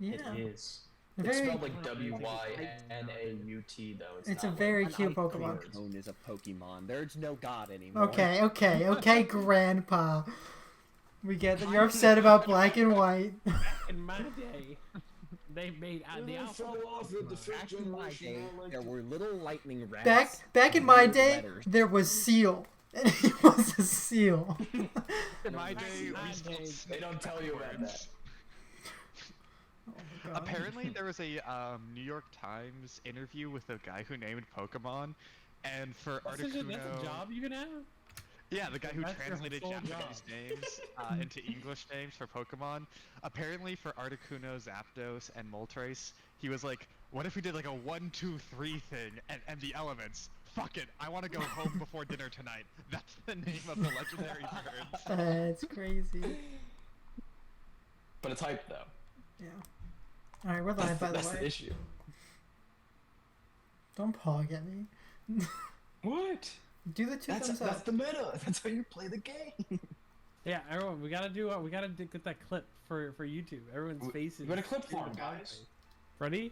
Yeah. It is. Very, It's spelled like W-Y-N-A-U-T, though. it's not a very like cute An Pokemon. ice cone is a Pokemon. There's no god anymore. Okay, Grandpa. We get that you're upset about black and white. Back in my day, they made the alphabet. Back in my day, there were little lightning rats. Back in my weird day, letters. there was Seal. And he was a seal. In my day, we still They don't tell you about that. Apparently, there was a New York Times interview with a guy who named Pokemon, and for That's Articuno, a job you can have? yeah, the guy who That's your translated sole Japanese names into English names for Pokemon. Apparently, for Articuno, Zapdos, and Moltres, he was like, "What if we did like a 1, 2, 3 thing, and the elements? Fuck it, I want to go home before dinner tonight." That's the name of the legendary birds. That's crazy. But it's hype, though. Yeah. Alright, we're live, by the That's the way. issue. Don't pog at me. What? Do the two thumbs That's up. the meta. That's how you play the game. Yeah, everyone, we gotta get that clip for YouTube. Everyone's faces. We got a clip for him, guys. Ready?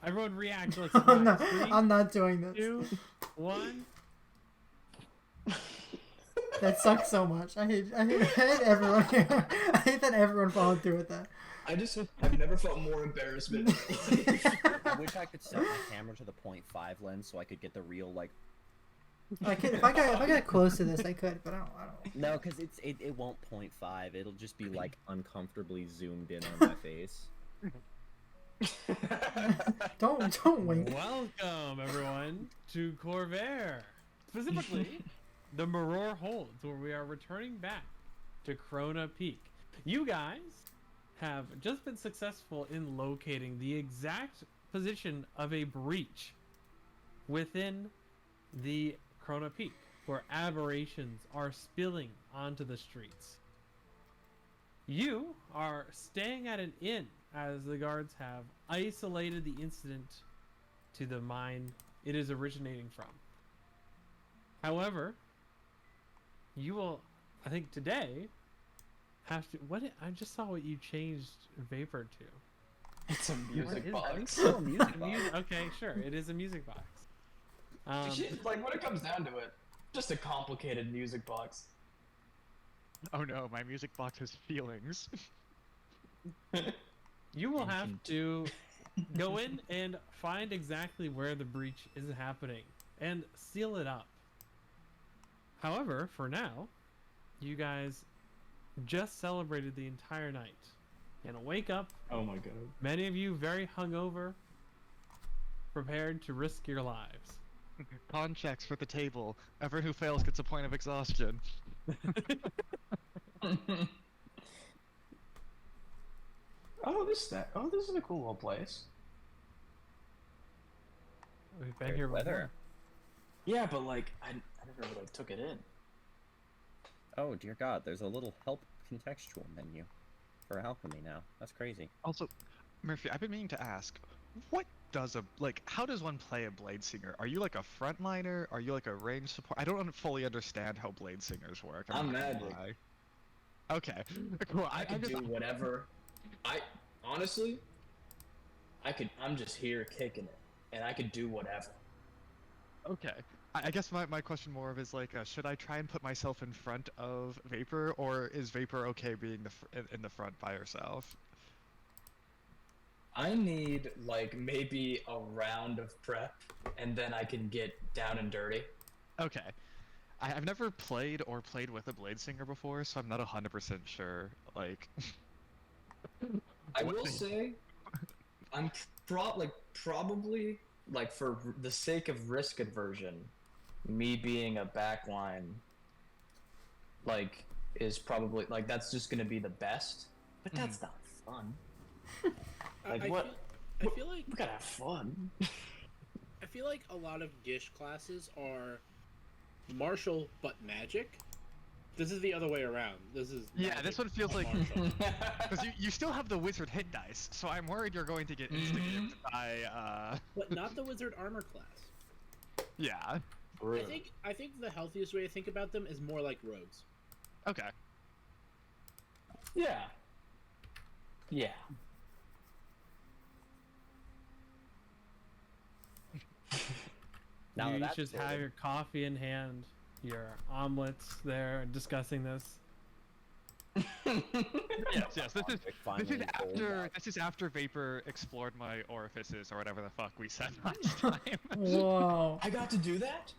Everyone react like I'm not, surprised. I'm not doing this. 2, 1. That sucks so much. I hate everyone here. I hate that everyone followed through with that. I've never felt more embarrassment. I wish I could set my camera to the 0.5 lens so I could get the real like. I could, if I got close to this, I could, but I don't. No, because it won't 0.5. It'll just be like uncomfortably zoomed in on my face. Don't wink. Welcome, everyone, to Corvair. Specifically, the Maror Holds, where we are returning back to Krona Peak. You guys have just been successful in locating the exact position of a breach within the Krona Peak, where aberrations are spilling onto the streets. You are staying at an inn, as the guards have isolated the incident to the mine it is originating from. However, you will, I think today, have to. I just saw what you changed Vapor to. It's a music box. Still a music box. Okay, sure, it is a music box. Shit, like when it comes down to it, just a complicated music box. Oh no, my music box has feelings. You will have to go in and find exactly where the breach is happening and seal it up. However, for now, you guys just celebrated the entire night. And wake up, Oh my god. many of you very hungover, prepared to risk your lives. Con checks for the table. Everyone who fails gets a point of exhaustion. This is a cool little place. We've been here Weather. before. Yeah, but like I never really took it in. Oh dear God, there's a little help contextual menu for alchemy now. That's crazy. Also, Murphy, I've been meaning to ask, what does how does one play a Blade Singer? Are you like a frontliner? Are you like a range support? I don't fully understand how Blade Singers work. I'm not gonna magic. lie. Okay, cool. I can do whatever. Honestly, I'm just here kicking it, and I could do whatever. Okay. I guess my question more of is like, should I try and put myself in front of Vapor, or is Vapor okay being in the front by herself? I need like maybe a round of prep, and then I can get down and dirty. Okay. I've never played with a Blade Singer before, so I'm not 100% sure. Like, I will say, I'm probably like for the sake of risk aversion, me being a backline, like is probably like that's just gonna be the best. But that's not fun. Like I what? feel like We gotta have fun. I feel like a lot of Gish classes are martial but magic. This is the other way around. This is yeah, magic this one feels but like martial. because you still have the wizard hit dice, so I'm worried you're going to get instigated by But not the wizard armor class. yeah. Really? I think the healthiest way to think about them is more like rogues. Okay. Yeah. Yeah. Now you that's just good. have your coffee in hand, your omelets there, discussing this. Yes. This Finally rolled out. is after Vapor explored my orifices or whatever the fuck we said last time. Whoa. I got to do that?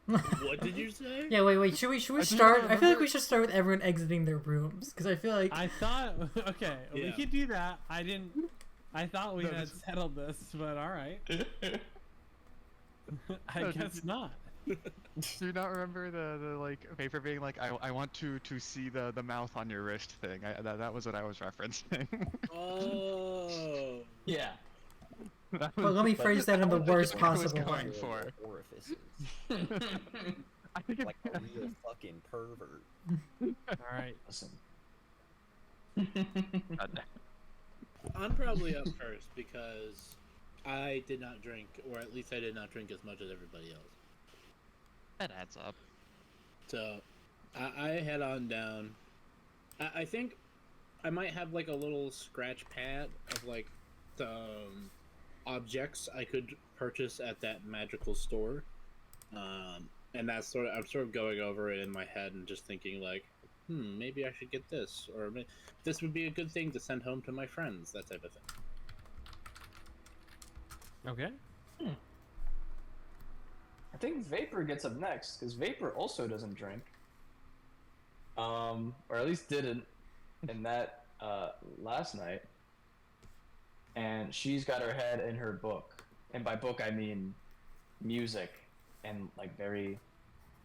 What did you say? Yeah, wait. Should we do start? not I feel like we remember. should start with everyone exiting their rooms because I feel like I thought, okay, we Yeah. could do that. I thought we No, had this- settled this, but all right. I No, guess not. Do you not remember the like Vapor being like, I want to see the mouth on your wrist thing? That was what I was referencing. Oh. Yeah. That Well, let me But phrase that in the what worst I was possible going way. for. Orifices. I think it's Like a real fucking pervert. All right. Listen. I'm probably up first because I did not drink, or at least I did not drink as much as everybody else. That adds up. So I head on down. I think I might have like a little scratch pad of like the objects I could purchase at that magical store. And that's I'm sort of going over it in my head and just thinking like, maybe I should get this, or this would be a good thing to send home to my friends, that type of thing. Okay. I think Vapor gets up next because Vapor also doesn't drink, or at least didn't in that last night. And she's got her head in her book, and by book I mean music, and like very,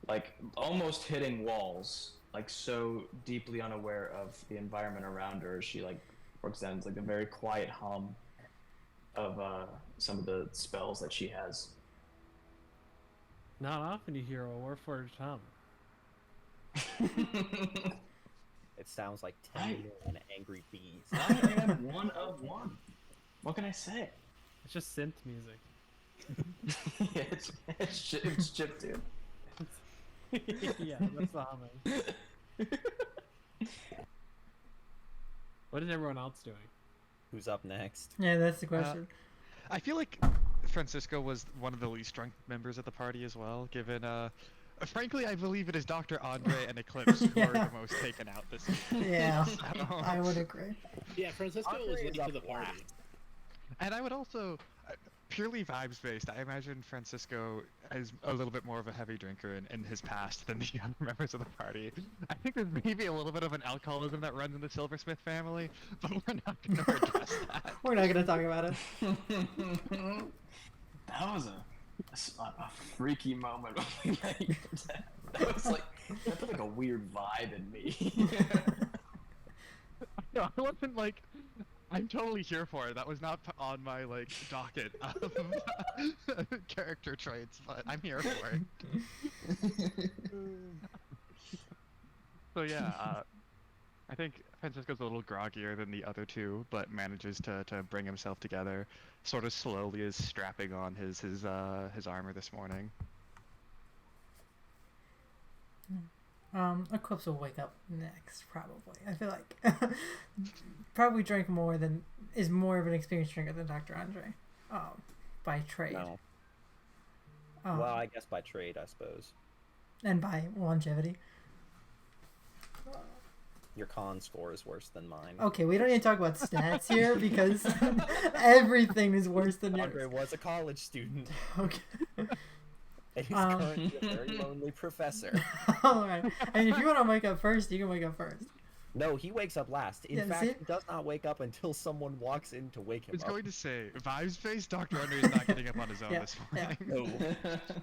like almost hitting walls, like so deeply unaware of the environment around her. She like works down like a very quiet hum of some of the spells that she has. Not often you hear a Warforged hum. It sounds like 10 Right. million angry bees. I am one of one. What can I say? It's just synth music. Yeah, it's chiptune. Yeah, that's the humming. What is everyone else doing? Who's up next? Yeah, that's the question. I feel like Francisco was one of the least drunk members of the party as well, given frankly I believe it is Dr. Andre and Eclipse who are Yeah. the most taken out this week. Yeah, So- I would agree. Yeah, Francisco Andre was is late up to the party. last. And I would also, purely vibes based, I imagine Francisco is a little bit more of a heavy drinker in his past than the other members of the party. I think there's maybe a little bit of an alcoholism that runs in the Silversmith family, but we're not going to address that. We're not gonna talk about it. That was a freaky moment when we met you. That was like, that put like a weird vibe in me. No, I wasn't like, I'm totally here for it. That was not on my like docket of character traits, but I'm here for it. So yeah, I think Francisco's a little groggier than the other two, but manages to bring himself together, sort of slowly is strapping on his armor this morning. Eclipse will wake up next, probably. I feel like probably drank is more of an experienced drinker than Dr. Andre, by trade. No. Um, Well, I guess by trade, I suppose. and by longevity. Your con score is worse than mine. Okay, we don't need to talk about stats here because everything is worse than Andre yours. was a college student. Okay. And he's Um. currently a very lonely professor. All right. And if you want to wake up first, you can wake up first. No, he wakes up last. In Yeah, fact, see? he does not wake up until someone walks in to wake I him was up. going to say, vibes based, Dr. Andre is not getting up on his own Yeah, this yeah. morning.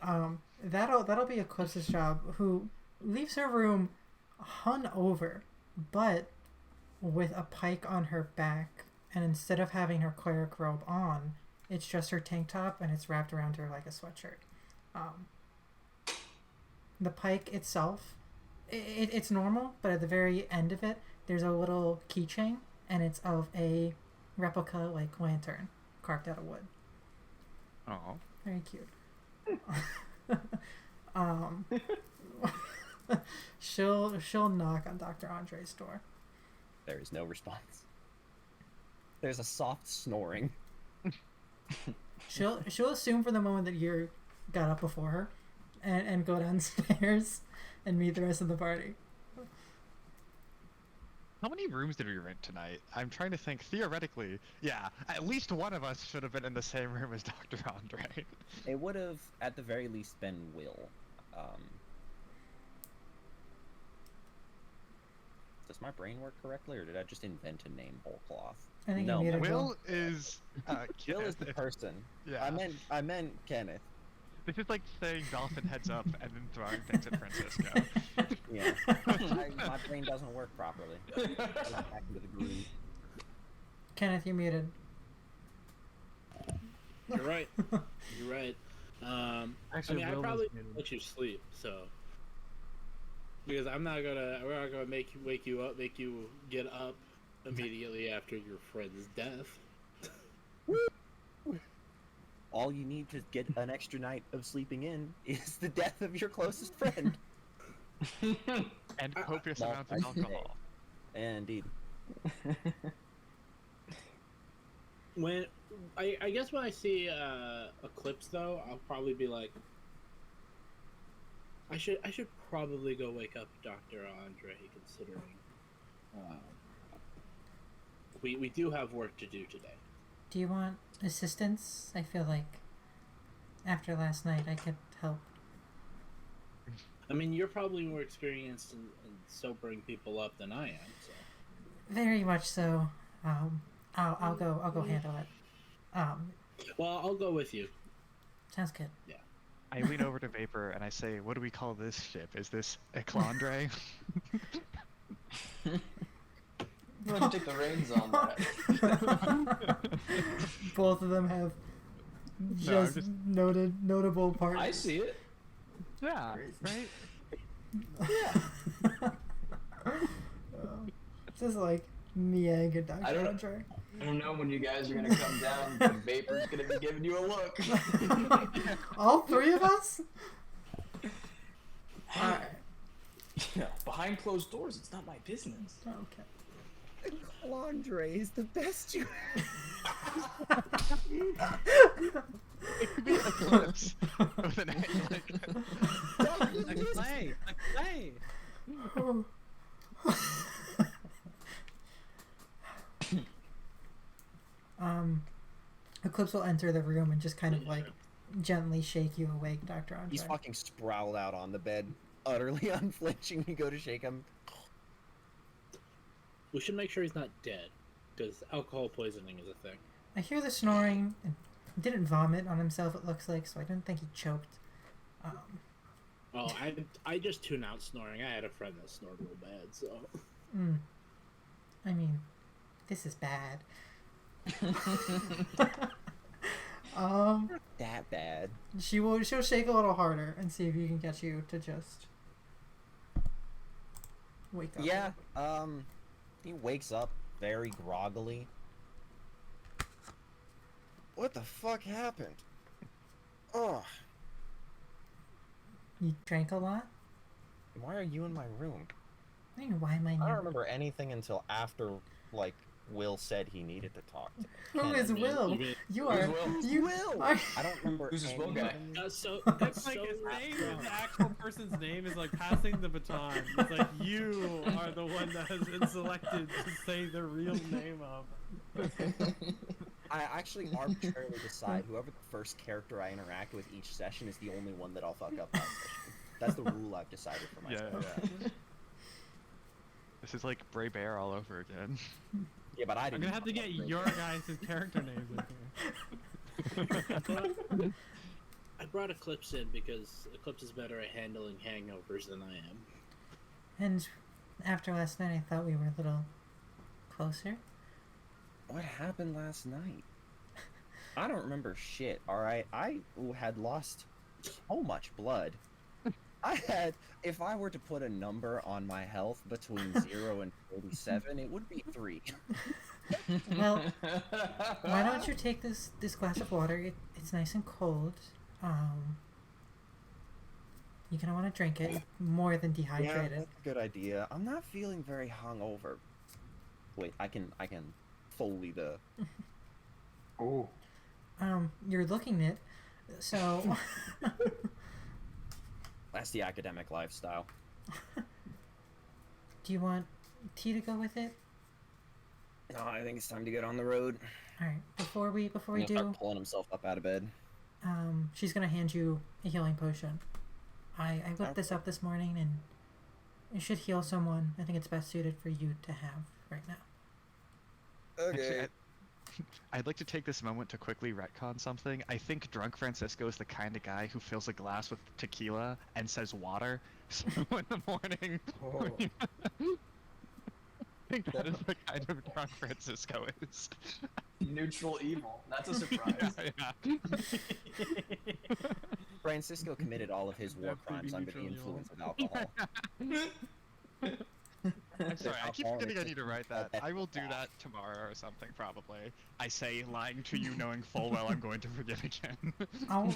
No. That'll be Eclipse's job, who leaves her room hung over, but with a pike on her back, and instead of having her cleric robe on, it's just her tank top and it's wrapped around her like a sweatshirt. The pike itself, it's normal, but at the very end of it, there's a little keychain, and it's of a replica like lantern carved out of wood. Oh. Very cute. She'll knock on Dr. Andre's door. There is no response. There's a soft snoring. She'll assume for the moment that you're got up before her and go downstairs and meet the rest of the party. How many rooms did we rent tonight? I'm trying to think. Theoretically, yeah, at least one of us should have been in the same room as Dr. Andre. It would have, at the very least, been Will. Does my brain work correctly, or did I just invent a name whole cloth? I think No, you muted Will. Will is Will is Kenneth. the person. Yeah. I meant Kenneth. This is like saying Dolphin heads up and then throwing things at Francisco. Yeah. My brain doesn't work properly. Back into the groove. Kenneth, you're muted. You're right. You're right. Actually, I Will was probably muted. let you sleep, so because we're not gonna wake you up, make you get up immediately after your friend's death. All you need to get an extra night of sleeping in is the death of your closest friend. And copious Well, amounts of alcohol. Indeed. When I guess when I see Eclipse though, I'll probably be like, I should probably go wake up Dr. Andre, considering we do have work to do today. Do you want assistance? I feel like after last night I could help. I mean, you're probably more experienced in sobering people up than I am. So. Very much so. I'll go handle it. Well, I'll go with you. Sounds good. I lean over to Vapor and I say, "What do we call this ship? Is this Eclandre?" Why don't you take the reins on that? Both of them have I'm just just- notable parts. I see it. Yeah, right. Yeah. Just like Miag and I Dr. don't- Andre. I don't know when you guys are gonna come down, but Vapor's gonna be giving you a look. All three of us? Alright. Yeah, behind closed doors, it's not my business. Okay. Andre is the best you It could be Eclipse with an like. A clay. Eclipse will enter the room and just kind of like gently shake you awake, Dr. Andre. He's fucking sprawled out on the bed, utterly unflinching. You go to shake him. We should make sure he's not dead, because alcohol poisoning is a thing. I hear the snoring and he didn't vomit on himself, it looks like, so I didn't think he choked. Oh, I just tune out snoring. I had a friend that snored real bad, so. I mean, this is bad. That bad. She'll shake a little harder and see if you can get you to just wake up. Yeah, he wakes up very groggily. What the fuck happened? Oh, You drank a lot? why are you in my room? I don't know why am I I in don't your... remember anything until after, like, Will said he needed to talk to me. Who is You mean- Will? you mean- You Who's are... Will? You Will! are... I don't remember Who's this Will anything. guy? That's That's like so his name, wrong. the actual person's name is like passing the baton. It's like you are the one that has been selected to say the real name of. I actually arbitrarily decide whoever the first character I interact with each session is the only one that I'll fuck up that session. That's the rule I've decided for Yeah, myself. yeah. This is like Bray Bear all over again. Yeah, but I I'm didn't. gonna have to fuck get up Ray your Bear. guys' character names in here. I brought Eclipse in because Eclipse is better at handling hangovers than I am. And after last night, I thought we were a little closer. What happened last night? I don't remember shit, alright? I had lost so much blood. I had, if I were to put a number on my health between 0 and 47, it would be 3. Well, why don't you take this glass of water? It's nice and cold. You're gonna want to drink it. You're more than Yeah, dehydrated. that's a good idea. I'm not feeling very hungover. Wait, I can Foley the... Ooh. You're looking it. So, That's the academic lifestyle. do you want T to go with it? No, I think it's time to get on the road. All right. Before we He'll do, start pulling himself up out of bed. she's gonna hand you a healing potion. I whipped this up this morning, and it should heal someone. I think it's best suited for you to have right now. Okay. I'd like to take this moment to quickly retcon something. I think drunk Francisco is the kind of guy who fills a glass with tequila and says water. So in the morning, I think that is the kind of drunk Francisco is. Neutral evil. That's a surprise. Yeah. Francisco committed all of his war Have to be crimes under the neutral influence of alcohol. I'm sorry, I keep Alcohol forgetting I is need to write a that. I will do that tomorrow or something, probably. I say, lying to you, knowing full well I'm going to forget again. I'll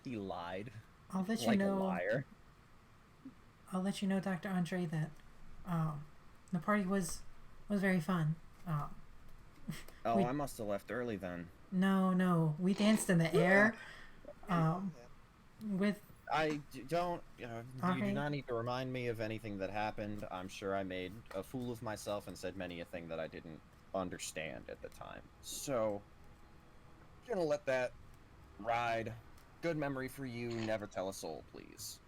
He lied. I'll let you Like a know. liar. I'll let you know, Dr. Andre, that the party was very fun. Oh, We- I must have left early then. No, we danced in the air. With Don't, you do Okay. not need to remind me of anything that happened. I'm sure I made a fool of myself and said many a thing that I didn't understand at the time. So, gonna let that ride. Good memory for you. Never tell a soul, please.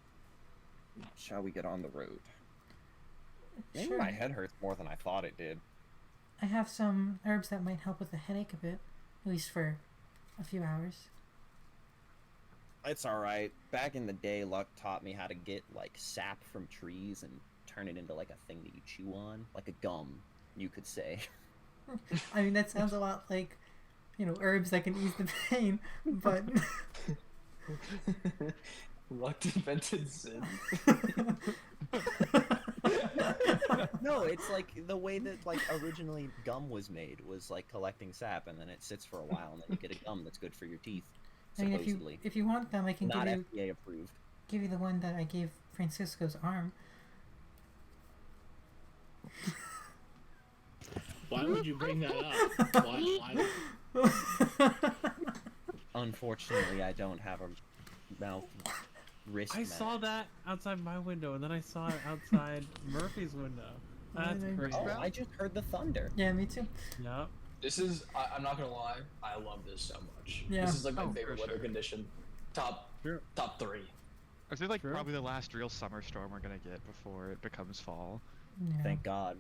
Shall we get on the road? Maybe sure, my head hurts more than I thought it did. I have some herbs that might help with the headache a bit, at least for a few hours. It's alright. Back in the day, Luck taught me how to get, like, sap from trees and turn it into, like, a thing that you chew on. Like a gum, you could say. I mean, that sounds a lot like, herbs that can ease the pain, but Luck invented sin. No, it's like the way that, like, originally gum was made was, like, collecting sap, and then it sits for a while, and then you get a gum that's good for your teeth, I mean, supposedly. if you want them, I can Not give FDA approved. you the one that I gave Francisco's arm. Why would you bring that up? Why? Unfortunately, I don't have a mouth wrist I saw that outside my window, and then I saw it outside Murphy's window. That's Really? crazy. Oh, I just heard the thunder. Yeah, me too. Yep. This is, I'm not gonna lie, I love this so much. Yeah. This is like my Oh, favorite for weather sure. condition. Top Sure. 3. Is it like True. probably the last real summer storm we're gonna get before it becomes fall? Yeah. Thank God.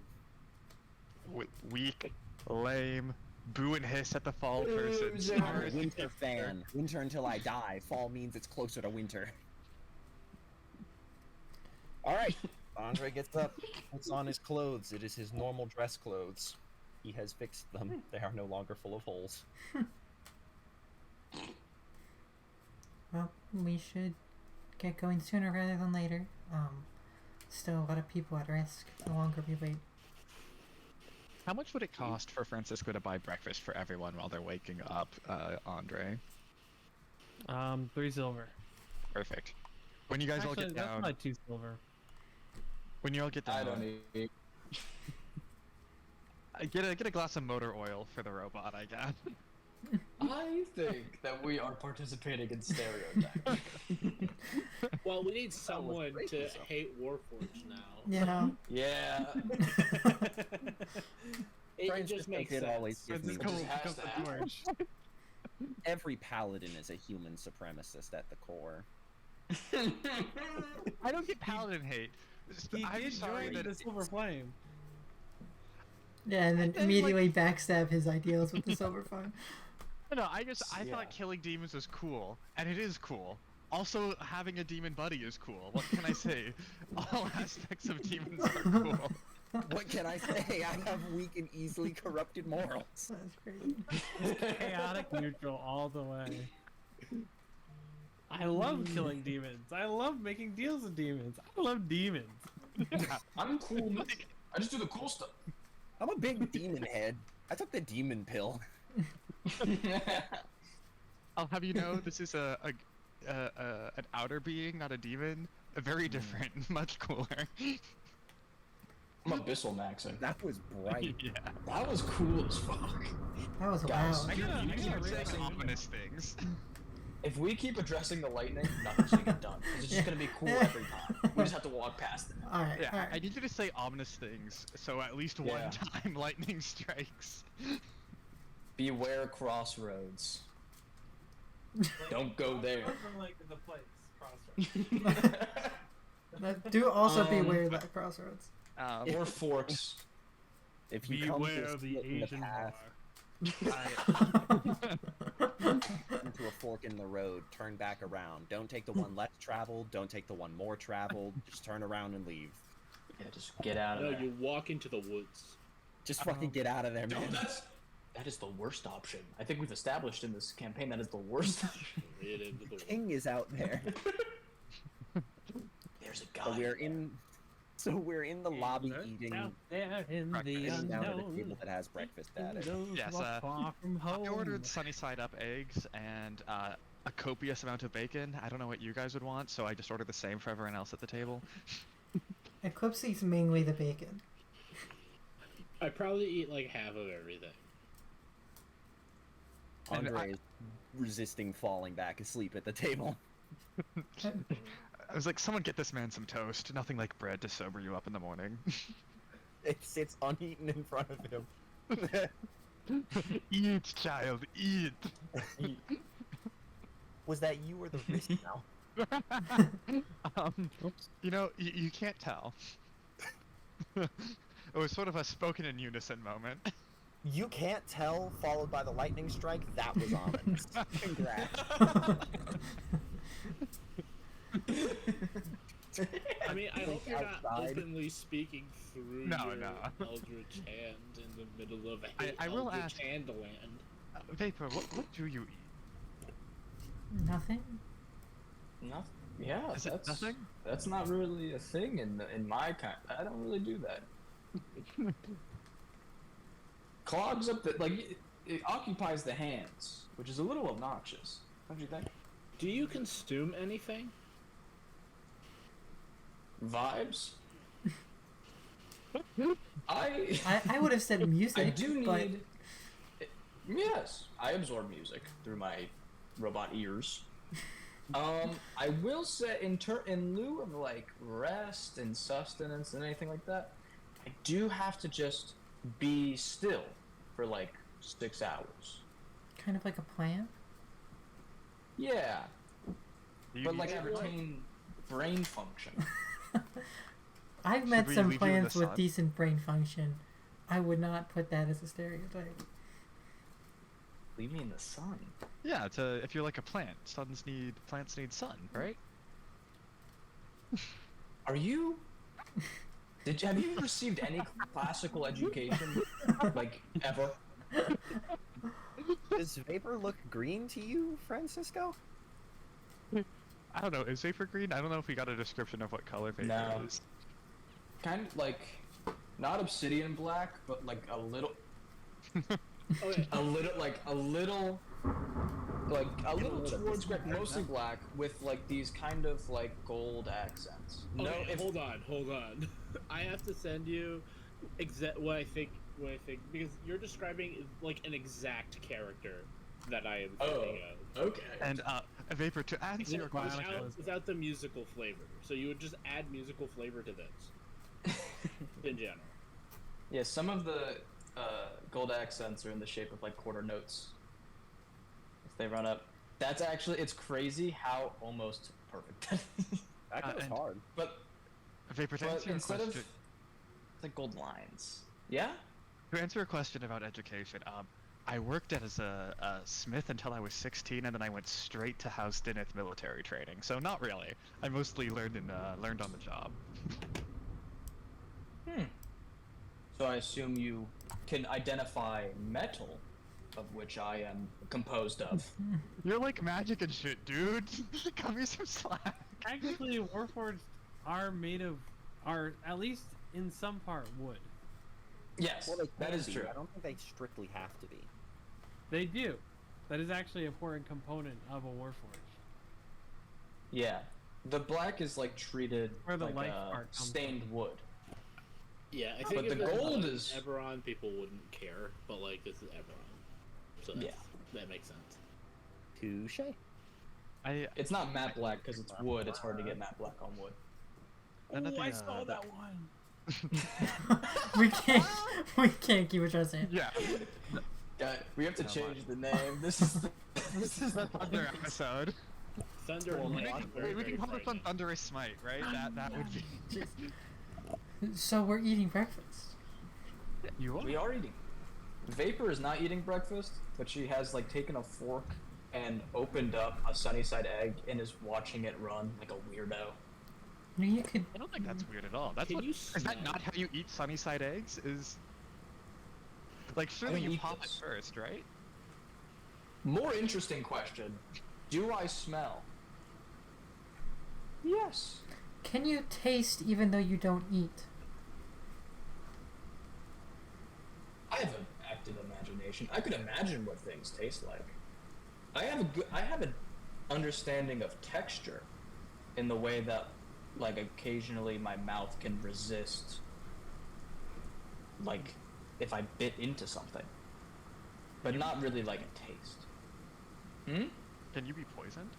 Weak, lame, boo and hiss at the fall person. Ooh, stars and Winter hipster. fan. Winter until I die. Fall means it's closer to winter. Alright. Andre gets up, puts on his clothes. It is his normal dress clothes. He has fixed them. They are no longer full of holes. Well, we should get going sooner rather than later. Still a lot of people at risk the longer we wait. How much would it cost for Francisco to buy breakfast for everyone while they're waking up, Andre? 3 silver. Perfect. When you guys all Actually, get that's down, not 2 silver. when you all get down, I don't need. get a glass of motor oil for the robot, I guess. I think that we are participating in stereotyping. Well, we need someone great, to so. hate Warforged now. Yeah. Yeah. It Francisco just makes did sense. always give me Francisco just has becomes to the happen. George. Every paladin is a human supremacist at the core. I don't get paladin hate. He I'm did sorry join that the Silver Flame. Yeah, and then then, immediately backstab his ideals with the silver phone. No, I thought Yeah. killing demons was cool, and it is cool. Also, having a demon buddy is cool. What can I say? All aspects of demons are cool. What can I say? I have weak and easily corrupted morals. That's great. Chaotic neutral all the way. I love killing demons. I love making deals with demons. I love demons. I'm cool. I just do the cool stuff. I'm a big demon head. I took the demon pill. I'll have you know, this is an outer being, not a demon. Very different, much cooler. I'm abyssal maxing. That was bright. Yeah. That was cool as fuck. That was Guys, loud. You I keep gotta saying raise my ominous things. if we keep addressing the lightning, nothing's gonna get done. 'Cause it's just gonna be cool every time. We just have to walk past it. Alright, Yeah, alright. I need you to say ominous things, so at least Yeah. one time lightning strikes. Beware crossroads. Don't go there. From like the place, crossroads. Do also Um, beware of that crossroads. Or forks. If you come to Beware a of the split in the Asian path, bar. into a fork in the road, turn back around. Don't take the one less traveled. Don't take the one more traveled. Just turn around and leave. Yeah, just get out of No, there. you walk into the woods. Just fucking get out of there, No, man. that is the worst option. I think we've established in this campaign that is the worst option. Right into the woods. King is out there. There's a guy. So we're in the lobby Out eating there in the sitting down at a unknown. table that has breakfast at it. Those Yes, who are far from home. I ordered sunny side up eggs and a copious amount of bacon. I don't know what you guys would want, so I just ordered the same for everyone else at the table. Eclipse eats mainly the bacon. I probably eat like half of everything. And Andre is resisting falling back asleep at the table. I was like, someone get this man some toast. Nothing like bread to sober you up in the morning. It sits uneaten in front of him. Eat, child, eat. Was that you or the wrist now? You know, you can't tell. It was sort of a spoken in unison moment. You can't tell, followed by the lightning strike. That was ominous. Congrats. I mean, I hope you're not Outside. openly speaking through No, your no. eldritch hand in the middle of I will eldritch ask- hand land. Vapor, what do you eat? Nothing? No, yeah, Is it nothing? That's not really a thing in my kind. I don't really do that. Clogs up the it occupies the hands, which is a little obnoxious. Don't you think? Do you consume anything? Vibes. I would have said music, I do but need. Yes, I absorb music through my robot ears. I will say in lieu of like rest and sustenance and anything like that, I do have to just be still for like 6 hours. kind of like a plant. Yeah, Do you but eat like I everything? retain brain function. I've met we some leave you in the plants with sun? decent brain function. I would not put that as a stereotype. Leave me in the sun. Yeah, if you're like a plant, plants need sun, right? Are you? Have you received any classical education, like ever? Does vapor look green to you, Francisco? I don't know. Is vapor green? I don't know if we got a description of what color vapor No. is. Kind of like, not obsidian black, but like a little, Okay. a little towards black, mostly black, with like these kind of like gold accents. Okay, hold on. I have to send you what I think because you're describing like an exact character that I am thinking of. Okay. And vapor, to answer your question, Without the musical flavor. So you would just add musical flavor to this in general. Yeah, some of the gold accents are in the shape of like quarter notes. If they run up, that's actually it's crazy how almost perfect that is. That goes and- hard. But vapor, to but answer your instead question, of it's like gold lines. Yeah. to answer your question about education, I worked as a smith until I was 16, and then I went straight to House Dineth military training. So not really. I mostly learned on the job. So I assume you can identify metal, of which I am composed of. You're like magic and shit, dude. Cut me some slack. Technically, Warforged are at least in some part wood. Yes, Well, they that can is be. true. I don't think they strictly have to be. They do. That is actually an important component of a Warforged. Yeah, the black is like treated Where the like life part comes stained wood. Yeah, I But think the if it was gold like is- Eberron, people wouldn't care, but like this is Eberron. So that makes sense. Touche. It's not matte black because it's wood. It's hard to get matte black on wood. I saw that one. we can't keep addressing it. Yeah. We have to change the name. This is the Thunder episode. Thunder Well, and we lightning can- are very, We can very call this one frightening. Thunderous Smite, right? That would be. So we're eating breakfast. You are. We are eating. Vapor is not eating breakfast, but she has like taken a fork and opened up a Sunnyside egg and is watching it run like a weirdo. I mean, you could. I don't think that's weird at all. That's Can what. you Is that smell? not how you eat Sunnyside eggs? Is like surely don't you eat pop it those. first, right? More interesting question. Do I smell? Yes. Can you taste even though you don't eat? I have an active imagination. I could imagine what things taste like. I have an understanding of texture in the way that like occasionally my mouth can resist like if I bit into something. But not really like a taste. Can you be poisoned?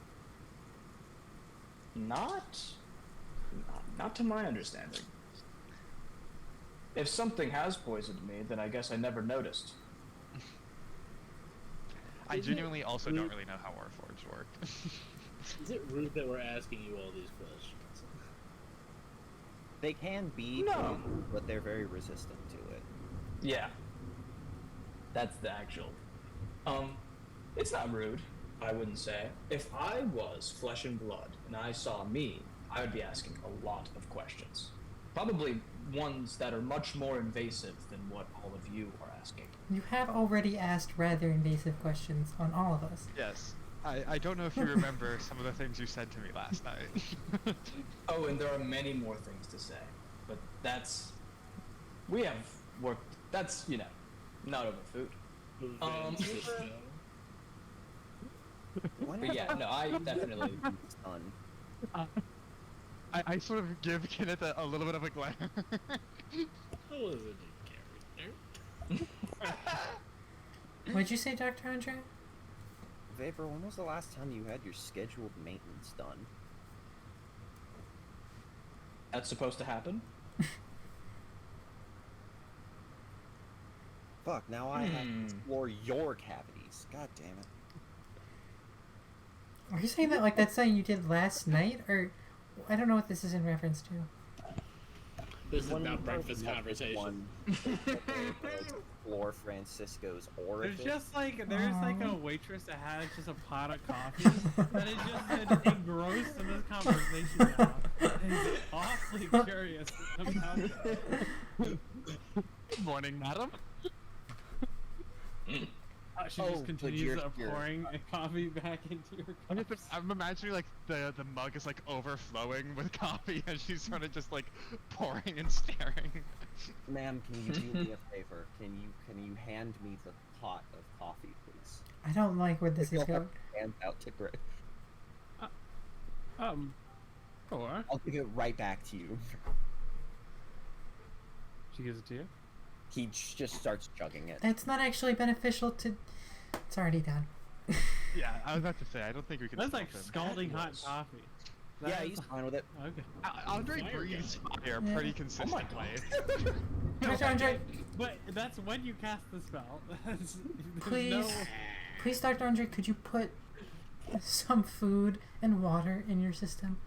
Not to my understanding. If something has poisoned me, then I guess I never noticed. I Is it genuinely also don't rude- really know how Warforged work. Is it rude that we're asking you all these questions? They can be, No. poisoned, but they're very resistant to it. Yeah. That's the actual. It's not rude, I wouldn't say. If I was flesh and blood and I saw me, I would be asking a lot of questions. Probably ones that are much more invasive than what all of you are asking. You have already asked rather invasive questions on all of us. Yes. I don't know if you remember some of the things you said to me last night. Oh, and there are many more things to say. But that's... We have worked... That's, not over food. Francisco. But yeah, no, I definitely... Son. I sort of give Kenneth a little bit of a glare. How was it in character? What'd you say, Dr. Andre? Vapor, when was the last time you had your scheduled maintenance done? That's supposed to happen? Fuck, now I have to explore your cavities. God damn it. Are you saying that like that's something you did last night? Or I don't know what this is in reference to. This is When not we breakfast had conversation. one explore Francisco's There's orifice. just like a waitress that has just a pot of coffee that is just engrossed in this conversation now. And is awfully curious about that. Good morning, madam. She Oh, just but continues you're- pouring a coffee back into her cup. I'm imagining like the mug is like overflowing with coffee and she's sort of just like pouring and staring. Ma'am, can you do me a favor? Can you hand me the pot of coffee, please? I don't like where this is You'll have going. to hand out to Grit. Or I'll give it right back to you. she gives it to you. He just starts chugging it. That's not actually beneficial to. It's already done. Yeah, I was about to say I don't think we can. That's stop like him. scalding hot was- coffee. Yeah, That's- he's fine with it. okay. Andre Fire breathes fire Yeah. pretty Oh my consistently. Dr. Andre, But that's when you cast the spell. There's please, no- please, Dr. Andre, could you put some food and water in your system,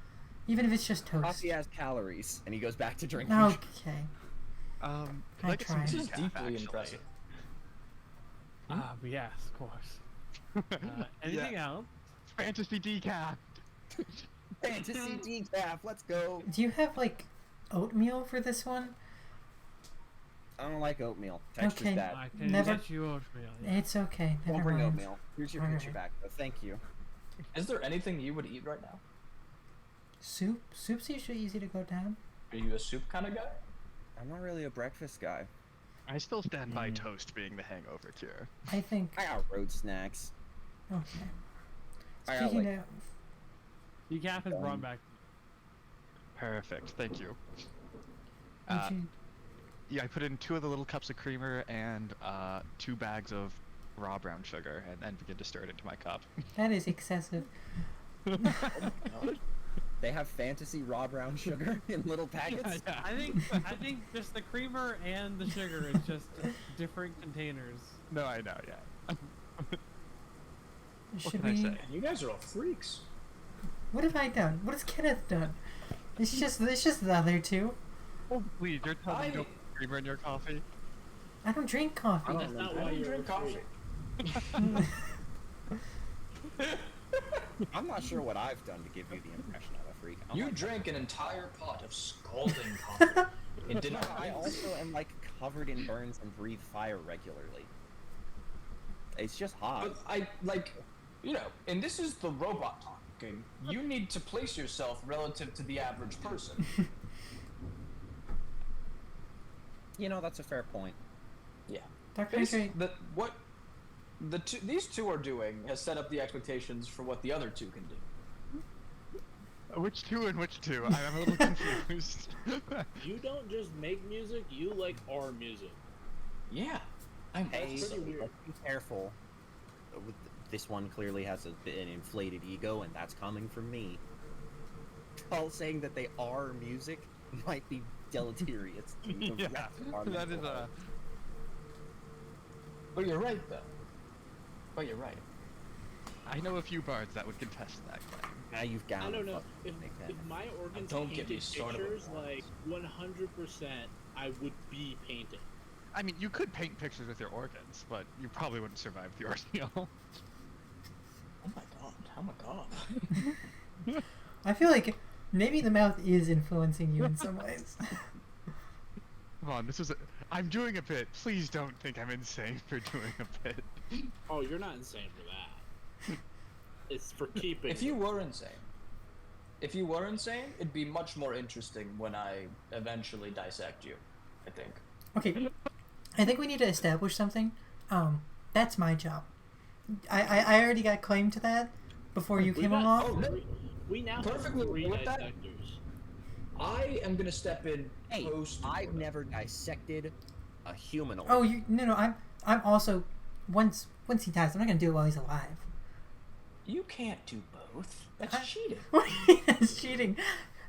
even if it's just toast? Coffee has calories, and he goes back to drinking. Okay. I'd I like some tried. This is decaf, deeply actually. impressive. Yes, of course. Anything else? Fantasy decaf. Fantasy decaf, let's go. Do you have like oatmeal for this one? I don't like oatmeal. Texture's Okay. bad. I can Never- get you oatmeal. Yeah. It's okay. Don't Never bring mind. oatmeal. Here's your Alright. picture back, though. Thank you. Is there anything you would eat right now? Soup. Soup's usually easy to go down. Are you a soup kind of guy? I'm not really a breakfast guy. I still stand by toast being the hangover cure. I think. I got road snacks. Okay. I got Speaking like of, Decaf is brought back. Perfect, thank you. would you- Yeah, I put in 2 of the little cups of creamer and 2 bags of raw brown sugar and begin to stir it into my cup. That is excessive. They have fantasy raw brown sugar in little packets. Yeah. I think just the creamer and the sugar is just different containers. No, I know, yeah. Should can I we? say? You guys are all freaks. What have I done? What has Kenneth done? It's just the other two. Oh, please, you're telling me you don't put creamer in your coffee? I don't drink coffee. That's not I why don't you're drink coffee. I'm not sure what I've done to give you the impression of a freak. I'm You like, drank an entire pot of scalding coffee. It did no, not. I also am like covered in burns and breathe fire regularly. It's just hot. But I like, you know, and this is the robot talking. You need to place yourself relative to the average person. You know, that's a fair point. Yeah. Dr. Basically, Andre, what these two are doing has set up the expectations for what the other two can do. Which two and which two? I'm a little confused. You don't just make music, you like our music. Yeah. I'm Hey, pretty weird. let's be careful. This one clearly has an inflated ego, and that's coming from me. All saying that they are music might be deleterious. To the Yeah, rest of our that is mental a. health. But you're right, though. But you're right. I know a few bards that would contest that claim. Now you've got. I don't know. If my organs Don't get painted me started with pictures, like 100%, I would be painting. I mean, you could paint pictures with your organs, but you probably wouldn't survive the ordeal. Oh my god. Oh my god. I feel like maybe the mouth is influencing you in some ways. Come on, this is. I'm doing a bit. Please don't think I'm insane for doing a bit. Oh, you're not insane for that. It's for keeping. If you were insane, it'd be much more interesting when I eventually dissect you, I think. Okay, I think we need to establish something. That's my job. I already got claim to that before you We came got along. three- We now Perfectly have 3 with that. dissectors. I am gonna step in Hey, post. I've never dissected a humanoid. Oh, no. I'm also once he dies, I'm not gonna do it while he's alive. You can't do both. That's I- cheating. It's cheating.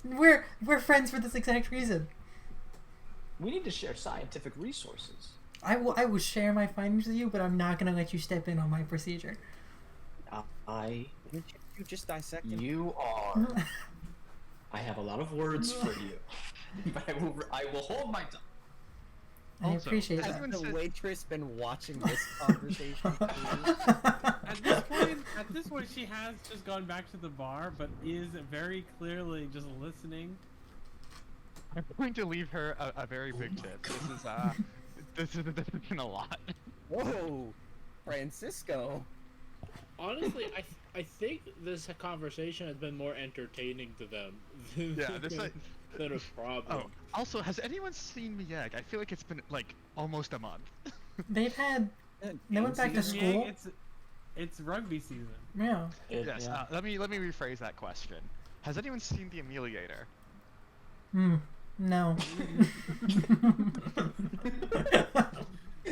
We're friends for this exact reason. We need to share scientific resources. I will share my findings with you, but I'm not gonna let you step in on my procedure. Didn't you just dissect him? You are. I have a lot of words for you. But I will hold my tongue. I Also, appreciate as that. everyone Has the said- waitress been watching this conversation? At this point, she has just gone back to the bar, but is very clearly just listening. I'm going to leave her a very big tip. This has been a lot. Whoa, Francisco. Honestly, I think this conversation has been more entertaining to them Yeah, this like. than a problem. Oh, also, has anyone seen Mieg? I feel like it's been like almost a month. They've had. They went back to Dancing? school. Yeah, it's rugby season. Yeah. Yes. Let me rephrase that question. Has anyone seen the Ameliorator? No. I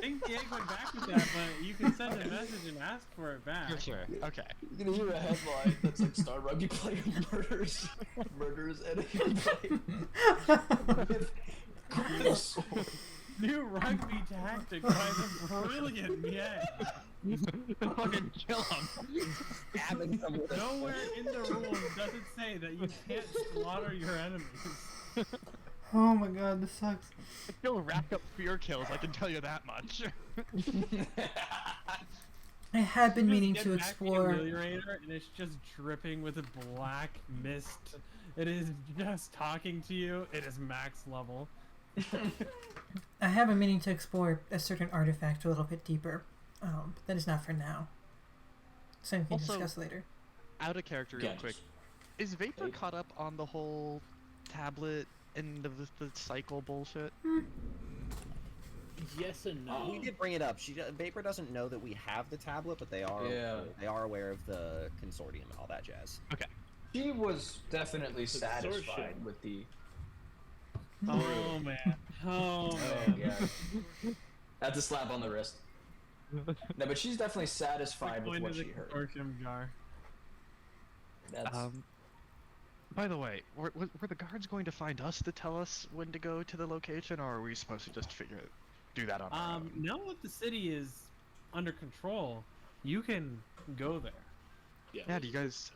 think Diego went back with that, but you can send a message and ask for it back. For sure. Okay. You're gonna hear a headline that's like Star Rugby player murders enemy player with cool sword. New rugby tactic by the brilliant Mieg. Fucking kill him. Stabbing someone with a Nowhere in the rules does it say that you can't slaughter your enemies. Oh my god, this sucks. He'll rack up fear kills. I can tell you that much. I had been meaning Just to get back the explore. ameliorator, and it's just dripping with a black mist. It is just talking to you. It is max level. I have been meaning to explore a certain artifact a little bit deeper. But that is not for now. So we can Also- discuss later. Out of character, real Yeah, quick. just- Is Vapor Hey. caught up on the whole tablet and the cycle bullshit? Yes and no. We did bring it up. Vapor doesn't know that we have the tablet, but they are aware of the consortium and all that jazz. Okay. She was definitely The satisfied consortium. with the. Oh man. Oh Oh man. god. That's a slap on the wrist. No, but she's definitely satisfied with Going what to the she heard. consortium jar. That's By the way, were the guards going to find us to tell us when to go to the location, or are we supposed to just do that on our own? Now that the city is under control, you can go there. Yeah, do you guys...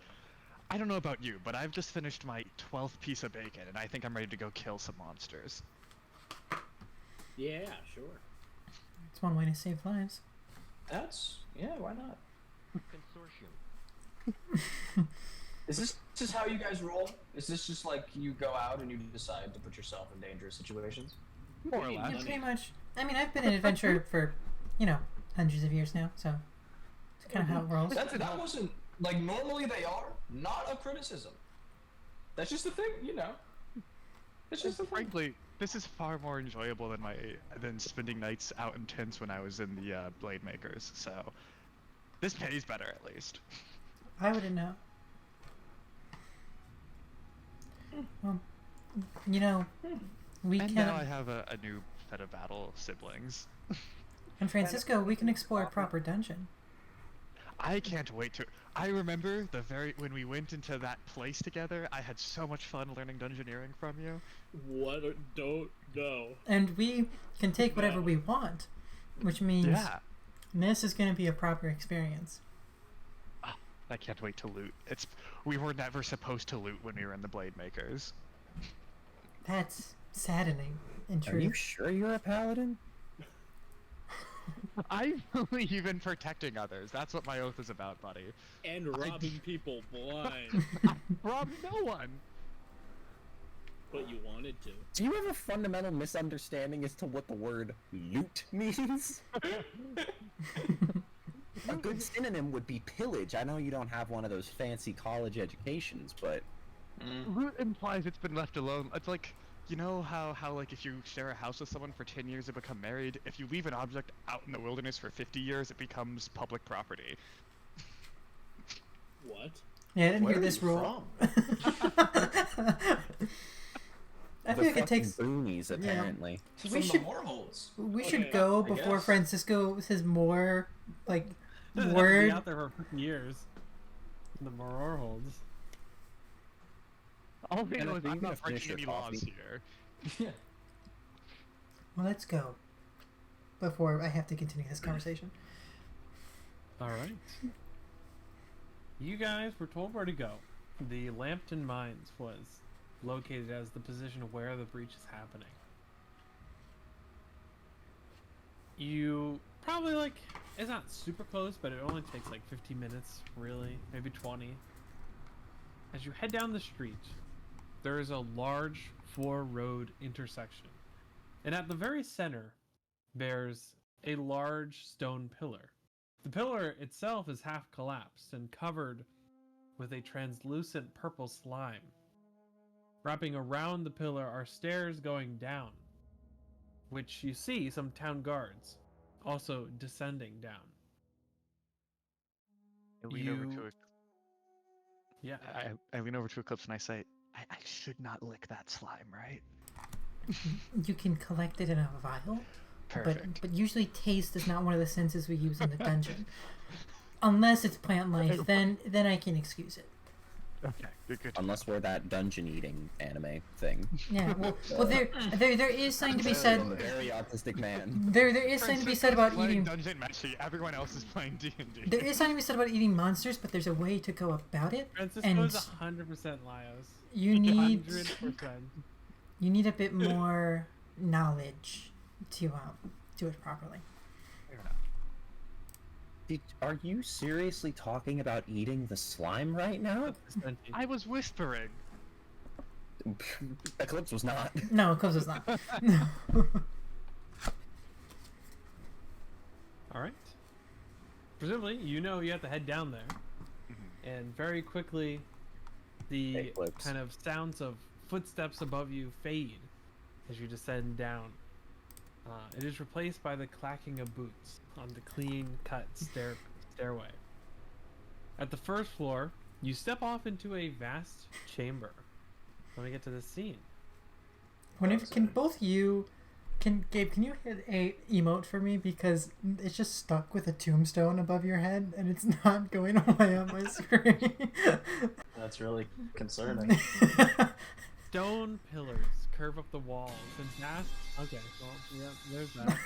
I don't know about you, but I've just finished my 12th piece of bacon, and I think I'm ready to go kill some monsters. Yeah, sure. It's one way to save lives. yeah. Why not? Consortium. Is this how you guys roll? Is this just like you go out and you decide to put yourself in dangerous situations? More or Yeah, less. Yeah, pretty much. I mean, I've been an adventurer for, hundreds of years now, so it's kind of how it rolls. That wasn't like normally they are not a criticism. That's just the thing, It's just the thing. Frankly, this is far more enjoyable than spending nights out in tents when I was in the Blade Makers. So this pays better at least. I wouldn't know. Well, we And can. now I have a new set of battle siblings. In Francisco, we can explore a proper dungeon. I can't wait to. I remember when we went into that place together. I had so much fun learning dungeoneering from you. What? Don't know. And we can take whatever we want, which means Yeah, this is going to be a proper experience. I can't wait to loot. We were never supposed to loot when we were in the Blade Makers. That's saddening, in Are you truth. sure you're a paladin? I believe in protecting others. That's what my oath is about, buddy. And robbing people blind. Rob no one. But you wanted to. Do you have a fundamental misunderstanding as to what the word loot means? A good synonym would be pillage. I know you don't have one of those fancy college educations, but Loot implies it's been left alone. It's like, you know how like if you share a house with someone for 10 years and become married, if you leave an object out in the wilderness for 50 years, it becomes public property. What? Yeah, I didn't Where hear are this you rule. from? I the feel like it fucking takes. boonies, apparently. From We the should- Warhols. We should Okay, go I before guess. Francisco says more, like, Doesn't have to be word. out there for 50 years. The Maror holds. All we And know I is think I'm you not gotta finish breaking any your laws coffee. here. Yeah. Well, let's go. Before I have to continue this conversation. Alright. You guys were told where to go. The Lambton Mines was located as the position of where the breach is happening. You probably it's not super close, but it only takes 15 minutes, really, maybe 20. As you head down the street, there is a large 4-road intersection. And at the very center, there's a large stone pillar. The pillar itself is half collapsed and covered with a translucent purple slime. Wrapping around the pillar are stairs going down, which you see some town guards also descending down. I lean over You- to Yeah. I lean over to Eclipse and I say, I should not lick that slime, right? You can collect it in a vial, Perfect. but usually taste is not one of the senses we use in the dungeon. Unless it's plant life, then I can excuse it. Okay, good. Unless we're that dungeon eating anime thing. Yeah, well there is something to be said. I'm a very autistic man. There is something to be said about playing eating. Dungeon Meshi. Everyone else is playing D&D. There is something to be said about eating monsters, but there's a way to go about it, Francisco and is 100% Laios. you need 100%. you need a bit more knowledge to do it properly. Fair enough. Are you seriously talking about eating the slime right now? I was whispering. Eclipse was not. No, of course it's not. Alright. Presumably, you have to head down there. And very quickly, the Eclipse. kind of sounds of footsteps above you fade as you descend down. It is replaced by the clacking of boots on the clean-cut stairway. At the first floor, you step off into a vast chamber. Let me get to this scene. Can both you Can you hit a emote for me, because it's just stuck with a tombstone above your head and it's not going away on my screen. That's really concerning. Stone pillars curve up the walls and vast. Okay, well, yeah, there's that.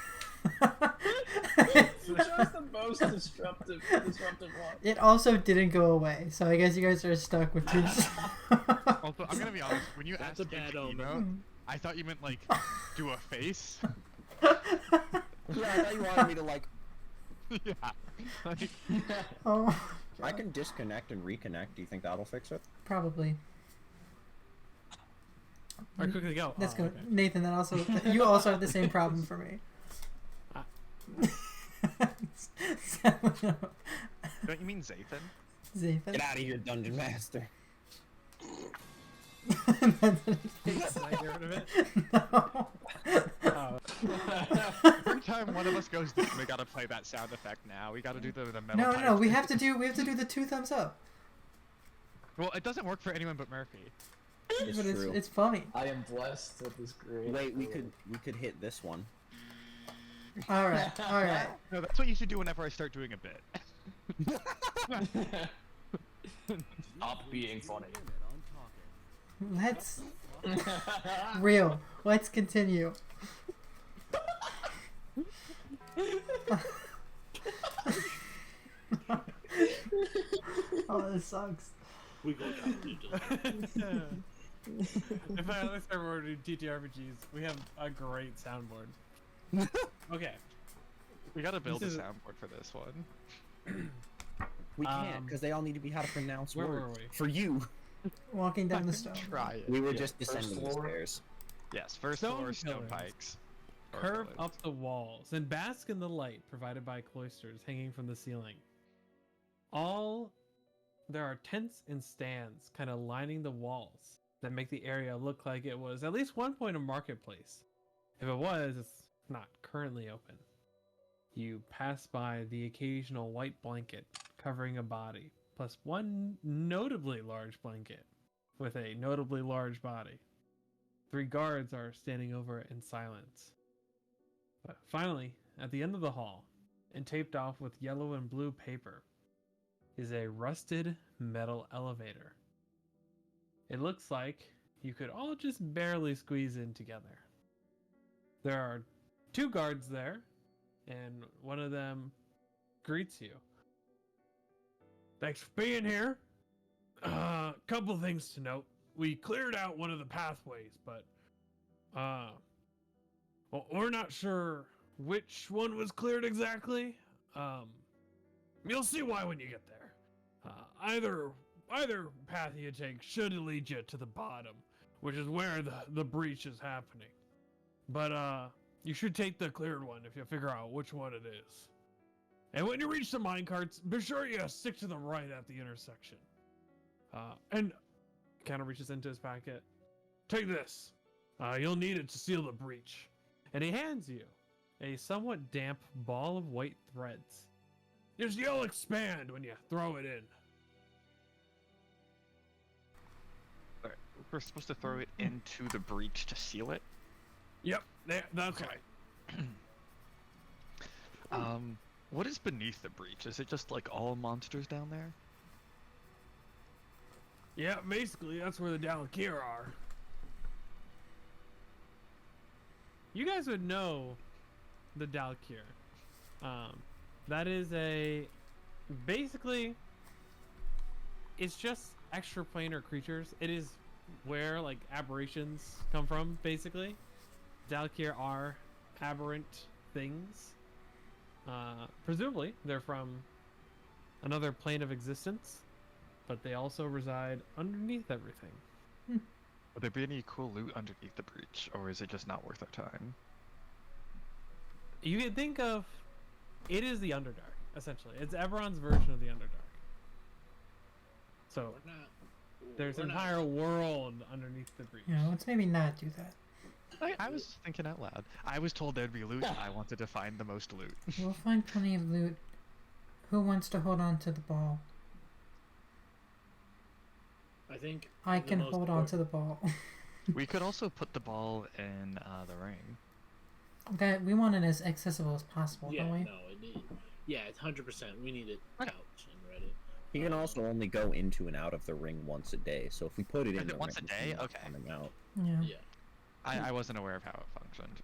Just the most disruptive one. It also didn't go away, so I guess you guys are stuck with two. Also, I'm gonna be honest. When you That's asked a bad if omen. emote, I thought you meant like do a face. Yeah, I thought you wanted me to like. Yeah. Like, Oh, I can disconnect and reconnect. Do you think that'll fix it? probably. Alright, quickly go. Let's Oh, go, okay. Nathan. That also you also have the same problem for me. don't you mean Zathan? Zathan. Get out of here, Dungeon Master. Can I get rid of it? No. Oh, Every time one of us goes down, we gotta play that sound effect now. We gotta do the metal No, pipe. no, we have to do the 2 thumbs up. Well, it doesn't work for anyone but Murphy. It's But true. it's funny. I am blessed with this great. Wait, we could hit this one. All right. No, that's what you should do whenever I start doing a bit. Stop being funny. Let's real. Let's continue. Oh, this sucks. We go down to if I only start ordering TTRPGs, we have a great soundboard. Okay. We gotta build a This is- soundboard for this one. We can't, because they all need to be how to pronounce where words. were we? For you. Walking down the stone. Try it. We were Yeah, just first descending the floor. stairs. Yes, first Stone floor stone pillars. pikes. Or Curve pillars. up the walls and bask in the light provided by cloisters hanging from the ceiling. There are tents and stands kind of lining the walls that make the area look like it was at least one point a marketplace. If it was, it's not currently open. You pass by the occasional white blanket covering a body, plus one notably large blanket with a notably large body. 3 guards are standing over it in silence. But finally, at the end of the hall, and taped off with yellow and blue paper, is a rusted metal elevator. It looks like you could all just barely squeeze in together. There are 2 guards there, and one of them greets you. Thanks for being here. Couple things to note. We cleared out one of the pathways, but well, we're not sure which one was cleared exactly. You'll see why when you get there. Either path you take should lead you to the bottom, which is where the breach is happening. But you should take the cleared one if you figure out which one it is. And when you reach the minecarts, be sure you stick to the right at the intersection. And kind of reaches into his packet. Take this. You'll need it to seal the breach. And he hands you a somewhat damp ball of white threads. Just yell expand when you throw it in. Alright, we're supposed to throw it into the breach to seal it. Yep, that's Okay. right. What is beneath the breach? Is it just like all monsters down there? Yeah, basically, that's where the Dalakir are. You guys would know the Dalakir. That is basically, it's just extraplanar creatures. It is where, like, aberrations come from, basically. Dalakir are aberrant things. Presumably, they're from another plane of existence, but they also reside underneath everything. Would there be any cool loot underneath the breach, or is it just not worth our time? You can think of it is the Underdark, essentially. It's Eberron's version of the Underdark. So there's an entire world underneath the breach. Yeah, let's maybe not do that. I was thinking out loud. I was told there'd be loot. I wanted to find the most loot. We'll find plenty of loot. Who wants to hold on to the ball? I think I the can most hold on to the ball. We could also put the ball in the ring. That we want it as accessible as possible, Yeah, don't we? no, yeah, 100%. We need it Okay. couch and Reddit. You can also only go into and out of the ring once a day, so if we put it Is in it the once a ring, day? it's not Okay. coming out. Yeah. Yeah. I wasn't aware of how it functioned.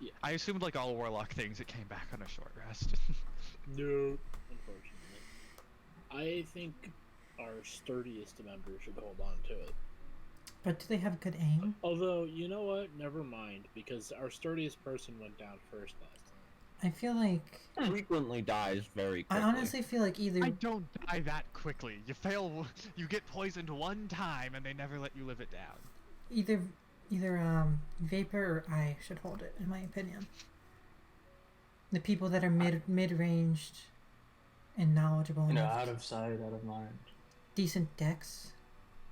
Yeah. I assumed like all warlock things, it came back on a short rest. No, unfortunately. I think our sturdiest member should hold on to it. But do they have good aim? Although, you know what? Never mind, because our sturdiest person went down first last time. I feel like Frequently dies very I quickly. honestly feel like either I don't die that quickly. You fail, you get poisoned one time, and they never let you live it down. either Vapor or I should hold it, in my opinion. The people that are mid-ranged and knowledgeable You know, enough, out of sight, out of mind. decent decks.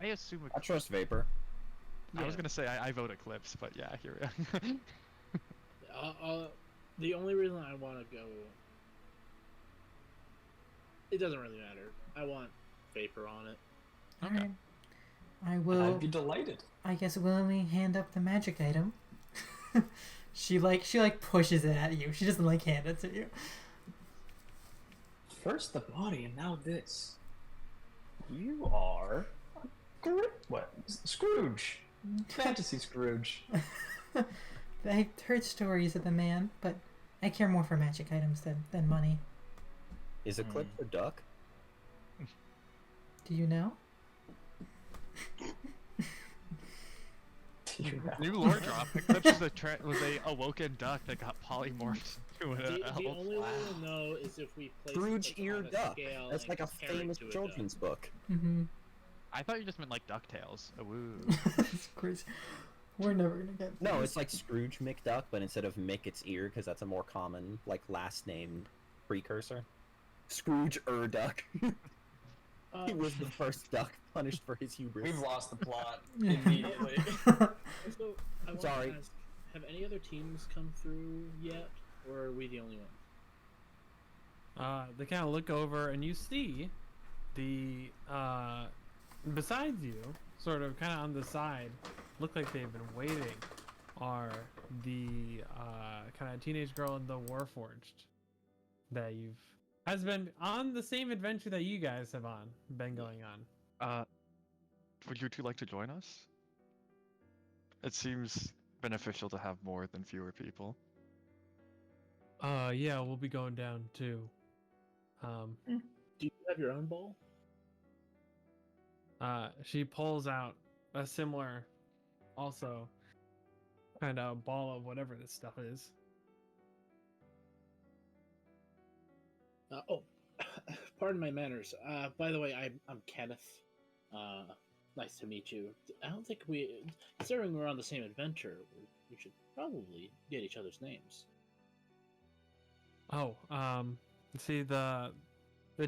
I assume. I trust Vapor. I was Yeah. gonna say I vote Eclipse, but yeah, here we are. The only reason I want to go... It doesn't really matter. I want Vapor on it. Okay. Alright. I will. I'd be delighted. I guess willingly hand up the magic item. she pushes it at you. She doesn't like hand it to you. First the body, and now this. You are what? Scrooge. Fantasy Scrooge. I've heard stories of the man, but I care more for magic items than money. Is Eclipse a duck? Do you know? New lore drop. Eclipse was a awoken duck that got polymorphed to an The elf. only way we'll know is if we place Scrooge it ear on a duck. scale That's and like a compare it famous to a children's book. Mm-hmm. I thought you just meant like DuckTales. Oh, woo. Of course. We're never gonna get. No, these. it's like Scrooge McDuck, but instead of Mick, it's ear, because that's a more common, like, last name precursor. Scrooge Duck. duck. He was the first duck punished for his hubris. We've lost the plot immediately. Also, I want Sorry. to ask, have any other teams come through yet, or are we the only ones? They kind of look over and you see the besides you, sort of kind of on the side, look like they've been waiting, are the kind of teenage girl and the Warforged that has been on the same adventure that you guys have been going on. Would you two like to join us? It seems beneficial to have more than fewer people. Yeah, we'll be going down too. Do you have your own ball? She pulls out a similar, also kind of ball of whatever this stuff is. Pardon my manners. By the way, I'm Kenneth. Nice to meet you. I don't think considering we're on the same adventure, we should probably get each other's names. Oh, see the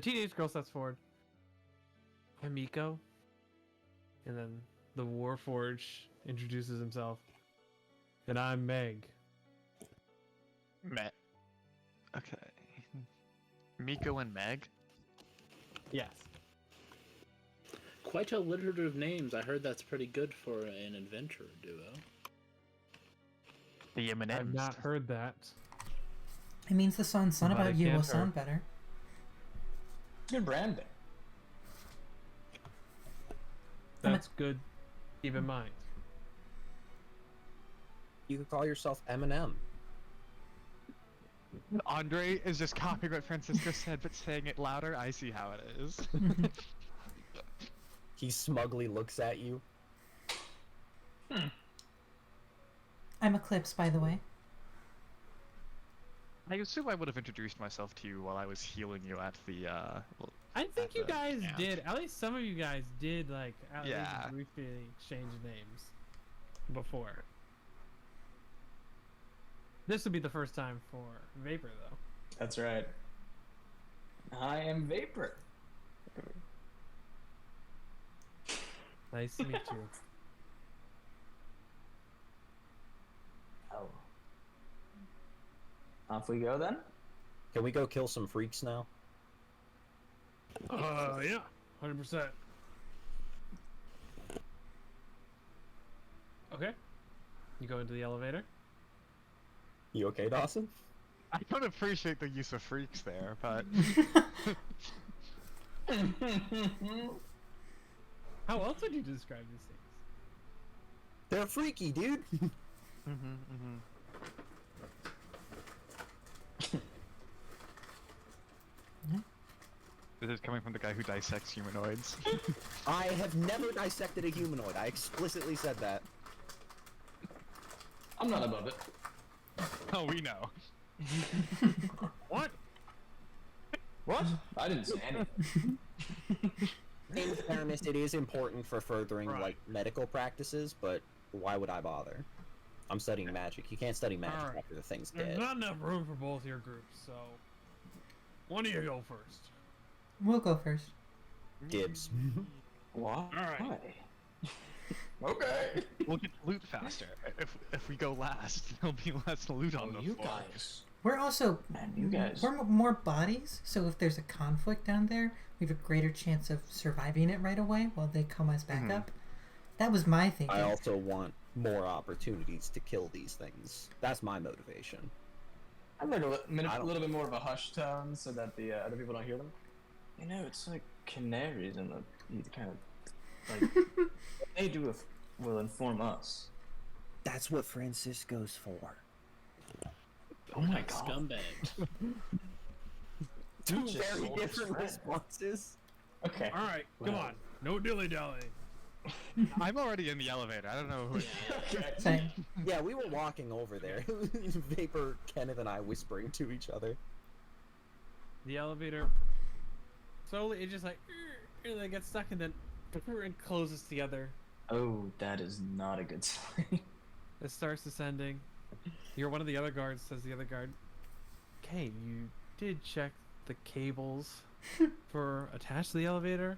teenage girl steps forward. I'm Miko. And then the Warforge introduces himself. And I'm Meg. Okay. Miko and Meg? Yes. Quite alliterative names. I heard that's pretty good for an adventurer duo. The M&Ms. I've not heard that. It means the song's Son But About it You will can't sound hurt. better. Good branding. That's good. Keep in mind. You could call yourself Eminem. Andre is just copying what Francisco said, but saying it louder. I see how it is. He smugly looks at you. I'm Eclipse, by the way. I assume I would have introduced myself to you while I was healing you at the, I think At you the guys camp. did. At least some of you guys did, like, at Yeah. least briefly exchange names before. This would be the first time for Vapor, though. That's right. I am Vapor. Nice to meet you. Oh. Off we go then? Can we go kill some freaks now? Yeah, 100%. Okay. You go into the elevator. You okay, Dawson? I don't appreciate the use of freaks there, but How else would you describe these things? They're freaky, dude. This is coming from the guy who dissects humanoids. I have never dissected a humanoid. I explicitly said that. I'm not above it. Oh, we know. What? What? I didn't say anything. In fairness, it is important for furthering Right. like medical practices, but why would I bother? I'm studying magic. You can't study magic Alright. after the thing's There's dead. not enough room for both your groups, so one of you go first. We'll go first. Dibs. Why? Alright. Okay. We'll get loot faster. If we go last, there'll be less loot on Oh, the you floor. guys. We're also Man, you guys. we're more bodies, so if there's a conflict down there, we have a greater chance of surviving it right away while they come as backup. That was my thinking. I also want more opportunities to kill these things. That's my motivation. I made a I don't- little bit more of a hush tone so that the other people don't hear them. You know, it's like canaries in the you kind of like what they do will inform us. That's what Francisco's for. Oh my god. Scumbag. Two Just very so different distracted. responses. Okay. All right, come Well. on, no dilly dally. I'm already in the elevator. I don't know who. Okay. Same. Yeah, we were walking over there. Vapor, Kenneth, and I whispering to each other. The elevator slowly, it just like and they get stuck and then it closes together. Oh, that is not a good sign. It starts descending. You're one of the other guards, says the other guard. Okay, you did check the cables for attached to the elevator?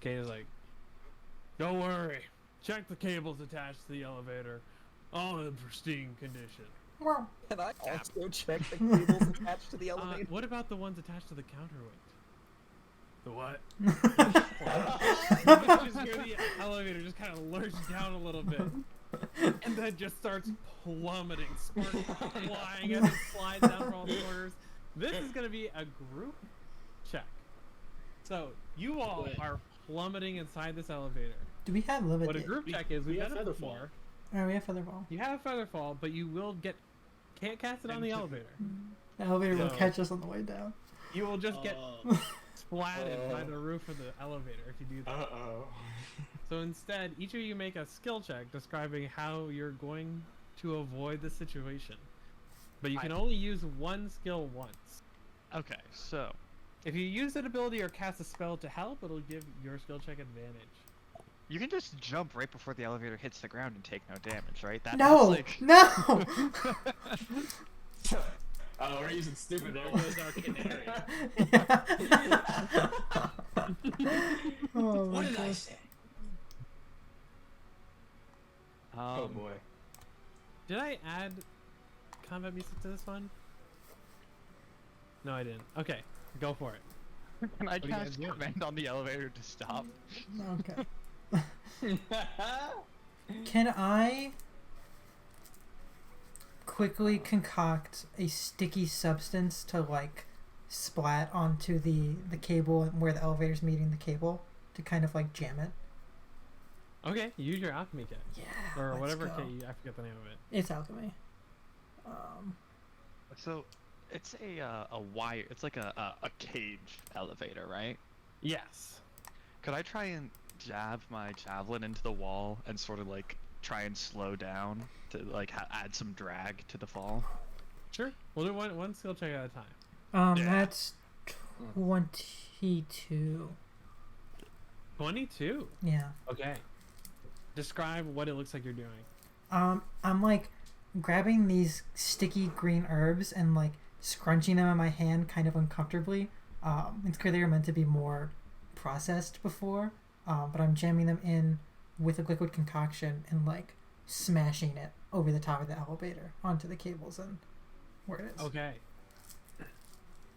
Kane is like, don't worry. Check the cables attached to the elevator. All in pristine condition. Well, Can I also check the cables attached to the elevator? What about the ones attached to the counterweight? The what? You just hear the elevator just kind of lurch down a little bit. And then just starts plummeting, sparks flying as it slides down from all the corners. This is going to be a group check. So, you all Wait. are plummeting inside this elevator. do we have limited? What a group check is, we we've have done it Featherfall. before. Oh, we have Featherfall. You have Featherfall, but you will can't cast it on the elevator. The elevator will No. catch us on the way down. You will just get Oh, splatted by the roof of the elevator if you do that. oh. So instead, each of you make a skill check describing how you're going to avoid the situation. But you can only use one skill once. Okay, so If you use an ability or cast a spell to help, it'll give your skill check advantage. you can just jump right before the elevator hits the ground and take no damage, right? No, That's like... no. Oh, we're using stupid there there. goes our canary. Oh my What did I god. say? Um, boy. Did I add combat music to this one? No, I didn't. Okay, go for it. Can I do you guys cast do? command on the elevator to stop? Okay. Can I quickly concoct a sticky substance to like splat onto the cable where the elevator's meeting the cable to kind of like jam it? Okay, use your alchemy kit. Yeah. Or let's whatever go. kit I forget the name of it. It's alchemy. So, it's a wire. It's like a cage elevator, right? Yes. Could I try and jab my javelin into the wall and sort of like try and slow down to like add some drag to the fall? Sure. We'll do one skill check at a time. Yeah. That's 22. 22. Yeah. Okay. Describe what it looks like you're doing. I'm like grabbing these sticky green herbs and like scrunching them in my hand kind of uncomfortably. It's clear they were meant to be more processed before, but I'm jamming them in with a liquid concoction and like smashing it over the top of the elevator onto the cables and where it is. Okay.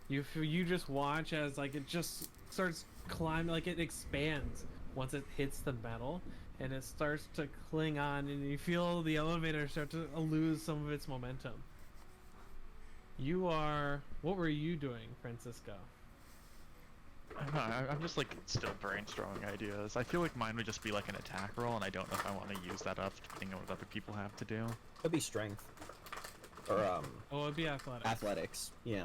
You just watch as like it just starts climbing, like it expands once it hits the metal, and it starts to cling on, and you feel the elevator start to lose some of its momentum. You are. What were you doing, Francisco? I don't know, I'm just like still brainstorming ideas. I feel like mine would just be like an attack roll, and I don't know if I want to use that up depending on what other people have to do. Could be strength. Or Oh, it'd be athletics. athletics. Yeah.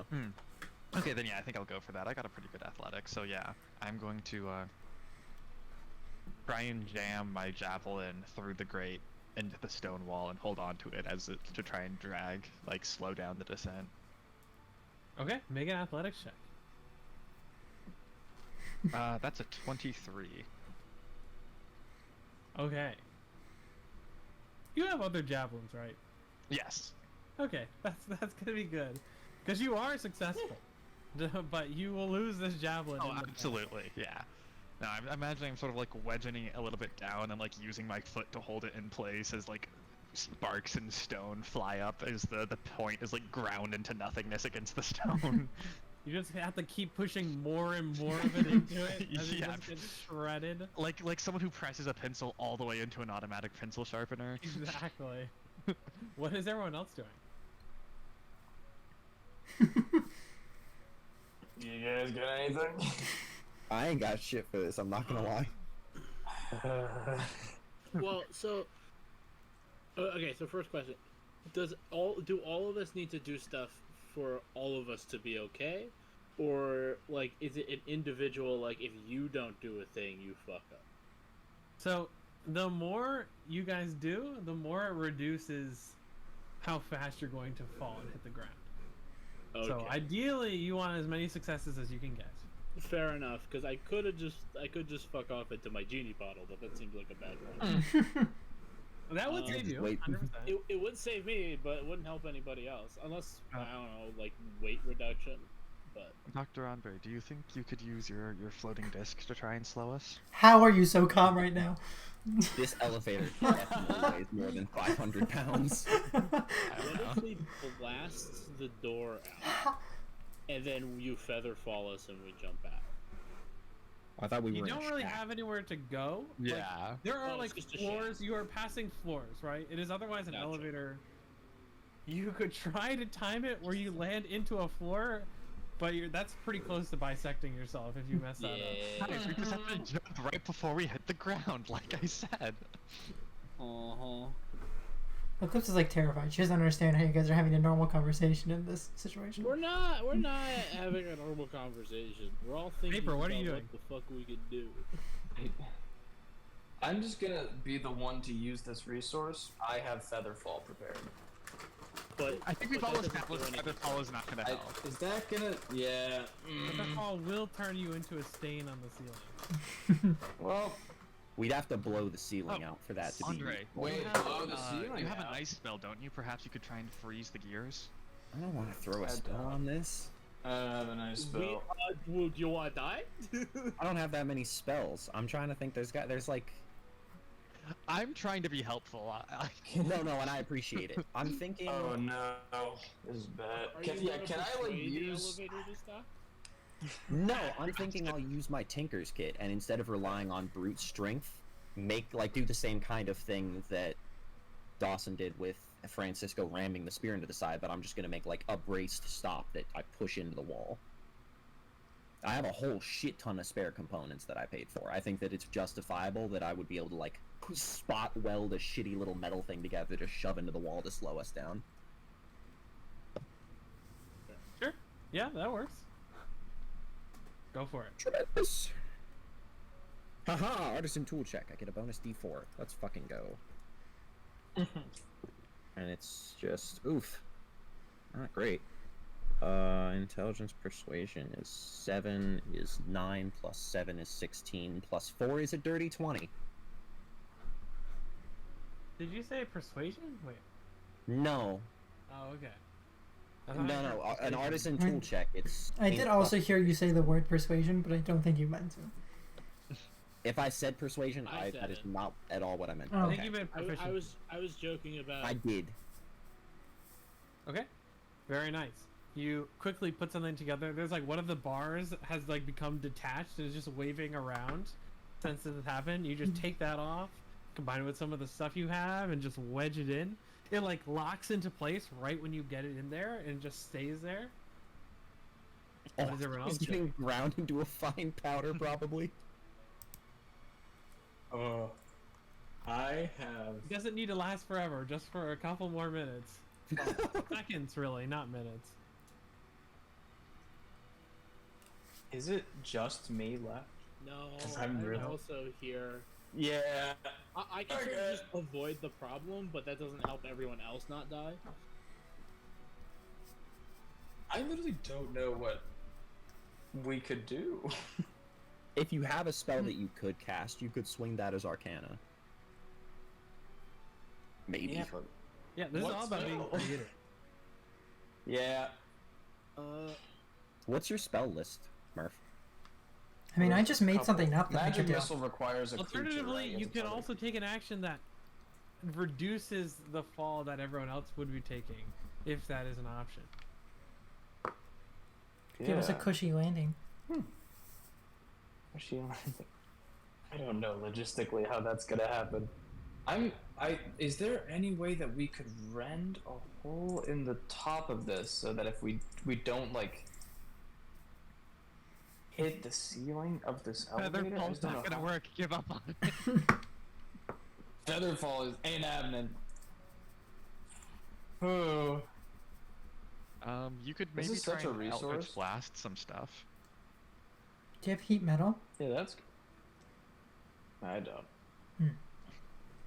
Okay, then yeah, I think I'll go for that. I got a pretty good athletics, so yeah, I'm going to try and jam my javelin through the grate into the stone wall and hold on to it to try and drag, like slow down the descent. Okay, make an athletics check. That's a 23. Okay. You have other javelins, right? Yes. Okay, that's gonna be good, because you are successful, but you will lose this javelin. Oh, in the absolutely, yeah. No, I'm imagining I'm sort of like wedging it a little bit down and like using my foot to hold it in place as like sparks and stone fly up as the point is like ground into nothingness against the stone. You just have to keep pushing more and more of it into it as it Yeah. just gets shredded. like someone who presses a pencil all the way into an automatic pencil sharpener. Exactly. What is everyone else doing? You guys got anything? I ain't got shit for this, I'm not gonna lie. Well, so okay. So first question: do all of us need to do stuff for all of us to be okay, or like is it an individual? Like if you don't do a thing, you fuck up. So, the more you guys do, the more it reduces how fast you're going to fall and hit the ground. Okay. So, ideally, you want as many successes as you can get. Fair enough, because I could just fuck off into my genie bottle, but that seems like a bad one. That would save you, wait. 100%. It would save me, but it wouldn't help anybody else, unless I don't know, like weight reduction. But Dr. Andre, do you think you could use your floating disc to try and slow us? How are you so calm right now? This elevator definitely weighs more than 500 pounds. what if we blast the door out, and then you feather fall us and we jump out? I thought we were You in don't a really shack. have anywhere to go. Like, Yeah. there are Oh, like it's just a floors. You are passing floors, right? It is otherwise an Gotcha. elevator. You could try to time it where you land into a floor, but that's pretty close to bisecting yourself if you mess that up. Guys, we just have to jump right before we hit the ground, like I said. Uh-huh. Eclipse is like terrified. She doesn't understand how you guys are having a normal conversation in this situation. We're not having a normal conversation. We're all thinking Paper, what are about you what doing? the fuck we could do. I'm just gonna be the one to use this resource. I have Featherfall prepared. But I think we've but all that doesn't established do that the anything. fall is not going to help. Is that gonna? Yeah. But the fall will turn you into a stain on the ceiling. Well, We'd have to blow the ceiling Oh, out for that to Andre, be. wait. you have, Blow the ceiling you have out? an ice spell, don't you? Perhaps you could try and freeze the gears? I don't want to throw a I spell don't. on this. I don't have a nice spell. Do you want to die? I don't have that many spells. I'm trying to think. There's like I'm trying to be helpful. no, and I appreciate it. I'm thinking. Oh no, this is bad. Are Can, you yeah, gonna can I like persuade the use? elevator to stop? No, I'm thinking I'll use my Tinker's Kit, and instead of relying on brute strength, do the same kind of thing that Dawson did with Francisco ramming the spear into the side, but I'm just gonna make like a braced stop that I push into the wall. I have a whole shit ton of spare components that I paid for. I think that it's justifiable that I would be able to like spot weld a shitty little metal thing together to shove into the wall to slow us down. Sure. Yeah, that works. Go for it. Tremendous. Haha, artisan tool check. I get a bonus D4. Let's fucking go. And it's just oof. Not great. Intelligence persuasion is 7 is 9 plus 7 is 16 plus 4 is a dirty 20. Did you say persuasion? Wait. No. Oh, okay. No, an artisan Right. tool check. It's I did also hear you say the word persuasion, but I don't think you meant to. If I said persuasion, I said that is it. not at all what I meant. Oh. I think Okay. you meant proficient. I was joking about. I did. Okay. Very nice. You quickly put something together. There's like one of the bars has like become detached and is just waving around since this has happened. You just take that off, combine it with some of the stuff you have, and just wedge it in. it like locks into place right when you get it in there and just stays there. What does everyone else It's do? getting ground into a fine powder, probably. I have. It doesn't need to last forever, just for a couple more minutes. Seconds, really, not minutes. Is it just me left? No, 'Cause I'm I'm real. also here. Yeah. I can sort of Okay. just avoid the problem, but that doesn't help everyone else not die. I literally don't know what we could do. If you have a spell that you could cast, you could swing that as Arcana. Maybe. Yeah, but Yeah, this What is all about being spell? creative. yeah. What's your spell list, Murph? I mean, I There's just a made couple. something up that I Magic could do. missile requires a creature, Alternatively, right? you It's can other- also take an action that reduces the fall that everyone else would be taking, if that is an option. Give us a Yeah. cushy landing. I don't know logistically how that's gonna happen. Is there any way that we could rend a hole in the top of this so that if we don't like hit the ceiling of this elevator? I Featherfall's just don't not know gonna how. work. Give up on it. Featherfall ain't happening. Oh. You could This maybe is try such a and Eldritch resource. Blast some stuff. Do you have heat metal? Yeah, that's. I don't. Hmm.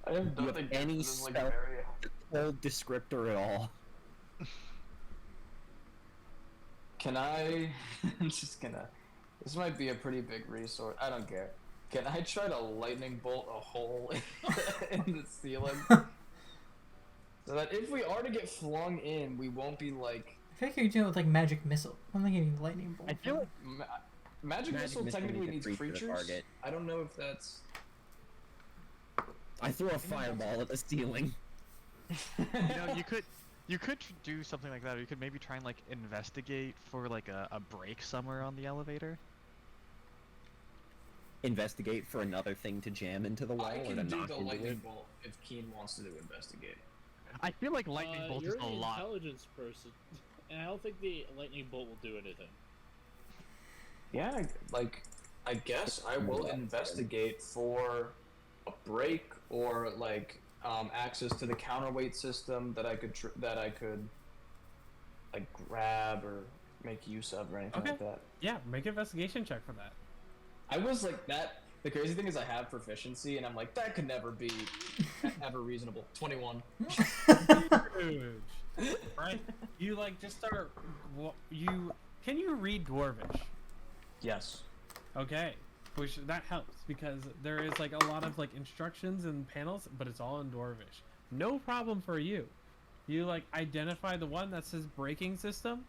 I have Do you have nothing. any this is, like, spell- very- Full descriptor at all. Can I? I'm just gonna. This might be a pretty big resource. I don't care. Can I try to lightning bolt a hole in the ceiling? So that if we are to get flung in, we won't be like. I feel like you're doing it with like magic missile. I'm thinking you need lightning bolt. I feel like Magic missile technically needs needs a creature creatures. target. I don't know if that's. I threw a fireball at the ceiling. You could do something like that, or you could maybe try and like investigate for like a break somewhere on the elevator. Investigate for another thing to jam into the wall I or can to do knock the into lightning it. bolt if Keen wants to do investigate. I feel like lightning bolt You're is a an lot. intelligence person, and I don't think the lightning bolt will do anything. Yeah, I guess I will investigate for a break or like access to the counterweight system that I could like grab or make use of or anything Okay. like that. Yeah, make an investigation check for that. I was like that. The crazy thing is I have proficiency and I'm like that could never be ever reasonable. 21. Huge. Right? You like just start. Can you read Dwarvish? Yes. Okay, which that helps because there is like a lot of like instructions and panels, but it's all in Dwarvish. No problem for you. You like identify the one that says braking system,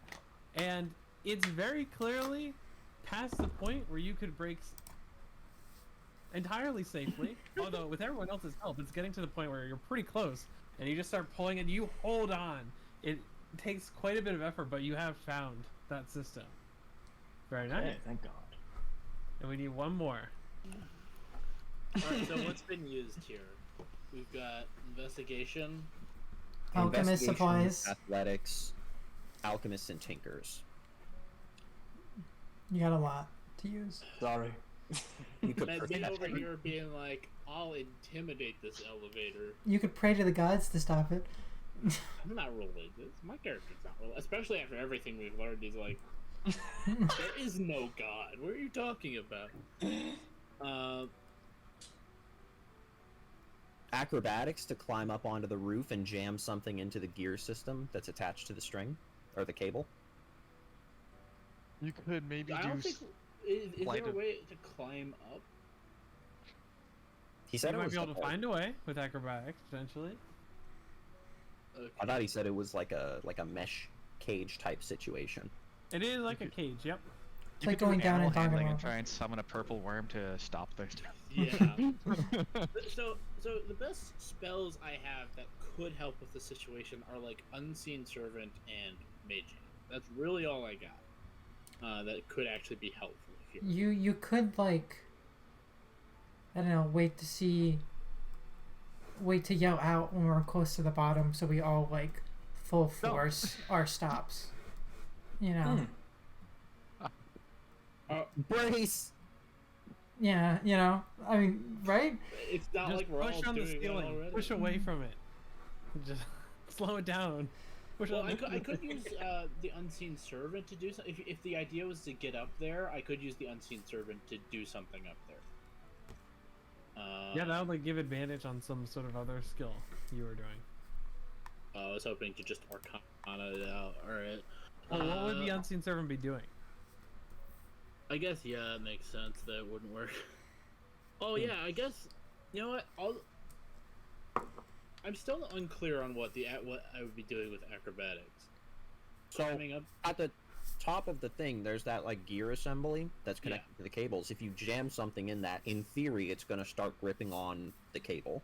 and it's very clearly past the point where you could brake entirely safely. Although with everyone else's help, it's getting to the point where you're pretty close, and you just start pulling and you hold on. It takes quite a bit of effort, but you have found that system. Very nice. Okay, thank God. And we need one more. Alright, so what's been used here? We've got investigation. Alchemist Investigation, supplies. Athletics, alchemists, and tinkers. You got a lot to use. Sorry. You could And I've been protect over it. here being like, I'll intimidate this elevator. You could pray to the gods to stop it. I'm not religious. My character's not religious. Especially after everything we've learned, he's like, there is no God. What are you talking about? Acrobatics to climb up onto the roof and jam something into the gear system that's attached to the string or the cable. You could maybe I do. don't think. Is there light a of- way to climb up? He said You it might was be able to like- find a way with acrobatics potentially. Okay. I thought he said it was like a mesh cage type situation. It is like a cage. Yep. It's like going down and handling talking and about. try and summon a purple worm to stop the. Yeah. So the best spells I have that could help with the situation are like Unseen Servant and Mage Hand. That's really all I got. That could actually be helpful here. You could like, I don't know, wait to see wait to yell out when we're close to the bottom, so we all like full force our stops. You know. Brace. Yeah. You know. I mean, right? It's not Just like we're all push on the doing that ceiling. already. Push away from it. Just slow it down. Push Well, on I could use the unseen servant to do something. If the idea was to get up there, I could use the unseen servant to do something up there. Yeah, that would like give advantage on some sort of other skill you were doing. I was hoping to just Arcana it out. All right. Well, what would the unseen servant be doing? I guess it makes sense that it wouldn't work. Oh yeah, I guess you know what? I'm still unclear on what I would be doing with acrobatics. So Climbing up. at the top of the thing, there's that like gear assembly that's connected to the cables. If you jam something in that, in theory, it's gonna start gripping on the cable.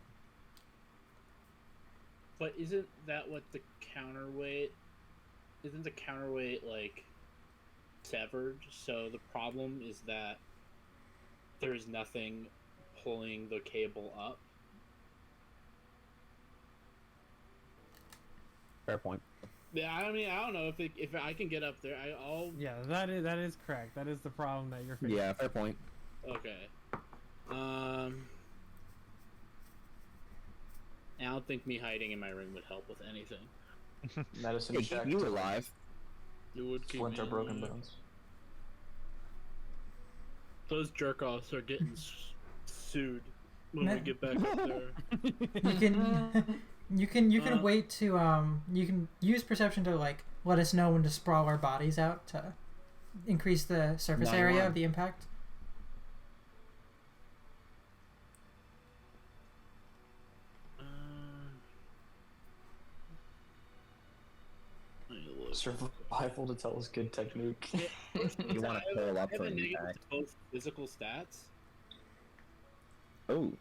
But isn't that what the counterweight? Isn't the counterweight like severed? So the problem is that there's nothing pulling the cable up. Fair point. Yeah, I mean, I don't know if I can get up there. I'll. Yeah, that is correct. That is the problem that you're facing. Yeah, fair point. Okay. I don't think me hiding in my room would help with anything. Medicine Hey, check. keep you alive. It would keep Splinter me broken alive. bones. Those jerk-offs are getting sued when we get back up there. You can. You can wait to you can use perception to like let us know when to sprawl our bodies out to increase the surface area of the impact. Survival to tell us good technique. You want to curl up I have for a an negative impact. to both physical stats, Oh,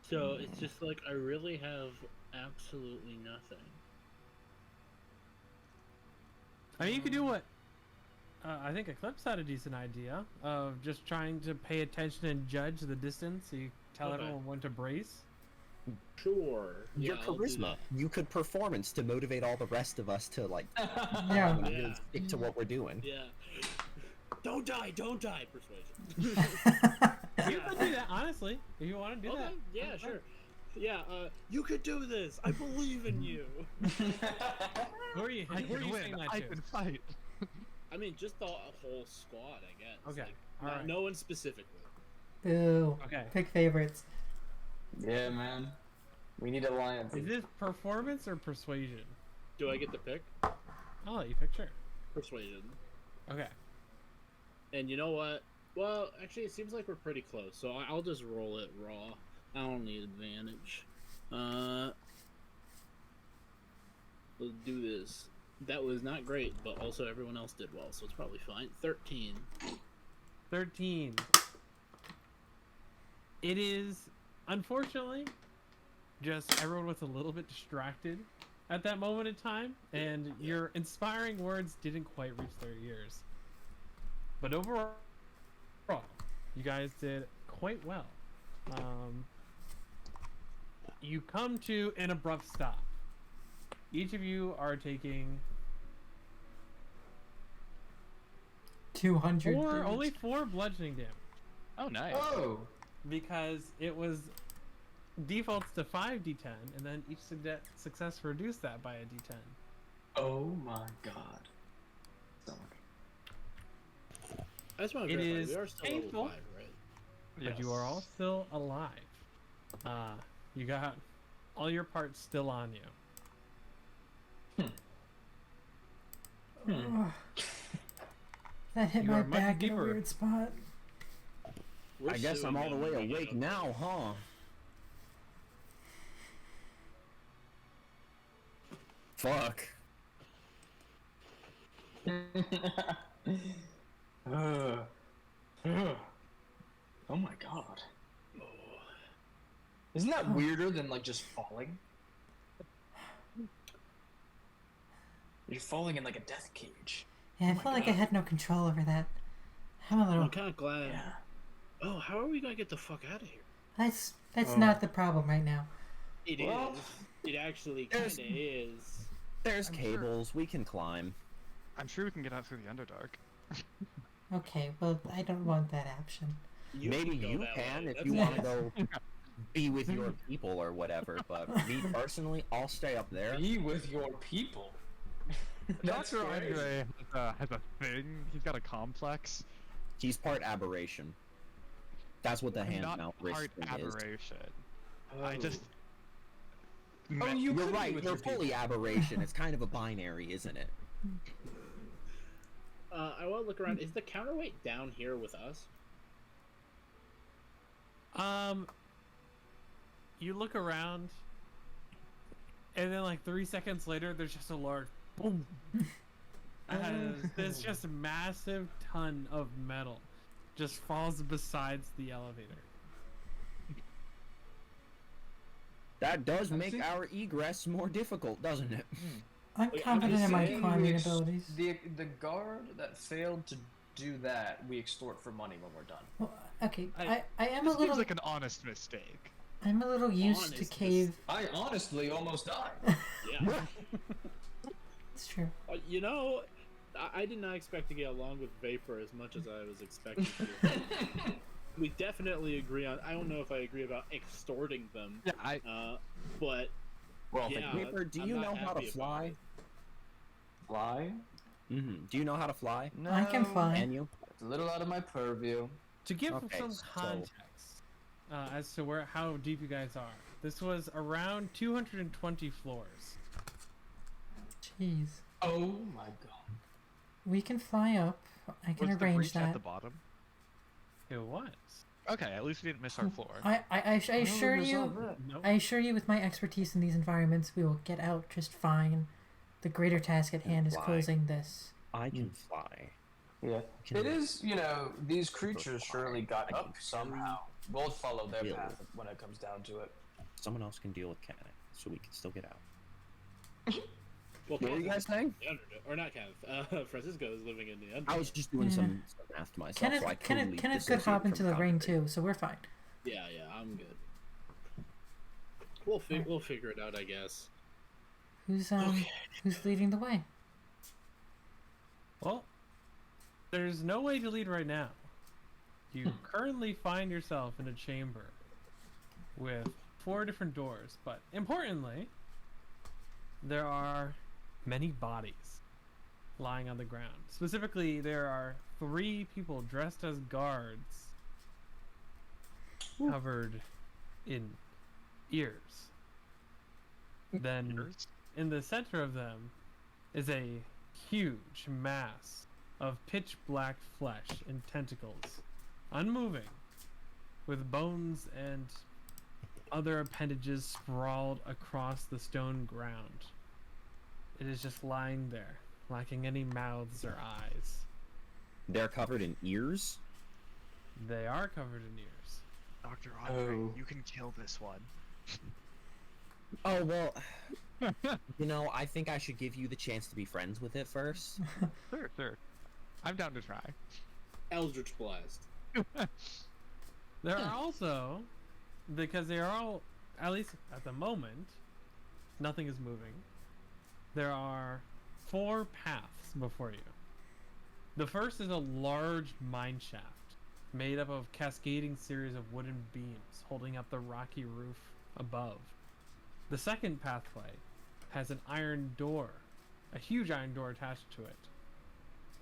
so it's just like I really have absolutely nothing. I mean, you could do what I think Eclipse had a decent idea of just trying to pay attention and judge the distance. So you tell Okay. everyone when to brace. Sure. your Yeah, I'll do charisma. You could performance to motivate all the rest of us to like Yeah. Yeah. stick to what we're doing. that. Yeah. Don't die! Don't die! Persuasion. You could do that, honestly, if you want to do Okay. that. Yeah. Sure. Yeah. You could do this. I believe in you. Who are you? I Who are can you win. saying that I to? can fight. I mean, just the whole squad, I guess. Okay, Like, alright. no one specifically. Boo. Okay. Pick favorites. Yeah, man. We need alliance. Is this performance or persuasion? Do I get the pick? I'll let you pick. Sure. Persuasion. Okay. And you know what? Well, actually, it seems like we're pretty close, so I'll just roll it raw. I don't need advantage. Let's do this. That was not great, but also everyone else did well, so it's probably fine. 13. 13. It is, unfortunately, just everyone was a little bit distracted at that moment in time, and your inspiring words didn't quite reach their ears. But overall, you guys did quite well. You come to an abrupt stop. Each of you are taking 200. only 4 bludgeoning damage. Oh, nice. Oh! Because it was defaults to 5d10, and then each success reduced that by a d10. Oh my god. So much. I just want to It verify, is we are still painful. level 5, right? But you are all still alive. You got all your parts still on you. Ugh. That hit You my are much back in a deeper. weird spot. We're I guess suing I'm all the them way when we get awake up. now, huh? Fuck. Oh my god. Isn't that weirder than like just falling? You're falling in like a death cage. Yeah, I my felt like I God. had no control over that. I'm a little. I'm kind of glad. Yeah. Oh, how are we gonna get the fuck out of here? That's Oh. not the problem right now. It Well, is. It actually kind of there's- is. There's I'm sure- cables. We can climb. I'm sure we can get out through the Underdark. Okay, well, I don't want that option. Maybe go you that can way. if That's you want to nice. go be with your people or whatever. But me personally, I'll stay up there. Be with your people. That's Dr. crazy. Andre has a thing. He's got a complex. He's part aberration. That's what the I'm hand not mount part wrist thing is. aberration. I just. Oh, you You're could be right. with You're your people. fully aberration. It's kind of a binary, isn't it? I want to look around. Is the counterweight down here with us? You look around, and then like 3 seconds later, there's just a large boom. There's just a massive ton of metal just falls besides the elevator. That does I make think- our egress more difficult, doesn't it? I'm Wait, confident in my saying climbing ex- abilities. The guard that failed to do that, we extort for money when we're done. Well, okay, I- I am a This seems little like an honest mistake. I'm a little used to Honest, cave. I honestly almost died. Yeah. It's true. You know, I did not expect to get along with Vapor as much as I was expecting to. We definitely agree on. I don't know if I agree about extorting them. Yeah, But Well, yeah, Vapor, do I'm you not know how to happy about fly? it. fly? Do you know how to fly? No. I can fly. Can you? It's a little out of my purview. To give Okay, some so- context as to how deep you guys are, this was around 220 floors. Jeez. Oh my god. We can fly up. I can was the arrange breach at that. the bottom? It was. Okay, at least we didn't miss our floor. I assure you, Nope. I assure you, with my expertise in these environments, we will get out just fine. The greater task at hand is Fly. closing this. I can fly. Yeah. Can It we- is, these creatures fly. surely got I up can somehow. We'll follow their deal path with it. when it comes down to it. Someone else can deal with Kenneth, so we can still get out. Well, What were you guys saying? the Underdark, or not Kenneth. Francisco is living in the Underdark. I was just doing Yeah. some math to myself, Kenneth, so I totally Kenneth could dissociated hop into from the ring concrete. too, so we're fine. Yeah, I'm good. We'll figure it out, I guess. Who's Okay. who's leading the way? Well, there's no way to lead right now. You currently find yourself in a chamber with 4 different doors, but importantly, there are many bodies lying on the ground. Specifically, there are 3 people dressed as guards covered in ears. Then Yours? in the center of them is a huge mass of pitch black flesh and tentacles, unmoving, with bones and other appendages sprawled across the stone ground. It is just lying there, lacking any mouths or eyes. They're covered in ears? They are covered in ears. Dr. Andre, Oh. you can kill this one. Oh, well, I think I should give you the chance to be friends with it first. Sure. I'm down to try. Eldritch Blast. There are also, because they are all, at least at the moment, nothing is moving. There are 4 paths before you. The first is a large mine shaft made up of cascading series of wooden beams holding up the rocky roof above. The second pathway has an iron door, a huge iron door attached to it,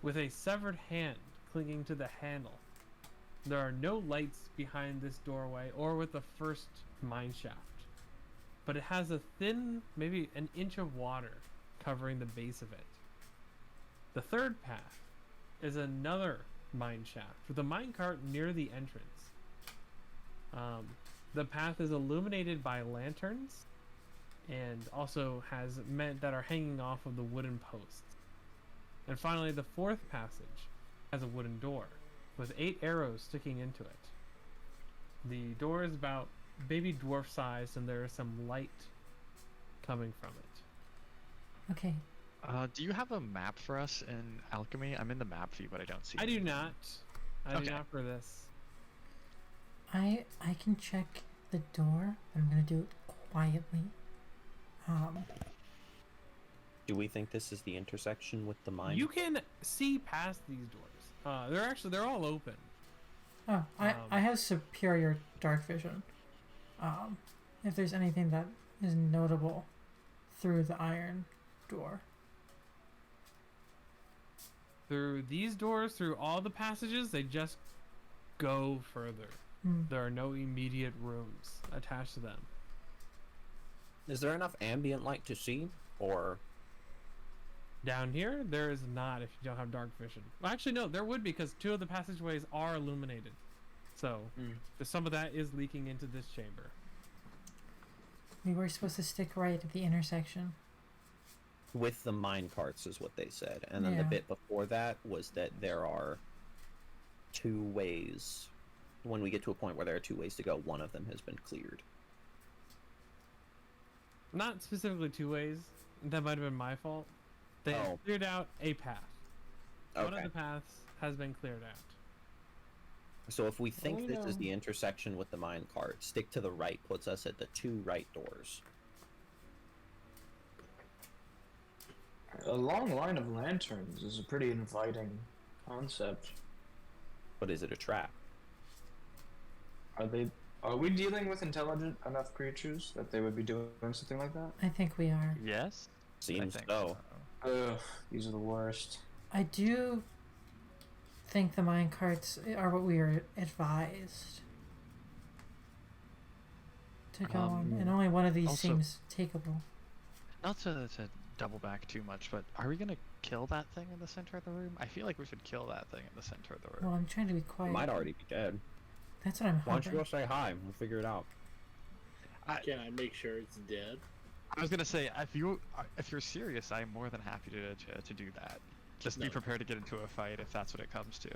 with a severed hand clinging to the handle. There are no lights behind this doorway or with the first mine shaft, but it has a thin, maybe an inch of water covering the base of it. The third path is another mine shaft with a minecart near the entrance. The path is illuminated by lanterns and also has men that are hanging off of the wooden posts. And finally, the fourth passage has a wooden door with 8 arrows sticking into it. The door is about baby dwarf sized, and there is some light coming from it. Okay. Do you have a map for us in alchemy? I'm in the map view, but I don't see I it. do not. I do Okay. not for this. I can check the door, but I'm gonna do it quietly. Do we think this is the intersection with the mine? You can see past these doors. They're all open. Oh, I have superior dark vision. If there's anything that is notable through the iron door. Through these doors, through all the passages, they just go further. There are no immediate rooms attached to them. Is there enough ambient light to see, or Down here, there is not if you don't have dark vision. Well, actually, no, there would be because 2 of the passageways are illuminated. So, some of that is leaking into this chamber. We were supposed to stick right at the intersection. with the mine carts is what they said, and then Yeah. the bit before that was that there are 2 ways. When we get to a point where there are 2 ways to go, one of them has been cleared. Not specifically 2 ways. That might have been my fault. They cleared out a path. One of the paths has been cleared out. So if we think this is the intersection with the mine cart, stick to the right puts us at the 2 right doors. A long line of lanterns is a pretty inviting concept. But is it a trap? Are we dealing with intelligent enough creatures that they would be doing something like that? I think we are. Yes? Seems I think so. Ugh, these are the worst. I do think the mine carts are what we were advised to go on, and only one of these also- seems takeable. Not to double back too much, but are we gonna kill that thing in the center of the room? I feel like we should kill that thing in the center of the room. Well, I'm trying to be It quiet. might already be dead. That's what I'm Why don't you hoping. go say hi? We'll figure it out. Can I make sure it's dead? I was gonna say, if you're serious, I'm more than happy to do that. Just be No. prepared to get into a fight if that's what it comes to.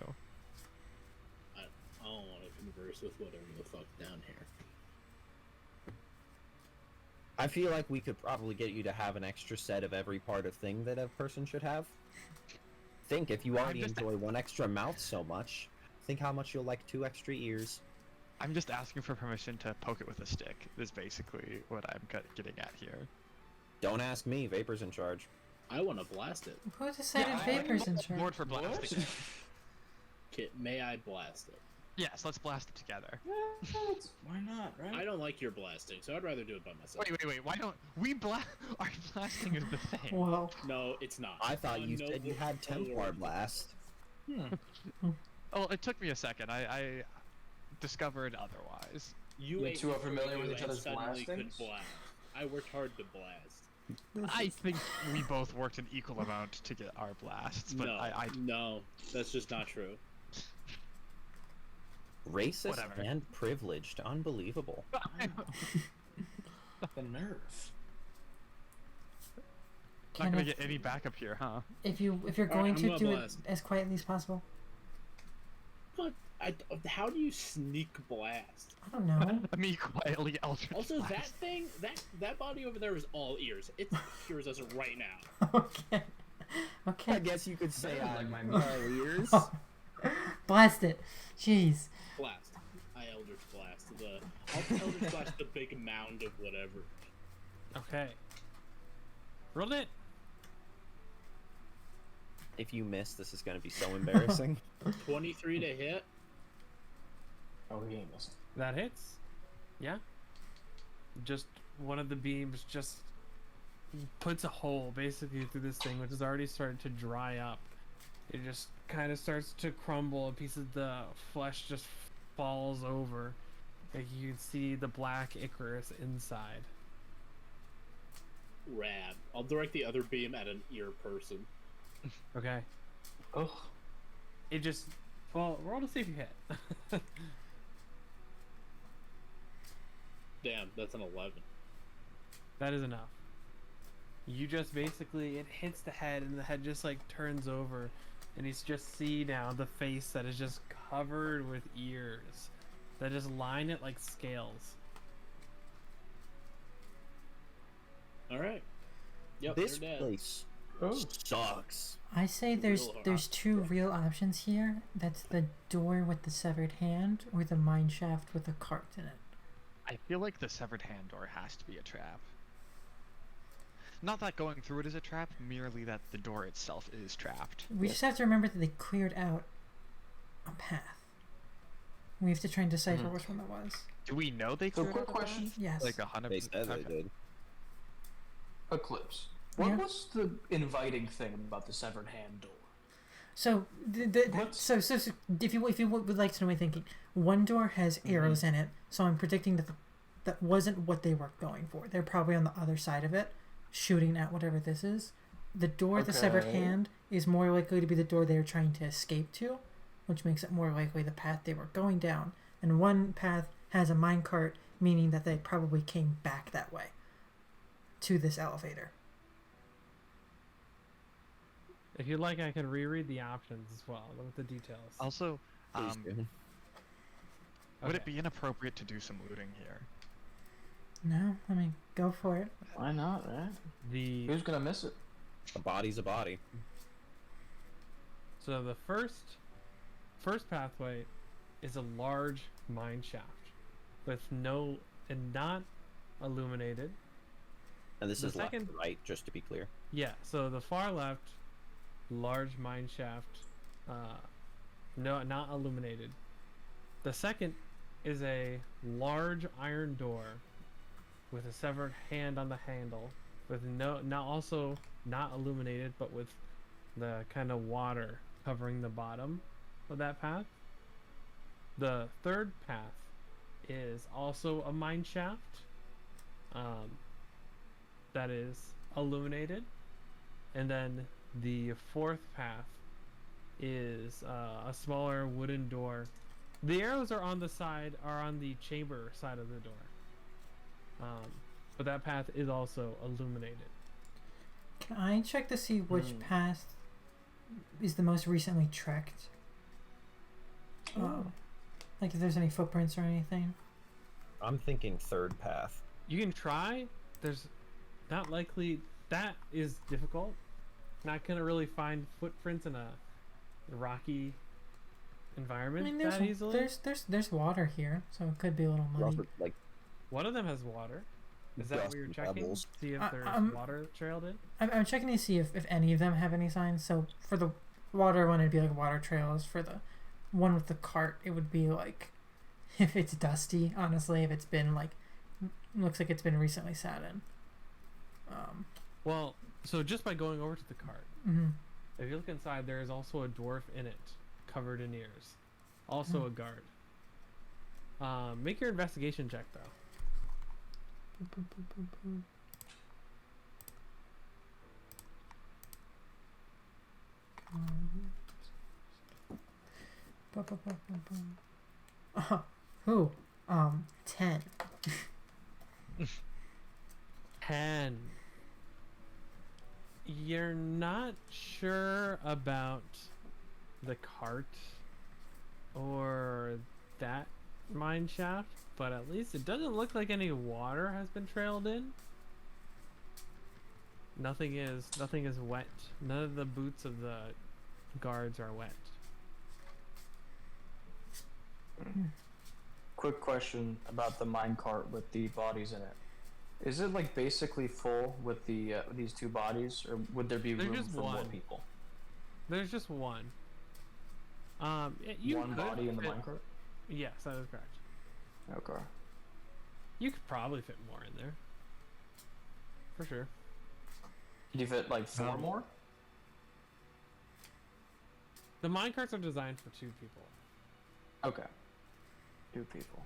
I don't want to converse with whatever the fuck's down here. I feel like we could probably get you to have an extra set of every part of thing that a person should have. Think if you already enjoy one extra mouth so much, think how much you'll like 2 extra ears. I'm just asking for permission to poke it with a stick. Is basically what I'm getting at here. Don't ask me, Vapor's in charge. I want to blast it. Who decided Vapor's in charge? Board for blasting. Kit, may I blast it? Yes, let's blast it together. Why not, right? I don't like your blasting, so I'd rather do it by myself. Wait. Why don't we blast? Our blasting is the thing. Whoa. No, it's not. I thought you said you Noble had Templar Lord. Blast. Oh, it took me a second. I discovered otherwise. You ate two are before familiar you with each and other's suddenly could blastings? blast. I worked hard to blast. I think we both worked an equal amount to get our blasts, but no, no, that's just not true. Racist Whatever. and privileged. Unbelievable. The nerve. Not gonna Kenneth, get any backup here, huh? if you're Alright, going I'm to gonna do blast. it as quietly as possible, But how do you sneak blast? I don't know. Me quietly eldritch Also, blast. that thing, that body over there is all ears. It hears us right now. Okay. I Okay. guess you could say Better I'm like my all ears. Blast it. Jeez. Blast. I eldritch blast I'll eldritch blast the big mound of whatever. Okay. Rolled it. If you miss, this is going to be so embarrassing. 23 to hit. Oh, he ain't missing. That hits. Yeah. Just one of the beams just puts a hole basically through this thing, which has already started to dry up. It just kind of starts to crumble. A piece of the flesh just falls over. Like you can see the black Icarus inside. Rad. I'll direct the other beam at an ear person. Okay. Oh, It just. Well, roll to see if you hit. Damn, that's an 11. That is enough. You just basically, it hits the head and the head just like turns over and you just see now the face that is just covered with ears that just line it like scales. Alright. Yep, This they're dead. place sucks. I say there's Real 2 real options here. That's the door with the severed hand or the mine shaft with a cart in it. I feel like the severed hand door has to be a trap. Not that going through it is a trap, merely that the door itself is trapped. We just have to remember that they cleared out a path. We have to try and decipher which one that was. Do we know they So cleared quick out the question. path? Yes. Like 100%. They said they did. Eclipse. What Yeah. was the inviting thing about the severed hand door? So, so if you would like to know my thinking, one door has arrows in it, so I'm predicting that that wasn't what they were going for. They're probably on the other side of it, shooting at whatever this is. The door, the severed Okay. hand, is more likely to be the door they were trying to escape to, which makes it more likely the path they were going down. And one path has a minecart, meaning that they probably came back that way to this elevator. If you'd like, I can reread the options as well with the details. Also, Please do. would it Okay. be inappropriate to do some looting here? No, I mean, go for it. Why not, right? The Who's gonna miss it? A body's a body. So the first pathway is a large mine shaft with not illuminated. And this The is left second- to right, just to be clear. Yeah, so the far left large mine shaft not illuminated. The second is a large iron door with a severed hand on the handle with not illuminated, but with the kind of water covering the bottom of that path. The third path is also a mine shaft that is illuminated, and then the fourth path is a smaller wooden door. The arrows are on the chamber side of the door, but that path is also illuminated. Can I check to see which path is the most recently trekked? Like if there's any footprints or anything. I'm thinking third path. You can try. There's not likely. That is difficult. Not gonna really find footprints in a rocky I environment mean, that easily. there's water here, so it could be a little muddy. Rougher, like One of them has water. Is that what you're Rusty checking? pebbles. See if there's water trailed in? I'm checking to see if any of them have any signs. So for the water one, it'd be like water trails. For the one with the cart, it would be like if it's dusty. Honestly, if it's been like looks like it's been recently sat in. Well, so just by going over to the cart, Mm-hmm. if you look inside, there is also a dwarf in it, covered in ears. Also a guard. Make your investigation check, though. Who? 10. 10. You're not sure about the cart or that mine shaft, but at least it doesn't look like any water has been trailed in. Nothing is wet. None of the boots of the guards are wet. Quick question about the minecart with the bodies in it. Is it like basically full with the these two bodies, or would there be There's room just for more one. people? There's just one. One could body in the fit- minecart. Yes, that is correct. Okay. You could probably fit more in there. For sure. Could you fit like four more? The minecarts are designed for 2 people. Okay. 2 people.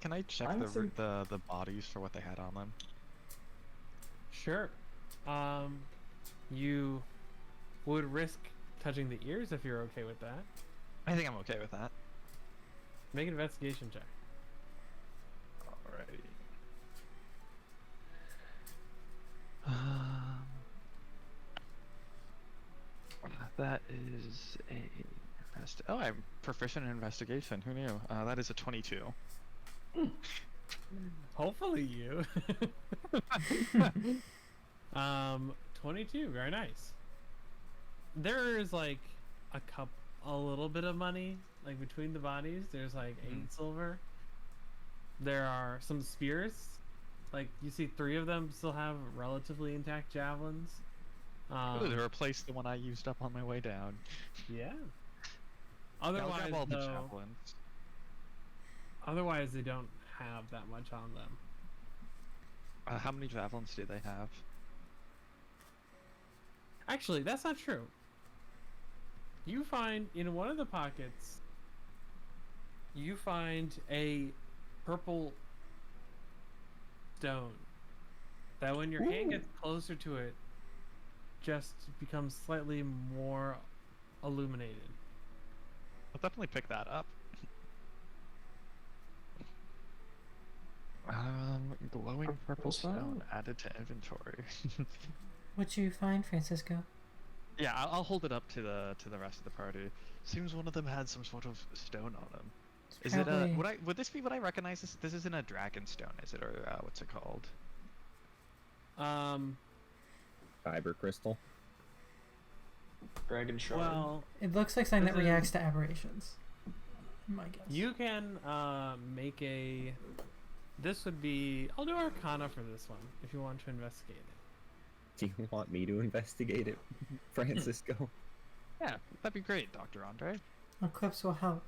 Can I check I the think- the bodies for what they had on them? Sure. You would risk touching the ears if you're okay with that. I think I'm okay with that. Make an investigation check. Alrighty. That is a oh, I'm proficient in investigation. Who knew? That is a 22. Hopefully you. 22. Very nice. There is like a little bit of money like between the bodies. There's like 8 silver. There are some spears. Like, you see 3 of them still have relatively intact javelins. Good, to replace the one I used up on my way down. Yeah. I'll Otherwise, grab all the though, javelins. otherwise they don't have that much on them. How many javelins do they have? Actually, that's not true. You find in one of the pockets, you find a purple stone that when your hand gets closer to it, just becomes slightly more illuminated. I'll definitely pick that up. Glowing purple stone added to inventory. What'd you find, Francisco? Yeah, I'll hold it up to the rest of the party. Seems one of them had some sort of stone on them. Is it would this be what I recognize? This isn't a dragon stone, is it, or what's it called? Kyber crystal. Dragon shard. Well, It looks like something that This is- reacts to aberrations. My guess. you can make a. This would be. I'll do Arcana for this one if you want to investigate it. Do you want me to investigate it, Francisco? Yeah, that'd be great, Dr. Andre. Eclipse will help.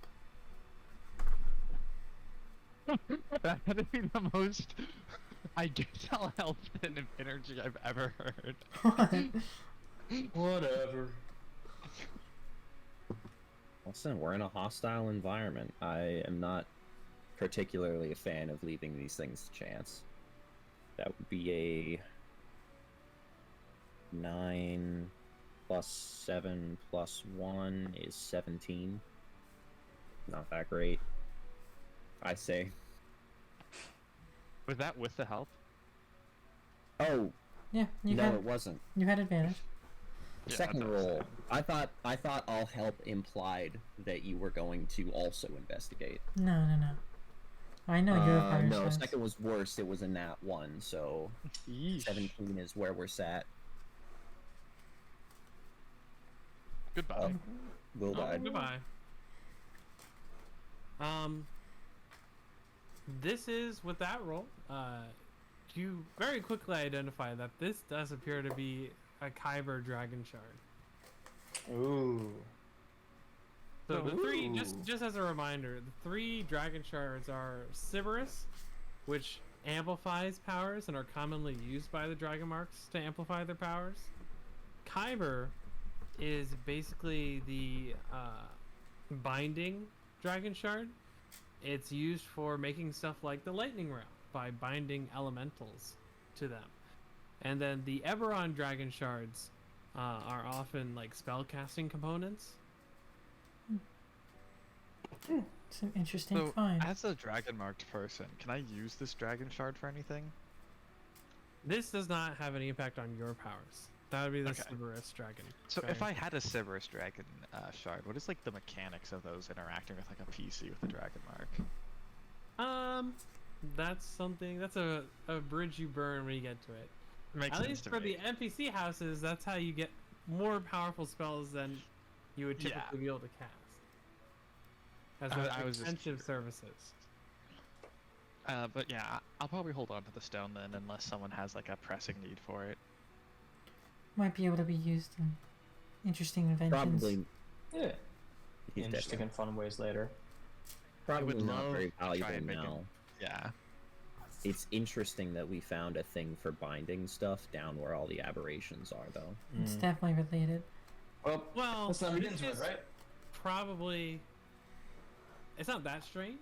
That'd be the most I guess I'll help in energy I've ever heard. What? Whatever. Listen, we're in a hostile environment. I am not particularly a fan of leaving these things to chance. That would be a 9 plus 7 plus 1 is 17. Not that great, I say. Was that with the help? Oh, Yeah, you no, it wasn't. had advantage. Yeah, Second that's what I was roll. saying. I thought all help implied that you were going to also investigate. No. I know you're a fire No, size. second was worse. It was a nat 1, so Yeesh. 17 is where we're sat. Goodbye. Will Oh, died. goodbye. This is with that roll. You very quickly identify that this does appear to be a Kyber dragon shard. Ooh. So the three, Ooh. just as a reminder, the 3 dragon shards are Sybaris, which amplifies powers and are commonly used by the dragon marks to amplify their powers. Kyber is basically the binding dragon shard. It's used for making stuff like the lightning realm by binding elementals to them. And then the Eberron dragon shards are often like spell casting components. It's an interesting So, find. as a dragon marked person, can I use this dragon shard for anything? This does not have any impact on your powers. That would be the Okay. Sybaris dragon. So dragon if I had a Sybaris dragon shard, what is like the mechanics of those interacting with like a PC with the dragon mark? That's something. That's a bridge you burn when you get to it. Makes At sense least to for me. the NPC houses, that's how you get more powerful spells than you would typically Yeah. be able to cast. As I was just extensive curious. services. But yeah, I'll probably hold on to the stone then, unless someone has like a pressing need for it. Might be able to be used in interesting inventions. Probably. Yeah. He's Interesting definitely, and fun ways later. probably would not love very to try valuable and make it- now. Yeah. It's interesting that we found a thing for binding stuff down where all the aberrations are, though. It's definitely related. Well, Well, let's not read this into it, is right? probably. It's not that strange.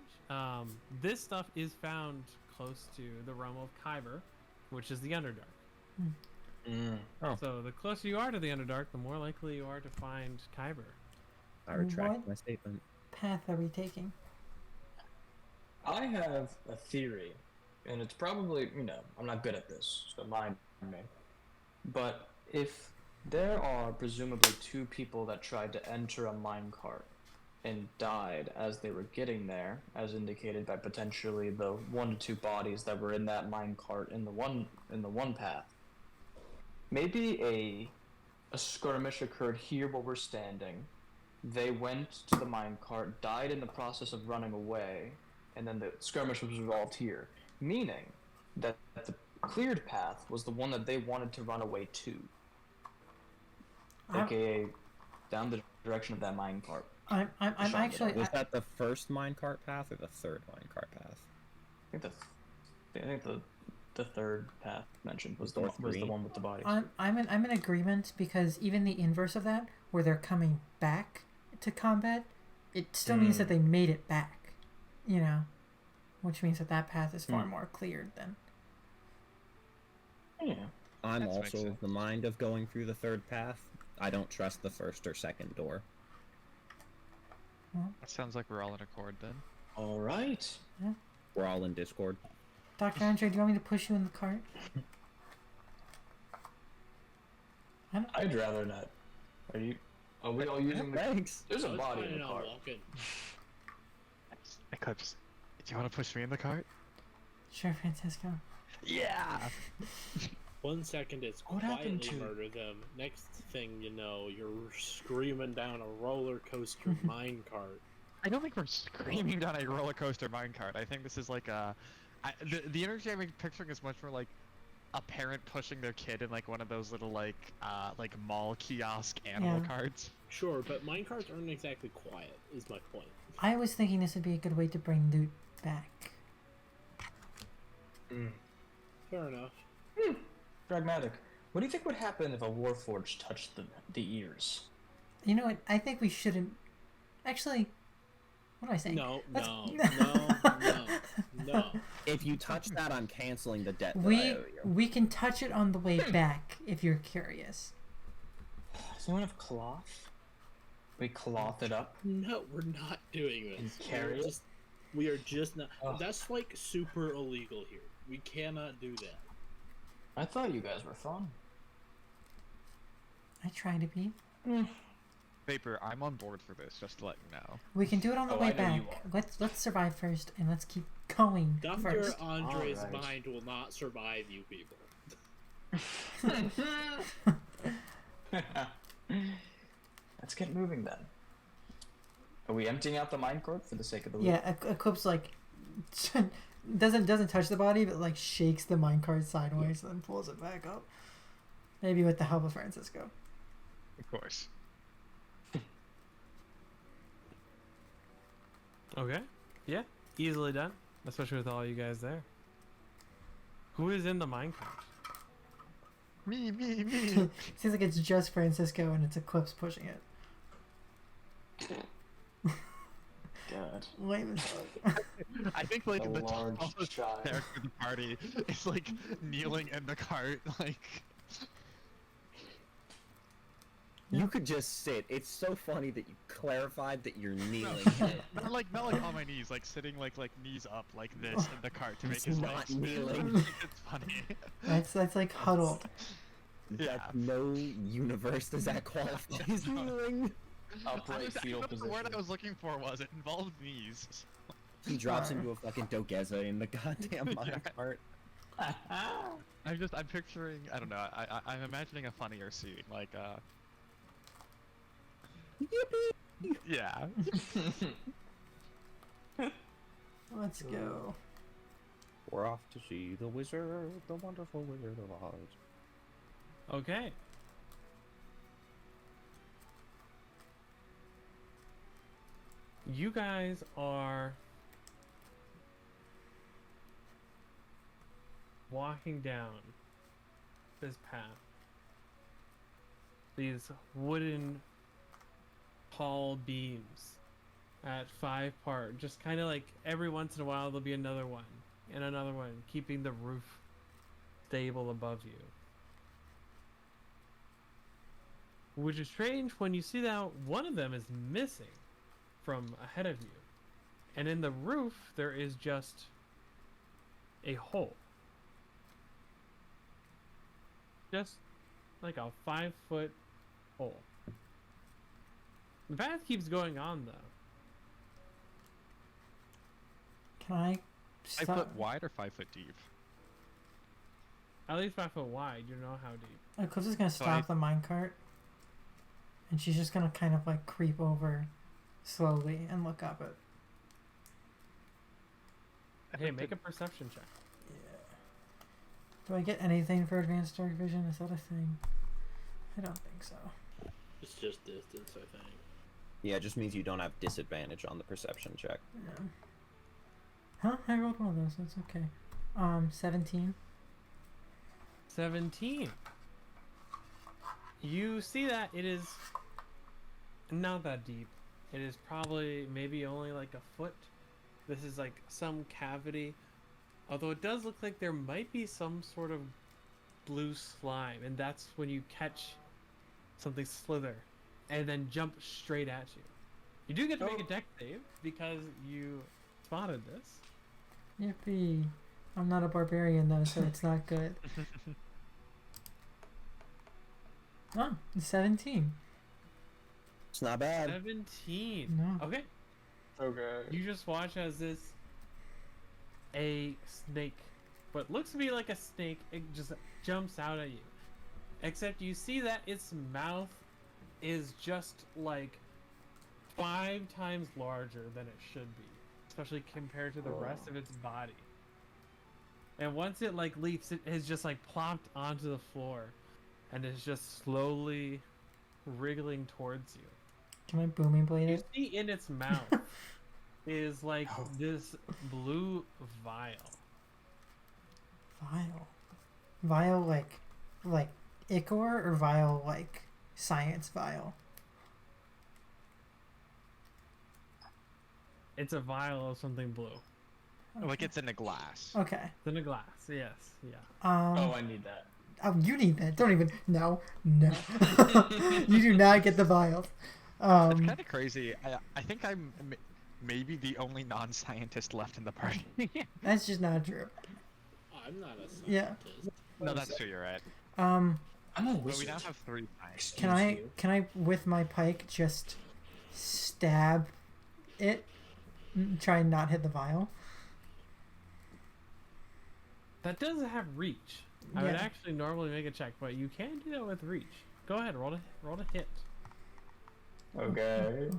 This stuff is found close to the realm of Kyber, which is the Underdark. Oh. So the closer you are to the Underdark, the more likely you are to find Kyber. I retract What? my statement. Path are we taking? I have a theory, and it's probably, I'm not good at this, so mind me. But if there are presumably 2 people that tried to enter a minecart and died as they were getting there, as indicated by potentially the 1 to 2 bodies that were in that minecart in the one path, maybe a skirmish occurred here where we're standing. They went to the minecart, died in the process of running away, and then the skirmish was resolved here, meaning that the cleared path was the one that they wanted to run away to, aka down the direction of that minecart. I'm actually. Was that the first minecart path or the third minecart path? I think the third path mentioned was the one with the bodies. I'm in agreement, because even the inverse of that, where they're coming back to combat, it still means that they made it back, you know, which means that path is far more cleared then. Yeah. I'm That makes also sense. of the mind of going through the third path. I don't trust the first or second door. That sounds like we're all in accord then. All right. We're all in Discord. Dr. Andre, do you want me to push you in the cart? I'd rather not. Are we all using the? Thanks. There's a I was body in planning the on cart. walking. Eclipse, do you want to push me in the cart? Sure, Francisco. Yeah! 1 second it's What happened quietly to- murder them. Next thing you know, you're screaming down a roller coaster minecart. I don't think we're screaming down a roller coaster minecart. I think this is like the energy I'm picturing is much more like a parent pushing their kid in like one of those little like mall kiosk animal Yeah. carts. Sure, but minecarts aren't exactly quiet, is my point. I was thinking this would be a good way to bring loot back. Fair enough. Pragmatic. What do you think would happen if a warforged touched the ears? You know what? I think we shouldn't. Actually, what do I say? No, Let's- no. If you touch that, I'm canceling the debt that I We owe you. we can touch it on the way back if you're curious. Does anyone have cloth? We cloth it up. No, we're not doing this. And carry it? We are just not. Oh. That's like super illegal here. We cannot do that. I thought you guys were fun. I try to be. Vapor, I'm on board for this, just to let you know. We can do it on the Oh, way I know you back. are. Let's survive first, and let's keep going Dr. first. Andre's Alright. mind will not survive you people. Let's get moving then. Are we emptying out the minecart for the sake of the loot? Yeah, Eclipse like doesn't touch the body, but like shakes the minecart sideways and then pulls it back up. Maybe with the help of Francisco. Of course. Okay. Yeah. Easily done. Especially with all you guys there. Who is in the minecart? Me. Seems like it's just Francisco and it's Eclipse pushing it. God. Wait a minute. I think like A the large tallest child. character in the party is like kneeling in the cart, like. You could just sit. It's so funny that you clarified that you're kneeling. Not like on my knees, like sitting like knees up like this in the cart to make It's his not legs. kneeling. It's funny. That's like huddled. Yeah. That no universe does that qualify as kneeling. Upright I fetal don't know position. the word I was looking for was it involved knees. He drops Sorry. into a fucking Dogeza in the goddamn Yeah. minecart. I'm picturing, I don't know, I'm imagining a funnier scene, like Yippee! yeah. Let's go. We're off to see the wizard, the wonderful Wizard of Oz. Okay. You guys are walking down this path. These wooden tall beams at 5 part. Just kind of like every once in a while there'll be another one and another one, keeping the roof stable above you. Which is strange when you see that one of them is missing from ahead of you. And in the roof, there is just a hole. Just like a 5-foot hole. The path keeps going on, though. Can I 5 stop? foot wide or 5 foot deep? At least 5 foot wide. You know how deep. Eclipse is gonna stop the minecart, and she's just gonna kind of like creep over slowly and look up it. Hey, make a perception check. Yeah. Do I get anything for advanced dark vision? Is that a thing? I don't think so. It's just distance, I think. Yeah, it just means you don't have disadvantage on the perception check. No. Huh? I rolled one of those. That's okay. 17. 17. You see that it is not that deep. It is probably maybe only like a foot. This is like some cavity. Although it does look like there might be some sort of blue slime, and that's when you catch something slither and then jump straight at you. You do get to make a dex save because you spotted this. Yippee. I'm not a barbarian though, so it's not good. Oh, 17. It's not bad. 17. No. Okay. Okay. You just watch as a snake, what looks to be like a snake, it just jumps out at you. Except you see that its mouth is just like 5 times larger than it should be, especially compared to the rest of its body. And once it like leaps, it is just like plopped onto the floor, and is just slowly wriggling towards you. Can I booming blade You it? see in its mouth is like this blue vial. Vile. Vile like ichor or vile like science vile? It's a vial of something blue. Like it's in a glass. Okay. It's in a glass. Yes. Yeah. Oh, I need that. Oh, you need that. Don't even. No. You do not get the vials. It's kind of crazy. I think I'm maybe the only non-scientist left in the party. That's just not true. I'm not a scientist. Yeah. No, that's true. You're right. Um, I'm a But wizard. we now have 3 pints. can I with my pike just stab it? Try and not hit the vial. That does have reach. I would Yeah. actually normally make a check, but you can do that with reach. Go ahead, roll to hit. Okay.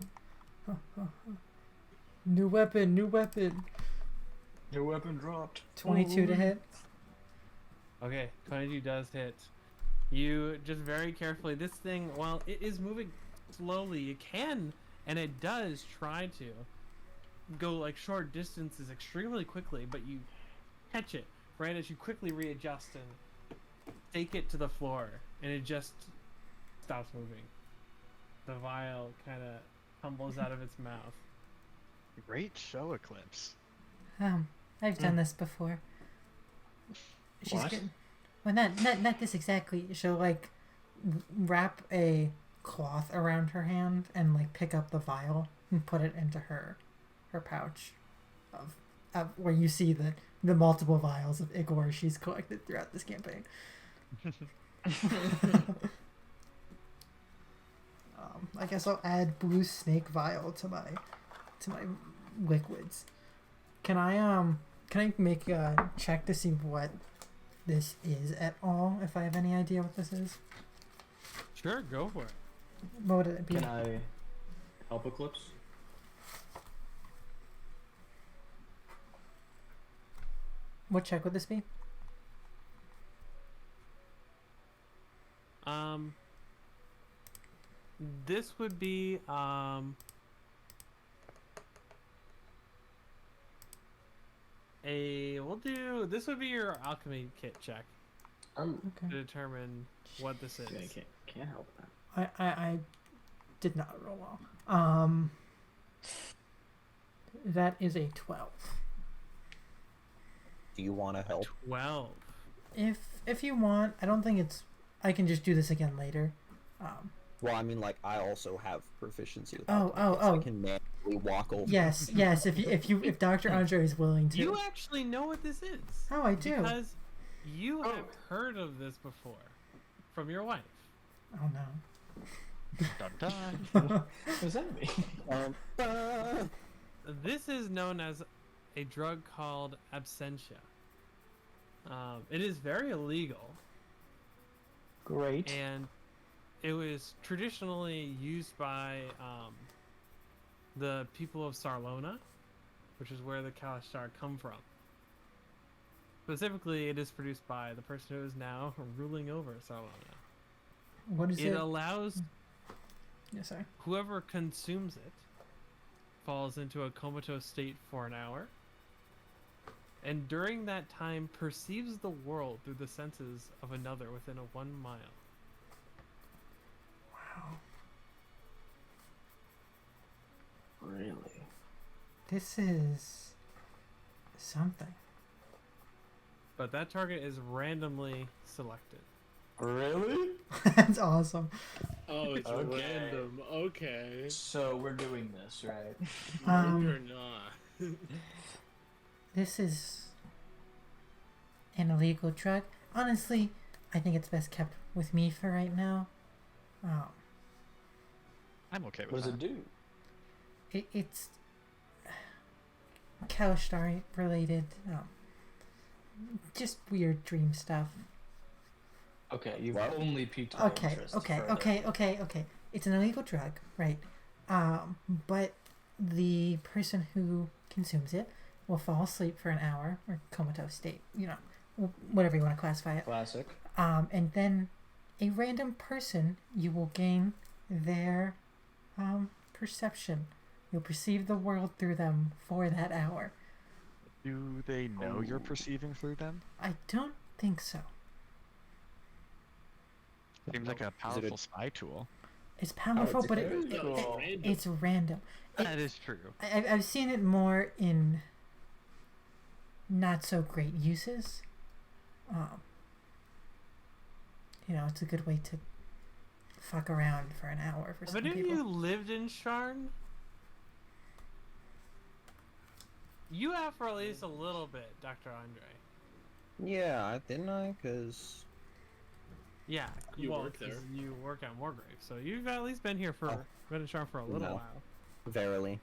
New weapon. New weapon. Your weapon dropped. 22 to hit. Okay, 22 does hit. You just very carefully. This thing, while it is moving slowly, it can and it does try to go like short distances extremely quickly, but you catch it right as you quickly readjust and take it to the floor, and it just stops moving. The vial kind of tumbles out of its mouth. Great show, Eclipse. I've done this before. She's What? good. Well, not this exactly. She'll like wrap a cloth around her hand and like pick up the vial and put it into her pouch of where you see the multiple vials of ichor she's collected throughout this campaign. I guess I'll add blue snake vial to my liquids. Can I make a check to see what this is at all? If I have any idea what this is, Sure, go for it. what would it be? Can I help Eclipse? What check would this be? This would be this would be your alchemy kit check I'm. to Okay. determine what this is. I can't help that. I did not roll well. That is a 12. Do you want to help? 12. If you want, I don't think it's. I can just do this again later. Well, I mean, like, I also have proficiency with Oh, alchemy, oh, so oh. I can manually walk over. Yes. If Dr. Andre is willing to. You actually know what this is. Oh, I do. Because you have heard of this before from your wife. Oh no. Dun dun. What does that mean? This is known as a drug called absentia. It is very illegal, Great. and it was traditionally used by the people of Sarlona, which is where the Kalashtar come from. Specifically, it is produced by the person who is now ruling over Sarlona. What is it? It allows Yeah, sorry. whoever consumes it falls into a comatose state for an hour, and during that time perceives the world through the senses of another within a 1 mile. Wow. Really? This is something. But that target is randomly selected. Really? That's awesome. Oh, it's Okay. random. Okay. So we're doing this, right? You're not. This is an illegal drug. Honestly, I think it's best kept with me for right now. I'm okay with What does that. it do? It's Kalishtar related. Just weird dream stuff. Okay, you've Well, only piqued my Okay, interest. okay, further. okay. It's an illegal drug, right? But the person who consumes it will fall asleep for an hour or comatose state, whatever you want to classify it. Classic. And then a random person, you will gain their perception. You'll perceive the world through them for that hour. Do they know you're perceiving through them? I don't think so. Seems like a powerful spy tool. It's powerful, it's but very cool. it's random. That is true. I've seen it more in not so great uses. It's a good way to fuck around for an hour for some But if people. you lived in Sharn, you have for at least a little bit, Dr. Andre. Yeah, didn't I? Because Yeah, You well, work there. 'cause you work at Wargrave, so you've at least been here been in Sharn for a little No. while. verily.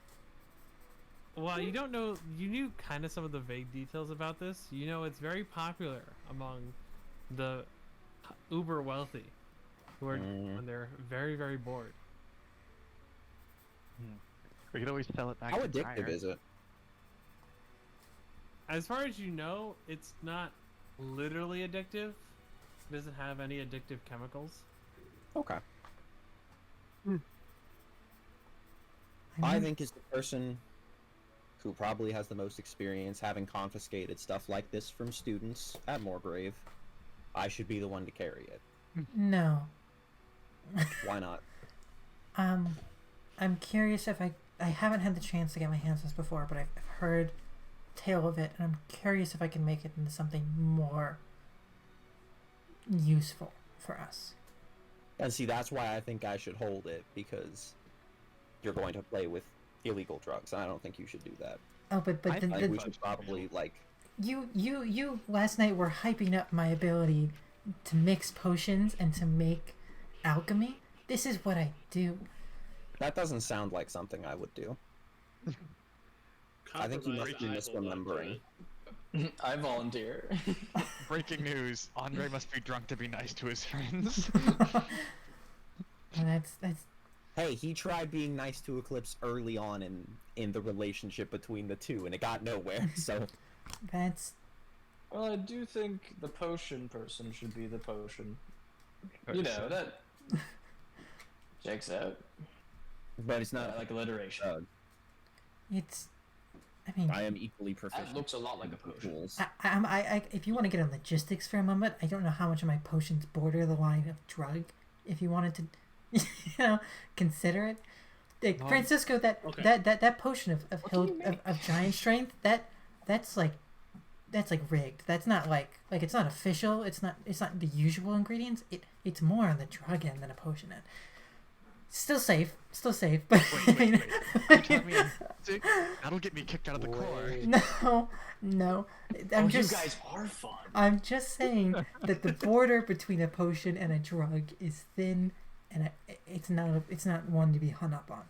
Well, you don't know. You knew kind of some of the vague details about this. You know, it's very popular among the uber wealthy, who are when they're very, very bored. We could always sell it back. How to addictive Briar. is it? As far as you know, it's not literally addictive. It doesn't have any addictive chemicals. Okay. I I mean, think as the person who probably has the most experience having confiscated stuff like this from students at Moorgrave, I should be the one to carry it. no. Why not? I'm curious if I haven't had the chance to get my hands on this before, but I've heard tale of it, and I'm curious if I can make it into something more useful for us. And see, that's why I think I should hold it, because you're going to play with illegal drugs, and I don't think you should do that. Oh, but I the, I the, think we should probably, like, you last night were hyping up my ability to mix potions and to make alchemy. This is what I do. that doesn't sound like something I would do. I think you must be misremembering. I volunteer. Breaking news: Andre must be drunk to be nice to his friends. And that's Hey, he tried being nice to Eclipse early on in the relationship between the two, and it got nowhere, so... that's Well, I do think the potion person should be the potion. You know, that checks out. But it's not Like alliteration. it's. I mean, I am equally proficient. That looks a lot like a potion. Tools. I if you want to get on logistics for a moment, I don't know how much of my potions border the line of drug. If you wanted to, consider it. Like, Francisco, okay. that potion of giant strength, that's like rigged. That's not like it's not official. It's not the usual ingredients. It's more on the drug end than a potion end. Still safe, but Wait. You tell me I'm sick? That'll get me kicked out of the corps. no. You guys are fun. I'm just saying that the border between a potion and a drug is thin, and it's not one to be hung up on.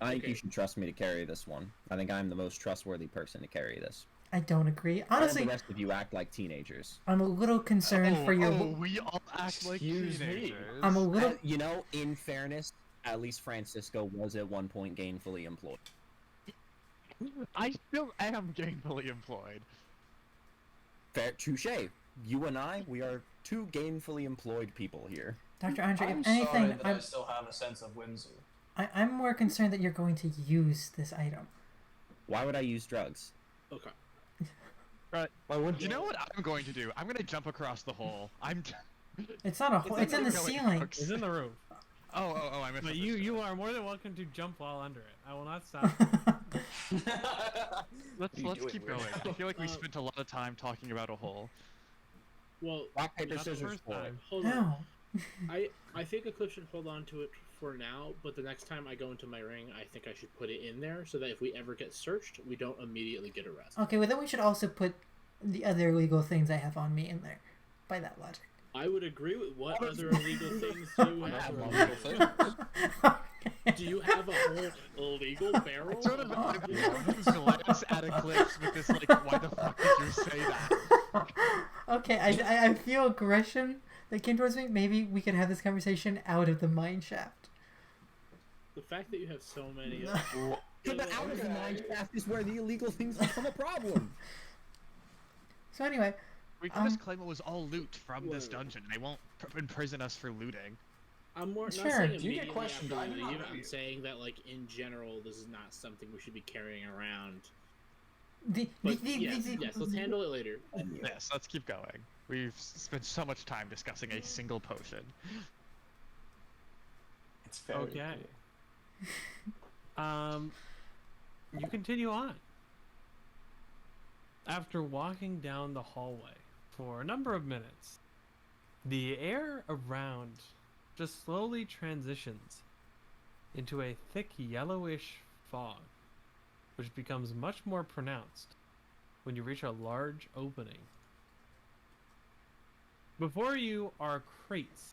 I think Okay. you should trust me to carry this one. I think I'm the most trustworthy person to carry this. I don't agree. All Honestly, the rest of you act like teenagers. I'm a little concerned for your. We all act like Excuse me. teenagers. I'm a little. You know, in fairness, at least Francisco was at one point gainfully employed. I still am gainfully employed. Fair, touche. You and I, we are two gainfully employed people here. Dr. Andre, I'm if sorry anything, that I still have a sense of whimsy. I'm more concerned that you're going to use this item. Why would I use drugs? Okay. Right. Why would You know what I'm going to do? I'm gonna jump across the hole. It's not a hole. It's in the ceiling. It's in the roof. Oh, I missed But it. you are more than welcome to jump while under it. I will not stop. Let's You do it keep weird. going. I feel like we spent a lot of time talking about a hole. Well, Rock, paper, Not the scissors, first for it. time. hold on. No. I think Eclipse should hold on to it for now, but the next time I go into my ring, I think I should put it in there so that if we ever get searched, we don't immediately get arrested. Okay, well then we should also put the other illegal things I have on me in there. By that logic. I would agree with what other illegal things do you have? Do you have a whole illegal barrel? Sort of glance at Eclipse with this like, why the fuck did you say that? Okay, I feel aggression that came towards me. Maybe we can have this conversation out of the mine shaft. The fact that you have so many. So the out of the mine shaft is where the illegal things become a problem. So anyway, We can just claim it was all loot from this dungeon. They won't imprison us for looting. I'm more Sure. not saying Do you get immediately questioned? after I we do not leave. know I'm you. saying that, like, in general, this is not something we should be carrying around. the But yes, let's handle it later. Yes, let's keep going. We've spent so much time discussing a single potion. It's very Okay. cool. You continue on. After walking down the hallway for a number of minutes, the air around just slowly transitions into a thick yellowish fog, which becomes much more pronounced when you reach a large opening. Before you are crates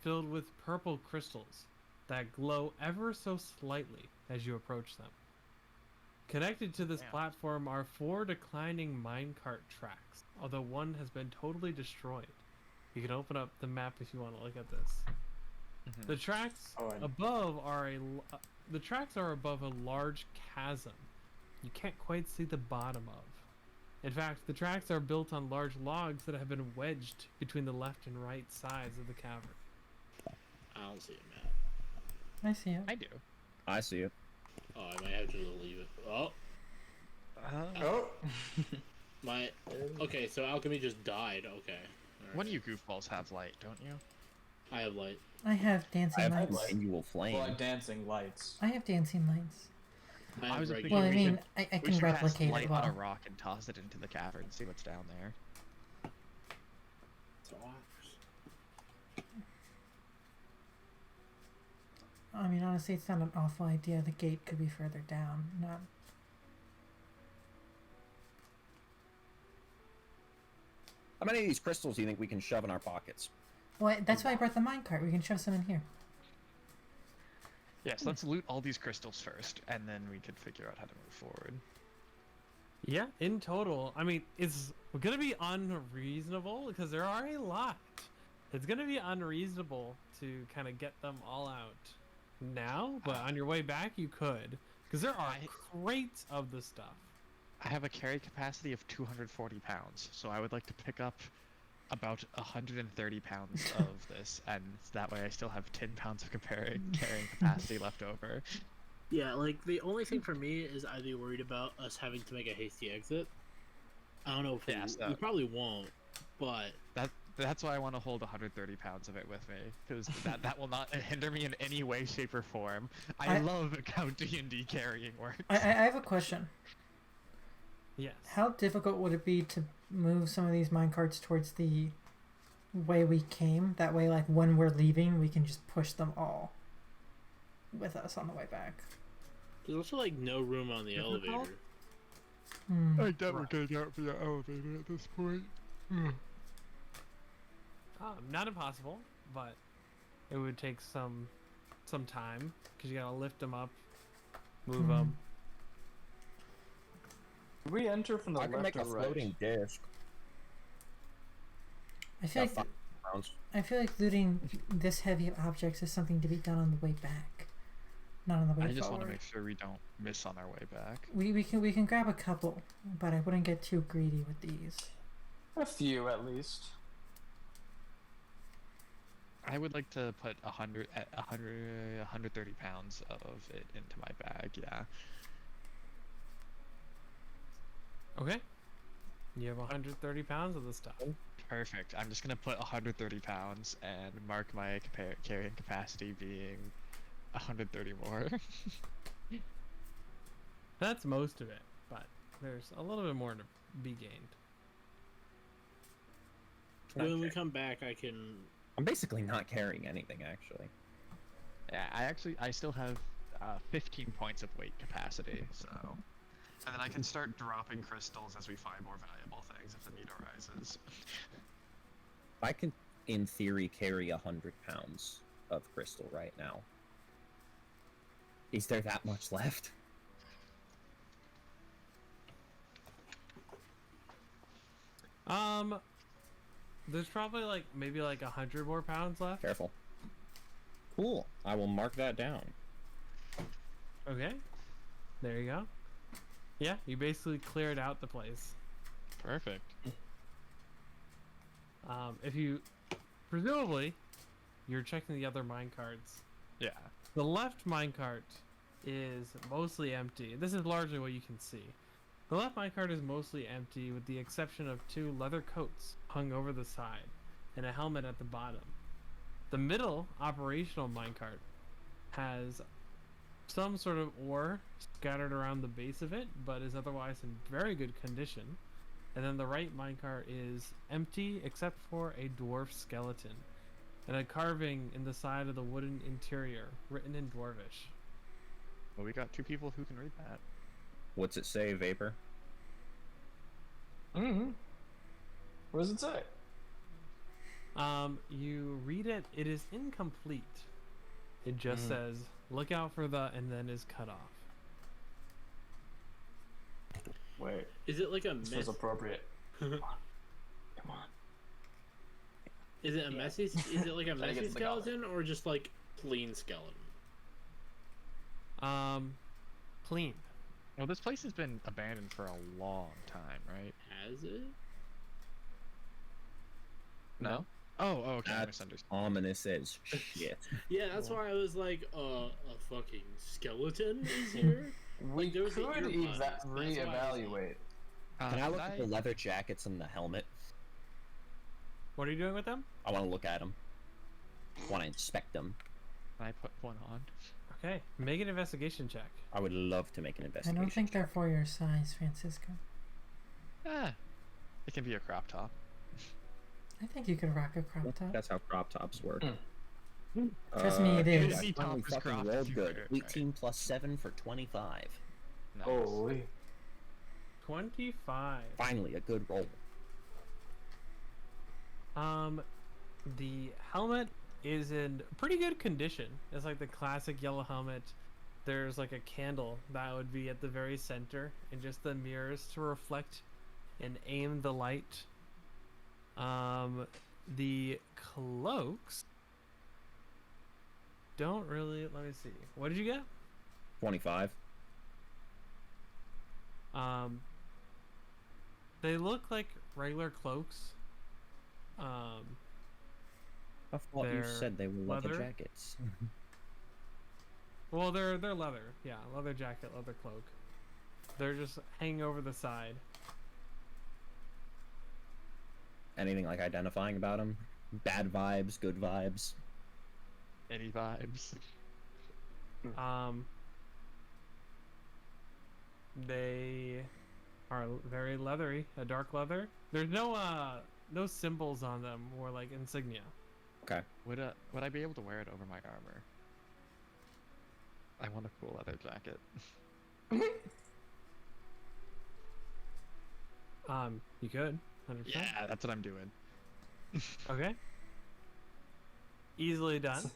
filled with purple crystals that glow ever so slightly as you approach them. Connected to this Damn. platform are 4 declining minecart tracks, although one has been totally destroyed. You can open up the map if you want to look at this. The tracks above are the tracks are above a large chasm. You can't quite see the bottom of. In fact, the tracks are built on large logs that have been wedged between the left and right sides of the cavern. I don't see it, Matt. I see it. I do. I see it. Oh, I might have to leave it. Oh, Oh. my. Okay, so alchemy just died. Okay. All One right. of you goofballs have light, don't you? I have light. I have dancing I have a lights. continual flame. Well, like dancing lights. I have dancing lights. I I have was regular. Well, I we mean, should- I We can should cast replicate light it on a well. rock and toss it into the cavern and see what's down there. I mean, honestly, it's not an awful idea. The gate could be further down. Not. How many of these crystals do you think we can shove in our pockets? Well, that's why I brought the minecart. We can shove some in here. Yes, let's loot all these crystals first, and then we can figure out how to move forward. Yeah, in total, I mean, it's gonna be unreasonable because there are a lot. It's gonna be unreasonable to kind of get them all out now, but on your way back you could, because there are crates of the stuff. I have a carry capacity of 240 pounds, so I would like to pick up about 130 pounds of this, and that way I still have 10 pounds of carrying capacity left over. Yeah, like the only thing for me is I'd be worried about us having to make a hasty exit. I don't know if Yeah, so- we probably won't, but That's why I want to hold 130 pounds of it with me, because that will not hinder me in any way, shape, or form. I love how D&D carrying works. I have a question. Yes. How difficult would it be to move some of these minecarts towards the way we came? That way, like, when we're leaving, we can just push them all with us on the way back. there's also like no room on the Difficult? elevator. Hmm. doubt we're getting out for the elevator at this point. Not impossible, but it would take some time because you gotta lift them up, move them. Do we enter from the I can left make a or right? floating disc. I feel Got like 5 pounds. I feel like looting this heavy of objects is something to be done on the way back, not on the way I just want forward. to make sure we don't miss on our way back. We can grab a couple, but I wouldn't get too greedy with these. A few at least. I would like to put 130 pounds of it into my bag. Yeah. Okay. You have 130 pounds of the stuff. Perfect. I'm just gonna put 130 pounds and mark my carrying capacity being 130 more. That's most of it, but there's a little bit more to be gained. When we come back, I can. I'm basically not carrying anything, actually. Yeah, I still have 15 points of weight capacity, so. And then I can start dropping crystals as we find more valuable things if the need arises. I can, in theory, carry 100 pounds of crystal right now. Is there that much left? There's probably maybe 100 more pounds left. Careful. Cool. I will mark that down. Okay. There you go. Yeah, you basically cleared out the place. Perfect. If you, presumably, you're checking the other mine carts. Yeah. The left minecart is mostly empty. This is largely what you can see. The left minecart is mostly empty with the exception of 2 leather coats hung over the side and a helmet at the bottom. The middle operational minecart has some sort of ore scattered around the base of it, but is otherwise in very good condition. And then the right minecart is empty except for a dwarf skeleton and a carving in the side of the wooden interior written in dwarvish. Well, we got 2 people who can read that. What's it say, Vapor? Mm-hmm. What does it say? You read it, it is incomplete. It just says, look out for the, and then is cut off. Wait. Is it like a This was appropriate. Come on. Is it a messy? Is it like a Try to get messy to the skeleton or just like clean skeleton? Clean. Well, this place has been abandoned for a long time, right? Has it? No? Oh, okay. I That's misunderstood. ominous as shit. Yeah, that's why I was like, a fucking skeleton is here. We Like, there was could an earbud. That's why I was like- reevaluate. Can I look at the leather jackets and the helmet? What are you doing with them? I want to look at them. I want to inspect them. Can I put one on? Okay, make an investigation check. I would love to make an I investigation. don't think they're for your size, Francisco. It can be a crop top. I think you could rock a crop top. That's how crop tops work. Trust me, it is. I Any top finally is fucking cropped rolled if you good. wear it right. 18 plus 7 for 25. Nice. Holy. 25. Finally, a good roll. The helmet is in pretty good condition. It's like the classic yellow helmet. There's like a candle that would be at the very center and just the mirrors to reflect and aim the light. The cloaks don't really, let me see. What did you get? 25. They look like regular cloaks. I thought you They're said they were leather leather? jackets. Well, they're leather. Yeah, leather jacket, leather cloak. They're just hanging over the side. Anything like identifying about them? Bad vibes, good vibes. Any vibes? They are very leathery, a dark leather. There's no symbols on them or like insignia. Okay. Would I be able to wear it over my armor? I want a cool leather jacket. You could. 100%. Yeah, that's what I'm doing. Okay. Easily done.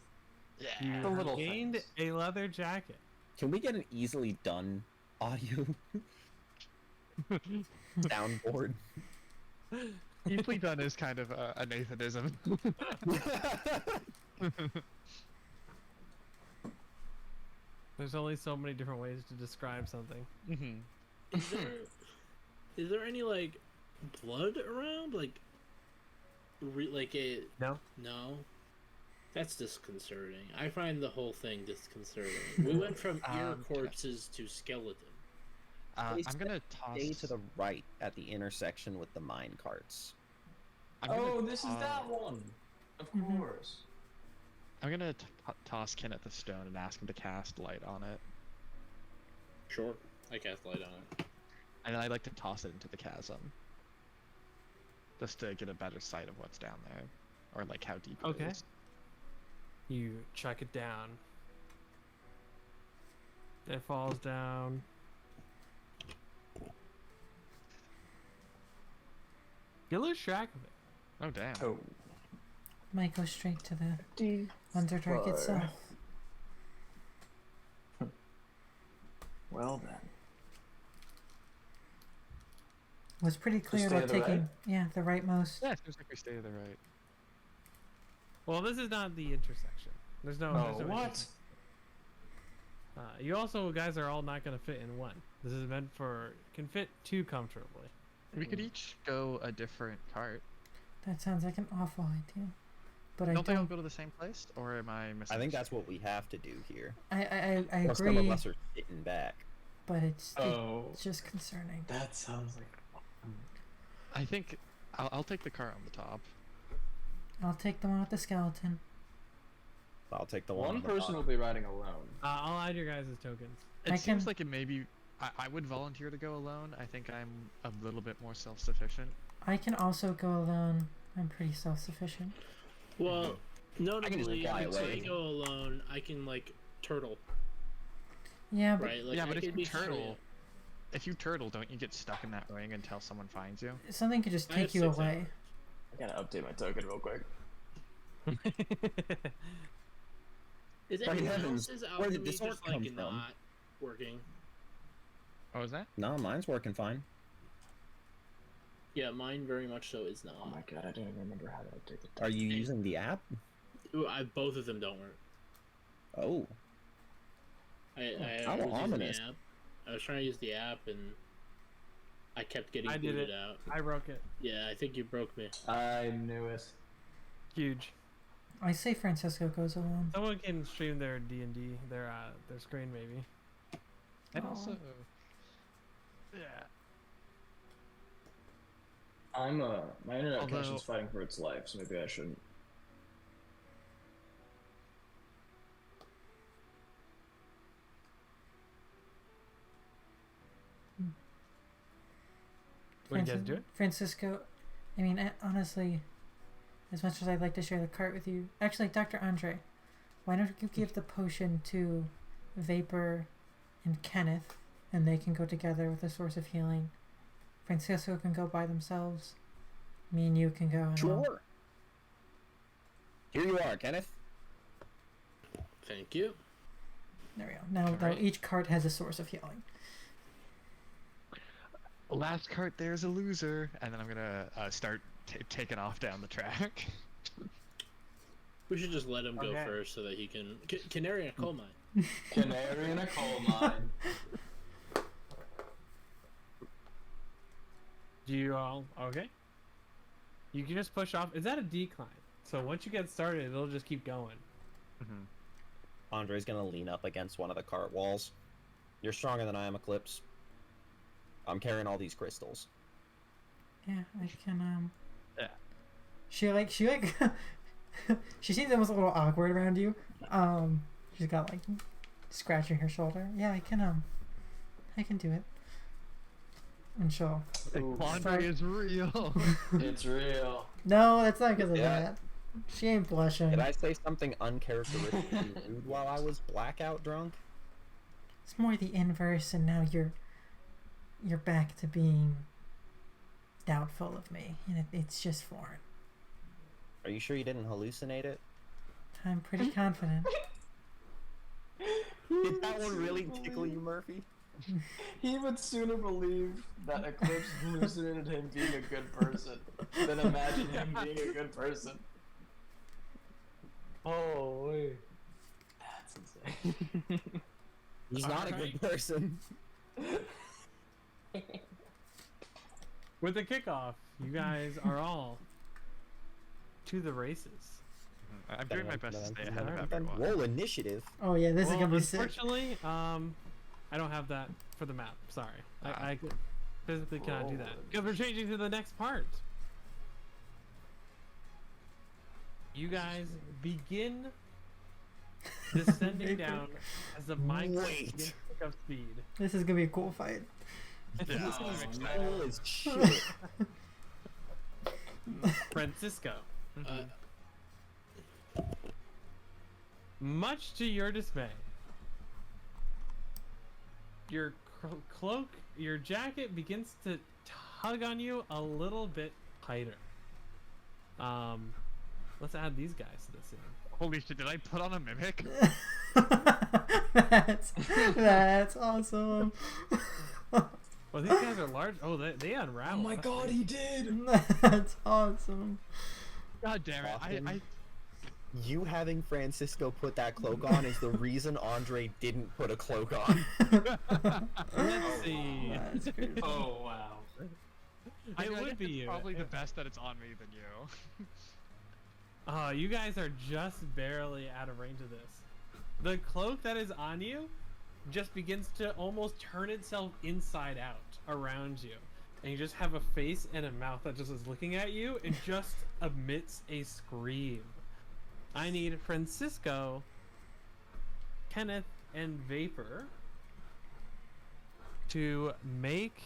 Yeah. You The little gained things. a leather jacket. Can we get an easily done audio soundboard? Easily done is kind of a Nathanism. There's only so many different ways to describe something. Mm-hmm. Is there any like blood around? Like it? No. No. That's disconcerting. I find the whole thing disconcerting. We went from ear corpses to skeleton. I'm gonna Stay toss. to the right at the intersection with the mine carts. I'm gonna Oh, this is toss- that one. Of Mhm. course. I'm gonna toss Ken at the stone and ask him to cast light on it, Sure. I cast light on it. and I'd like to toss it into the chasm, just to get a better sight of what's down there, or like how deep it Okay. is. You chuck it down. It falls down. You lose track of it. Oh damn. Oh. Might go straight to the Underdark itself. Well then. Was pretty clear stay about to the taking the rightmost. Yeah, it seems like we stay to the right. Well, this is not the intersection. There's no. Oh, there's no what? intersection. You also guys are all not gonna fit in one. This is meant for can fit two comfortably. We could each go a different cart. That sounds like an awful idea. But I Don't they all don't. go to the same place, or am I missing? I think that's what we have to do here. I Or some of agree, us are sitting back. but it's Oh. it's just concerning. That sounds like. I think I'll take the cart on the top. I'll take the one with the skeleton. I'll take the one. One on the person will bottom. be riding alone. I'll add your guys as tokens. It I seems can- like it may be. I would volunteer to go alone. I think I'm a little bit more self-sufficient. I can also go alone. I'm pretty self-sufficient. Well, notably, fly if I away. go alone, I can like turtle, Yeah, but right? Like, yeah, I but if could you be turtle, don't you get stuck in that ring until someone finds you? something could just I have take you 6 away. hours. I gotta update my token real quick. Is By anyone heavens, else's where did alchemy this orc just like come from? not working? Oh, is that? No, mine's working fine. Yeah, mine very much so is Oh not. my god, I don't even remember how to update the Are you using the app? Ooh, both of them don't work. Oh, I how was using ominous. the app. I was trying to use the app and I kept getting I did booted it. out. I broke it. Yeah, I think you broke me. I knew it. Huge. I say Francisco goes alone. Someone can stream their D&D, their screen maybe. And Oh. also, yeah. I'm my internet Although- connection's fighting for its life, so maybe I shouldn't. What do you guys do? Francisco, I mean, honestly, as much as I'd like to share the cart with you, actually, Dr. Andre, why don't you give the potion to Vapor and Kenneth, and they can go together with a source of healing. Francisco can go by themselves. Me and you can go. And sure. Here you are, Kenneth. Thank you. There we go. Now, Alright. each cart has a source of healing. Last cart, there's a loser, and then I'm gonna start taking off down the track. We should just let him go Okay. first so that he can. Canary in a coal mine. Canary in a coal mine. Do you all okay? You can just push off. Is that a decline? So once you get started, it'll just keep going. Mm-hmm. Andre's gonna lean up against one of the cart walls. You're stronger than I am, Eclipse. I'm carrying all these crystals. Yeah, I can. Yeah. She she seems almost a little awkward around you. She's got like scratching her shoulder. Yeah, I can do it. And she'll. Ooh, Andre is real. it's real. No, that's not because of Yeah. that. She ain't blushing. Did I say something uncharacteristically rude while I was blackout drunk? It's more the inverse, and now you're back to being doubtful of me, and it's just foreign. Are you sure you didn't hallucinate it? I'm pretty confident. Did that one really tickle you, Murphy? He would sooner believe that Eclipse hallucinated him being a good person than imagine him being a good person. Holy. That's insane. He's not a good person. With the kickoff, you guys are all to the races. I'm doing my best to stay ahead of everyone. Roll initiative. Oh yeah, this is Well, gonna be sick. unfortunately, I don't have that for the map. Sorry, I physically cannot do that because we're changing to the next part. You guys begin descending down as the mic begins to pick up speed. This is gonna be a cool fight. Yeah, Oh, I'm excited. Holy shit. Francisco, Uh, much to your dismay, your cloak, your jacket begins to tug on you a little bit tighter. Let's add these guys to this scene. Holy shit, did I put on a mimic? that's awesome. Well, these guys are large. Oh, they Oh unravel. my god, he did! That's awesome. God damn it. I You having Francisco put that cloak on is the reason Andre didn't put a cloak on. Let's see. That's crazy. Oh wow. I It guess would be it's you. probably the best that it's on me than you. Oh, you guys are just barely out of range of this. The cloak that is on you just begins to almost turn itself inside out around you. And you just have a face and a mouth that just is looking at you and just emits a scream. I need Francisco, Kenneth, and Vapor to make...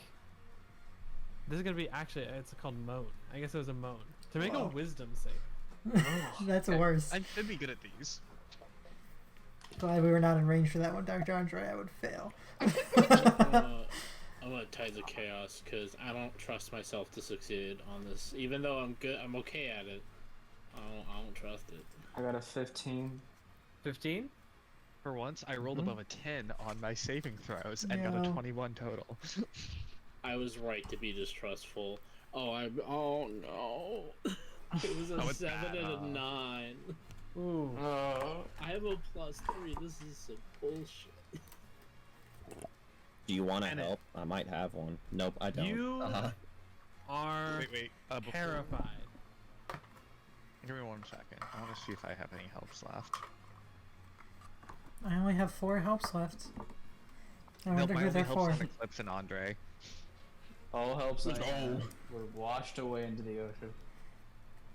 This is going to be... Actually, it's called moan. I guess it was a moan. To make a Whoa. wisdom save. That's Okay, worse. I should be good at these. Glad we were not in range for that one, Dr. Andre. I would fail. I'm gonna Tides of Chaos because I don't trust myself to succeed on this. Even though I'm good, I'm okay at it. I don't trust it. I got a 15. 15? For once, I rolled Mhm. above a 10 on my saving throws and got Yeah. a 21 total. I was right to be distrustful. Oh no. It was a Oh, it's 7 bad, and a huh? 9. Ooh. I have a +3. This is some bullshit. Do you want to And it- help? I might have one. Nope, I don't. You are Wait. Before... terrified. Give me 1 second. I want to see if I have any helps left. I only have 4 helps left. I Nope, wonder my who only they're helps for. on Eclipse and Andre. All helps I Let's had go. were washed away into the ocean.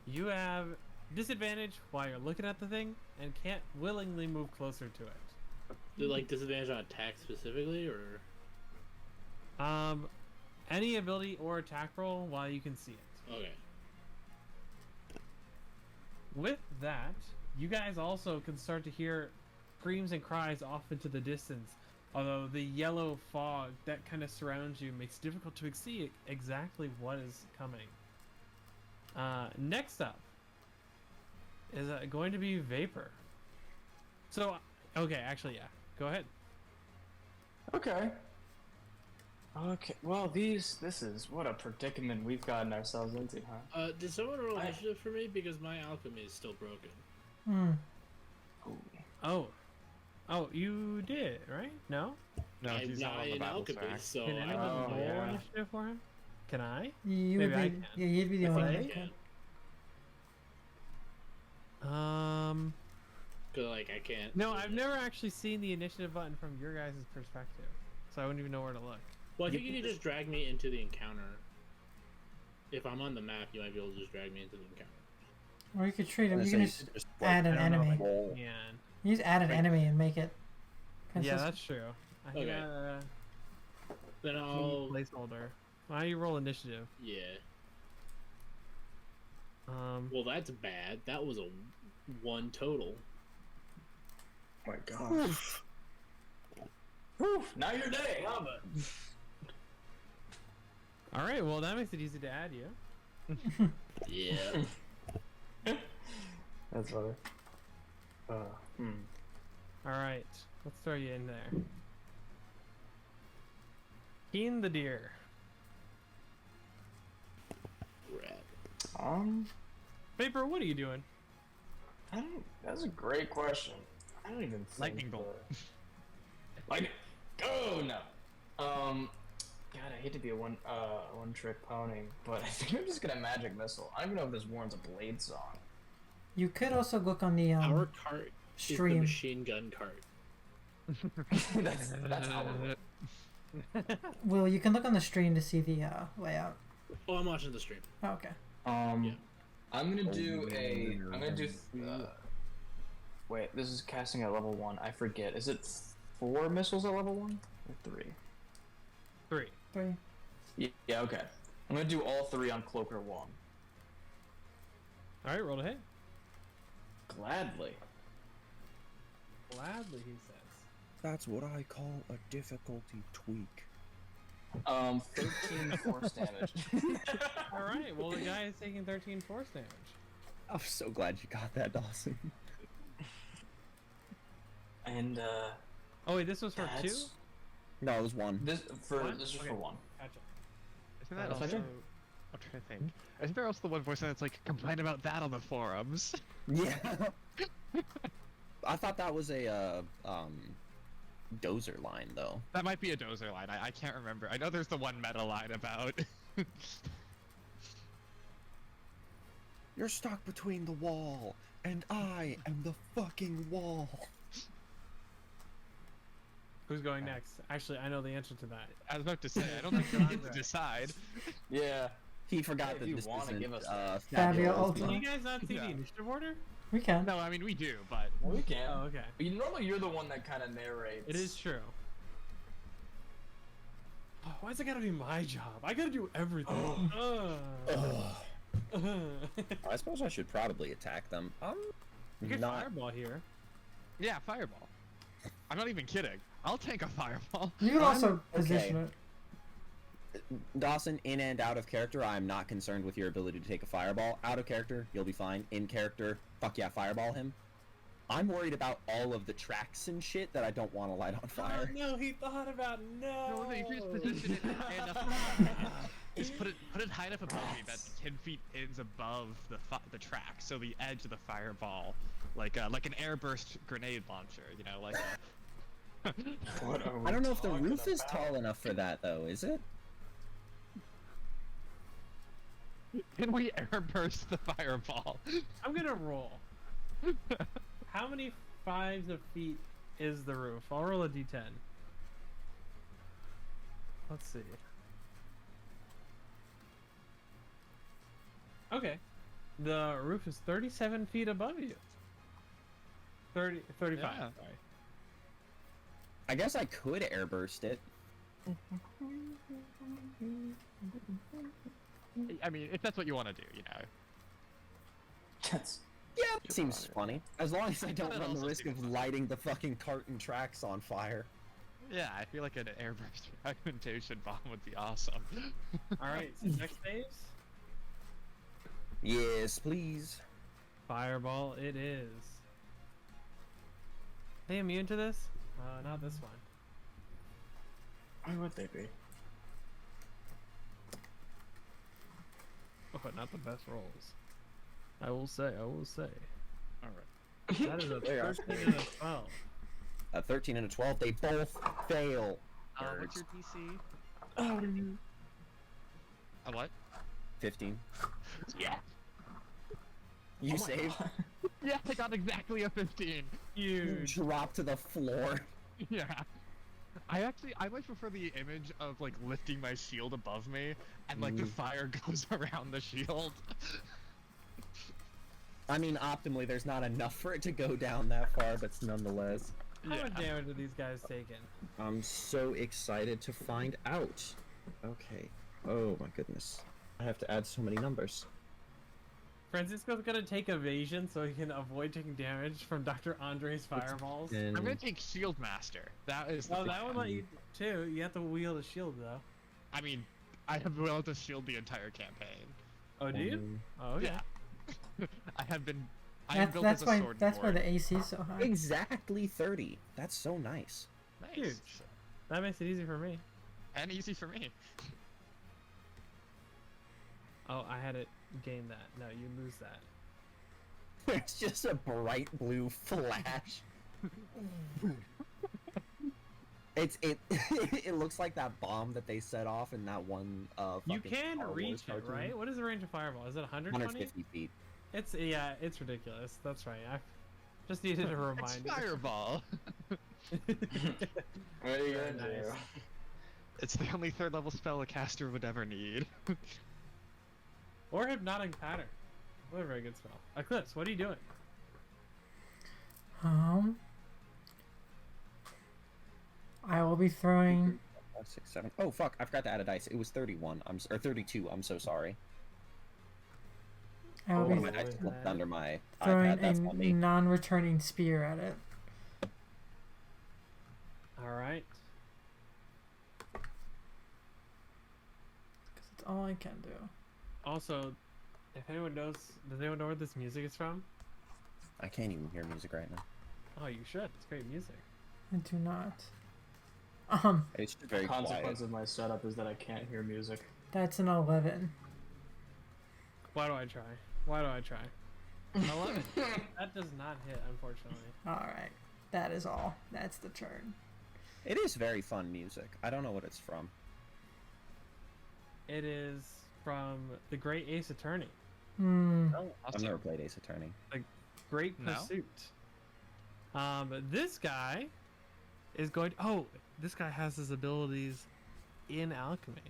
You have disadvantage while you're looking at the thing and can't willingly move closer to it. Did like disadvantage on attack specifically, or Any ability or attack roll while you can see it. okay? With that, you guys also can start to hear screams and cries off into the distance. Although the yellow fog that kind of surrounds you makes it difficult to see exactly what is coming. Next up is going to be Vapor. So, okay, actually, yeah. Go ahead. Okay. Okay. Well, this is what a predicament we've gotten ourselves into, huh? Did someone roll initiative for me because my alchemy is still broken? Ooh. Oh, you did, right? No? No, I'm he's not not on the in battle alchemy, track. so Can I anyone Oh, roll yeah. initiative for him? Can I? You Maybe would I be, can. yeah, you'd be the I only think one I that can. can. Cause like I can't. No, do I've it. never actually seen the initiative button from your guys' perspective, so I wouldn't even know where to look. Well, I think you can just drag me into the encounter. If I'm on the map, you might be able to just drag me into the encounter. Or you could treat him. I You say can you just could just, add an I don't know if enemy. I roll. can. You just add an Like- enemy and make it. Yeah, Francisco. that's true. I Okay. got Then a I'll. placeholder. Why do you roll initiative? Yeah. Um, Well, that's bad. That was a 1 total. Oh my god. Whew, not your day, huh? all right. Well, that makes it easy to add you. Yeah. That's funny. All right. Let's throw you in there. Keen the deer. Rat. Vapor, what are you doing? I don't. That's a great question. I don't even think Lightning bolt. Lightning. Oh no. God, I hate to be a one trick pony, but I think I'm just gonna magic missile. I don't even know if this warrants a blade song. You could also look on the Our cart is the stream. machine gun cart. that's our. Will, you can look on the stream to see the layout. Oh, I'm watching the stream. Oh, okay. I'm gonna Oh, do a. no, I'm gonna do. no. Wait, this is casting at level 1. I forget. Is it 4 missiles at level 1 or 3? 3. 3. Yeah. Okay. I'm gonna do all 3 on Cloaker 1. All right, roll to hit. Gladly. Gladly, he says. That's what I call a difficulty tweak. 13 force damage. All right. Well, the guy is taking 13 force damage. I'm so glad you got that, Dawson. And Oh wait, this was for 2. that's- No, it was one. This is Okay. for 1. Gotcha. Isn't that That's also? fine. I'm trying to think. Isn't there also the one voice that's like complain about that on the forums? Yeah. I thought that was a Dozer line though. That might be a Dozer line. I can't remember. I know there's the one meta line about. You're stuck between the wall, and I am the fucking wall. Who's going next? Actually, I know the answer to that. I was about to say. I don't think you get to decide. Yeah. He forgot If that you this wanna isn't give us Fabio Fabio Ultimate. Can you guys not see Yeah. the initiative order? We can. No, I mean we do, but We can. Oh, okay. Normally you're the one that kind of narrates. It is true. Oh, why's it gotta be my job? I gotta do everything. I suppose I should probably attack them. You get Not. fireball here. yeah, fireball. I'm not even kidding. I'll take a fireball. You could also okay. position it. Dawson, in and out of character, I'm not concerned with your ability to take a fireball. Out of character, you'll be fine. In character, fuck yeah, fireball him. I'm worried about all of the tracks and shit that I don't want to light on fire. Oh, no, he thought about No, if you just position it high enough, just put it high enough above me that 10 feet is above the track, so the edge of the fireball, like an airburst grenade launcher, you know, like. What are we I don't know if the talking roof is about? tall enough for that, though, is it? Can we airburst the fireball? I'm gonna roll. How many 5s of feet is the roof? I'll roll a d10. Let's see. Okay. The roof is 37 feet above you. 35. Yeah. Sorry. I guess I could airburst it. I mean, if that's what you want to do, you know. That's Yeah, it seems funny. As long as I don't That run the also risk seems of funny. lighting the fucking carton tracks on fire. Yeah, I feel like an airburst fragmentation bomb would be awesome. Alright, so next phase? Yes, please. Fireball it is. They immune to this? Not this one. why would they be? Oh, not the best rolls. I will say. Alright. That is a They are 13 and a 12. A 13 and a 12, they both fail. What's your DC? A what? 15. Yeah. You Oh my saved? God. Yeah, I got exactly a 15. You Huge. drop to the floor. Yeah. I much prefer the image of like lifting my shield above me and like the fire goes around the shield. I mean, optimally, there's not enough for it to go down that far, but nonetheless. How much damage are these guys taking? I'm so excited to find out. Okay. Oh my goodness. I have to add so many numbers. Francisco's gonna take evasion so he can avoid taking damage from Dr. Andre's fireballs. And I'm gonna take Shield Master. That is. Well, the that would let you too. You have to wield a shield though. I mean, I have been able to shield the entire campaign. Oh, do you? Oh, okay. Yeah. I have been. I am built That's as a why. sword That's why lord. the AC is so high. exactly 30. That's so nice. Nice. Huge. That makes it easy for me. And easy for me. Oh, I had it gain that. No, you lose that. It's just a bright blue flash. it it looks like that bomb that they set off in that one You fucking can Star Wars reach it, cartoon. right? What is the range of fireball? Is it 120? 150 feet. It's it's ridiculous. That's right. I just needed a It's reminder. fireball. What are you gonna Very do? nice. It's the only third level spell a caster would ever need. Or hypnotic pattern. What a very good spell. Eclipse, what are you doing? I will be throwing. 5, 6, 7. Oh fuck! I forgot to add a dice. It was 31. Or 32. I'm so sorry. I will Oh, be One of my dice slipped under my throwing iPad. That's on a me. non-returning spear at it. All right. Because it's all I can do. Also, if anyone knows, does anyone know where this music is from? I can't even hear music right now. Oh, you should. It's great music. I do not. It's just The very consequence quiet. of my setup is that I can't hear music. That's an 11. Why do I try? Why do I try? 11. That does not hit, unfortunately. Alright. That is all. That's the turn. It is very fun music. I don't know what it's from. It is from the Great Ace Attorney. I've never played Ace Attorney. Great No? Pursuit. This guy is going. Oh, this guy has his abilities in alchemy.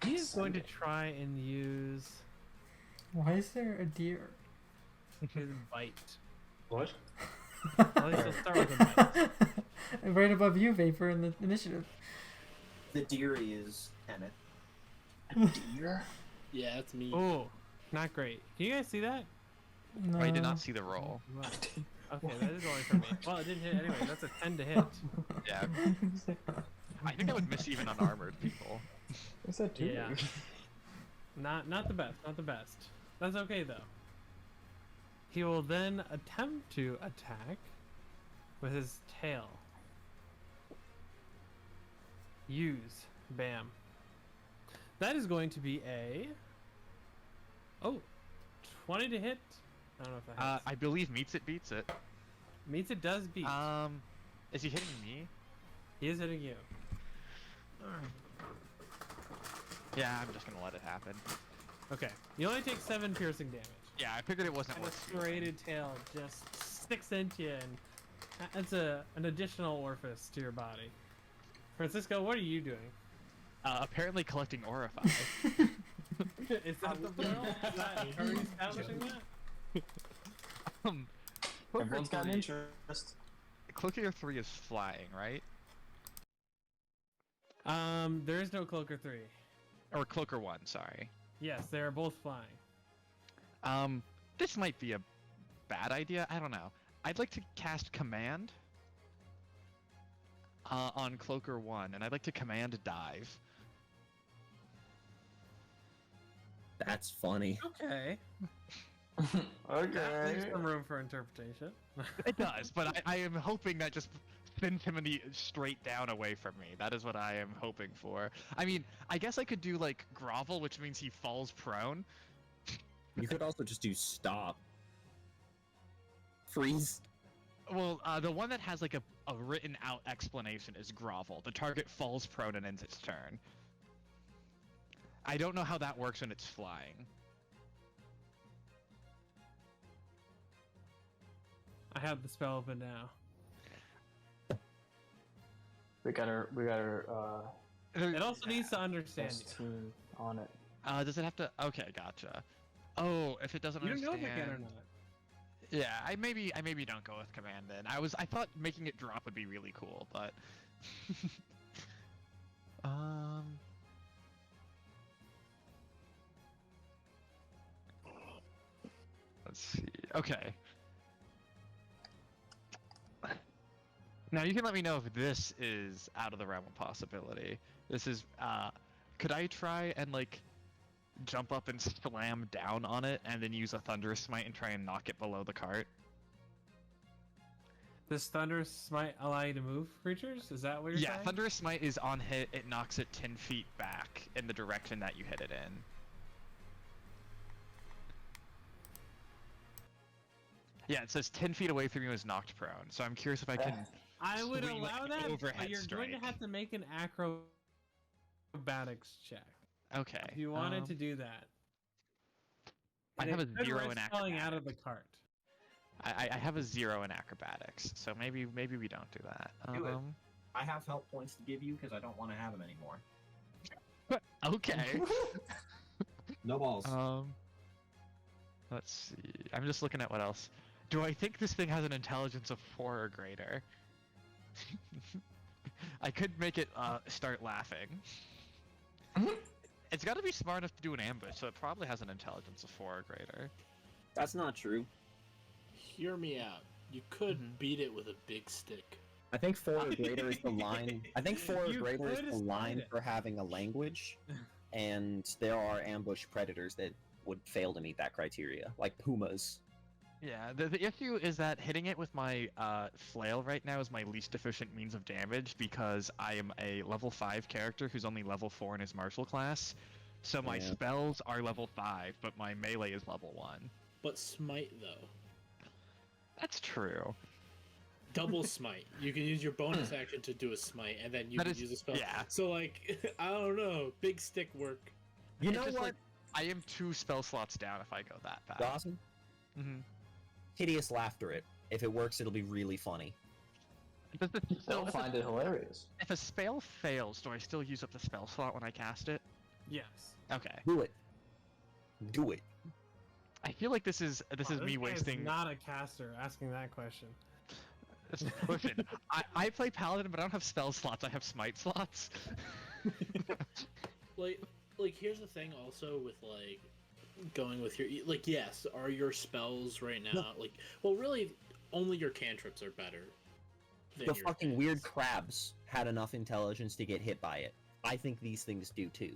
He is going to try and use Why is there a deer? his bite. What? At least he'll start with a bite. Right above you, Vapor, in the initiative. The deary is Kenneth. Deer? Yeah, that's me. Oh, not great. Can you guys see that? No. I did not see the roll. Okay, that is only for me. Well, it didn't hit anyway. That's a 10 to hit. Yeah. I think I would miss even unarmored people. What's that do? Yeah. Not the best. Not the best. That's okay though. He will then attempt to attack with his tail. Use. Bam. That is going to be a... Oh. 20 to hit. I don't know if that hits. I believe meets it beats it. Meets it does beat. Is he hitting me? He is hitting you. Yeah, I'm just gonna let it happen. Okay. You only take 7 piercing damage. Yeah, I figured it wasn't And a worth serrated tail just sticks into you, and that's an additional orifice to your body. Francisco, what are you doing? Apparently collecting Orify. Is that the plural? Are we establishing that? Everyone's got an Cloaker interest. 3 is flying, right? There is no Cloaker 3. Or Cloaker 1, sorry. Yes, they are both flying. This might be a bad idea. I don't know. I'd like to cast Command on Cloaker 1, and I'd like to Command Dive. That's funny. Okay. Okay. There's some room for interpretation. It does, but I am hoping that just sends him straight down away from me. That is what I am hoping for. I mean, I guess I could do like grovel, which means he falls prone. You could also just do stop. Freeze. Well, the one that has like a written out explanation is grovel. The target falls prone and ends its turn. I don't know how that works when it's flying. I have the spell open now. We got our It also needs to understand best you. team on it. Does it have to? Okay, gotcha. Oh, if it doesn't You don't know understand. if it can or not. Yeah, I maybe don't go with command then. I thought making it drop would be really cool, but let's see. Okay. Now you can let me know if this is out of the realm of possibility. This is could I try and like jump up and slam down on it and then use a thunderous smite and try and knock it below the cart? Does Thunderous Smite allow you to move creatures? Is that what you're saying? Yeah, thunderous smite is on hit, it knocks it 10 feet back in the direction that you hit it in. Yeah, it says 10 feet away from you is knocked prone, so I'm curious if I can I would Sweet allow that, overhead but you're going to strike. have to make an acrobatics check Okay. if you wanted to do that. I have a Good 0 in risk falling out of the acrobatics. cart. I have a 0 in acrobatics, so maybe we don't do that. Do it. I have help points to give you because I don't want to have them anymore. Okay. No balls. Let's see. I'm just looking at what else. Do I think this thing has an intelligence of 4 or greater? I could make it start laughing. It's got to be smart enough to do an ambush, so it probably has an intelligence of 4 or greater. That's not true. Hear me out. You could beat it with a big stick. I think 4 or greater is the line. I think 4 or You greater is could the slide line it. for having a language, and there are ambush predators that would fail to meet that criteria, like pumas. Yeah, the issue is that hitting it with my flail right now is my least efficient means of damage because I am a level 5 character who's only level 4 in his martial class. So my Yeah. spells are level 5, but my melee is level 1. But smite though. That's true. Double smite. You can use your bonus action to do a smite, and then you That can is- use a spell. yeah. So like, I don't know, big stick work. You It's know just what, like, I am 2 spell slots down if I go that fast. Dawson? Mm-hmm. Hideous laughter it. If it works, it'll be really funny. They'll find it hilarious. If a spell fails, do I still use up the spell slot when I cast it? Yes. Okay. Do it. Do it. I feel like this is Wow, me this guy is wasting. not a caster asking that question. Listen, I play paladin, but I don't have spell slots. I have smite slots. Like here's the thing also with like going with your like yes, are your spells right now like well really only your cantrips are better than The your fucking things. weird crabs had enough intelligence to get hit by it. I think these things do too.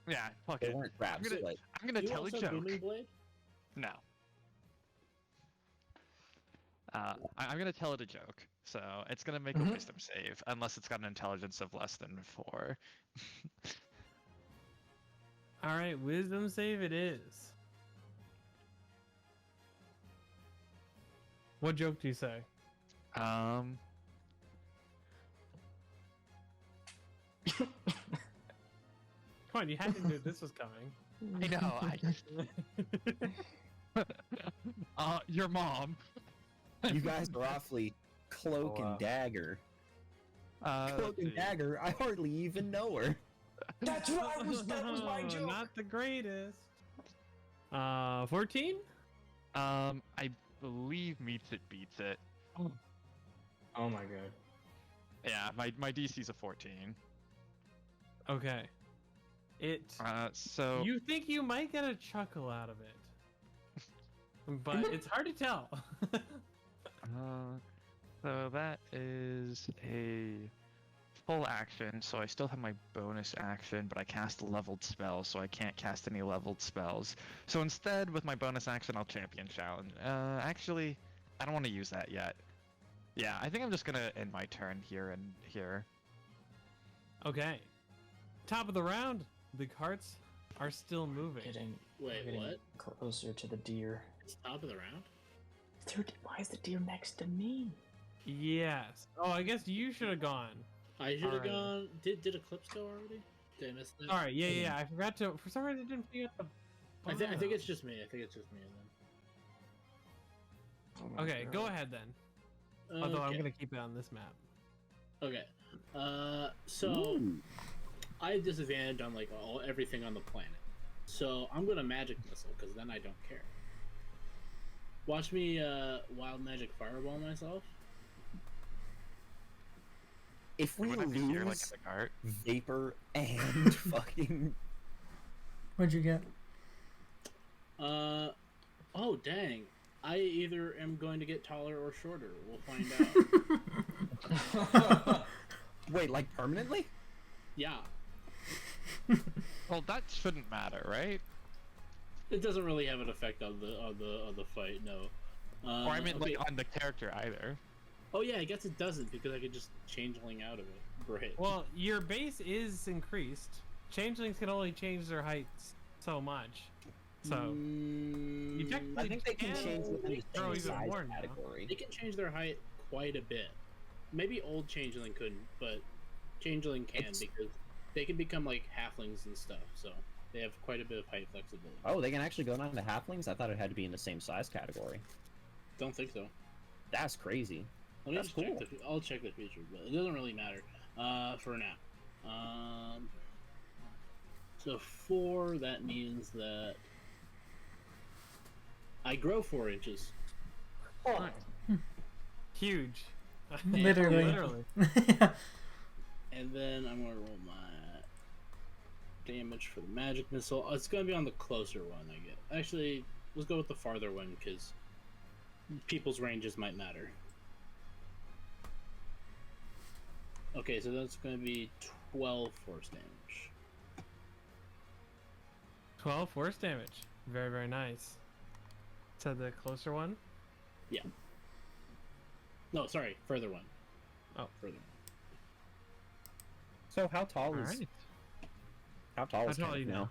Yeah, fuck They it. weren't crabs. gonna- Like, I'm gonna You tell a also joke. Booming Blade? No. I'm gonna tell it a joke, so it's gonna make a wisdom save, unless it's got an intelligence of less than 4. All right, wisdom save it is. What joke do you say? Come on, you had to know this was coming. I know. Your mom. you guys are awfully cloak and dagger. Cloak Let's and see. dagger. I hardly even know her. That's what that was my joke. Not the greatest. 14? I believe meets it beats it. Oh my god. Yeah, my DC's a 14. Okay. It. So You think you might get a chuckle out of it, but it's hard to tell. So that is a full action, so I still have my bonus action, but I cast a leveled spell, so I can't cast any leveled spells. So instead, with my bonus action, I'll champion challenge. Actually, I don't want to use that yet. Yeah, I think I'm just gonna end my turn here and here. Okay. Top of the round. The carts are still moving. Wait, Getting what? closer to the deer. It's top of the round? Dude, why is the deer next to me? Yes. Oh, I guess you should have gone. I should have Alright. gone. Did Eclipse go already? Did I miss that? All right. Yeah. I forgot to. For some reason, I didn't forget the. I think it's just me. I think it's just me then. Oh my Okay, God. go ahead then. Although I'm Okay. gonna keep it on this map. Okay. So Ooh. I have disadvantage on like everything on the planet. So I'm gonna magic missile because then I don't care. Watch me wild magic fireball myself. If we Would I be here, like, lose in the cart? vapor and fucking What'd you get? Oh dang! I either am going to get taller or shorter. We'll find out. wait, like permanently? Yeah, Well, that shouldn't matter, right? it doesn't really have an effect on the fight. No. Or I mean, okay. like, on the character either. Oh yeah, I guess it doesn't because I could just changeling out of it. Great. Well, your base is increased. Changelings can only change their heights so much. So you technically I think they can change within the grow same even size more now. category. They can change their height quite a bit. maybe old changeling couldn't, but changeling can because they can become like halflings and stuff. So they have quite a bit of height flexibility. Oh, they can actually go down to halflings? I thought it had to be in the same size category. Don't think so. That's crazy. Let me That's just check cool. I'll check the feature, but it doesn't really matter for now. So 4, that means that I grow 4 inches. Oh, Huge. Literally. Literally. Yeah. And then I'm gonna roll my damage for the magic missile. It's gonna be on the closer one, I guess. Actually, let's go with the farther one because people's ranges might matter. Okay, so that's gonna be 12 force damage. 12 force damage. Very, very nice. So the closer one? No, sorry, further one. Oh. Further one. So how tall is Alright. how tall How is tall are Kenneth you now?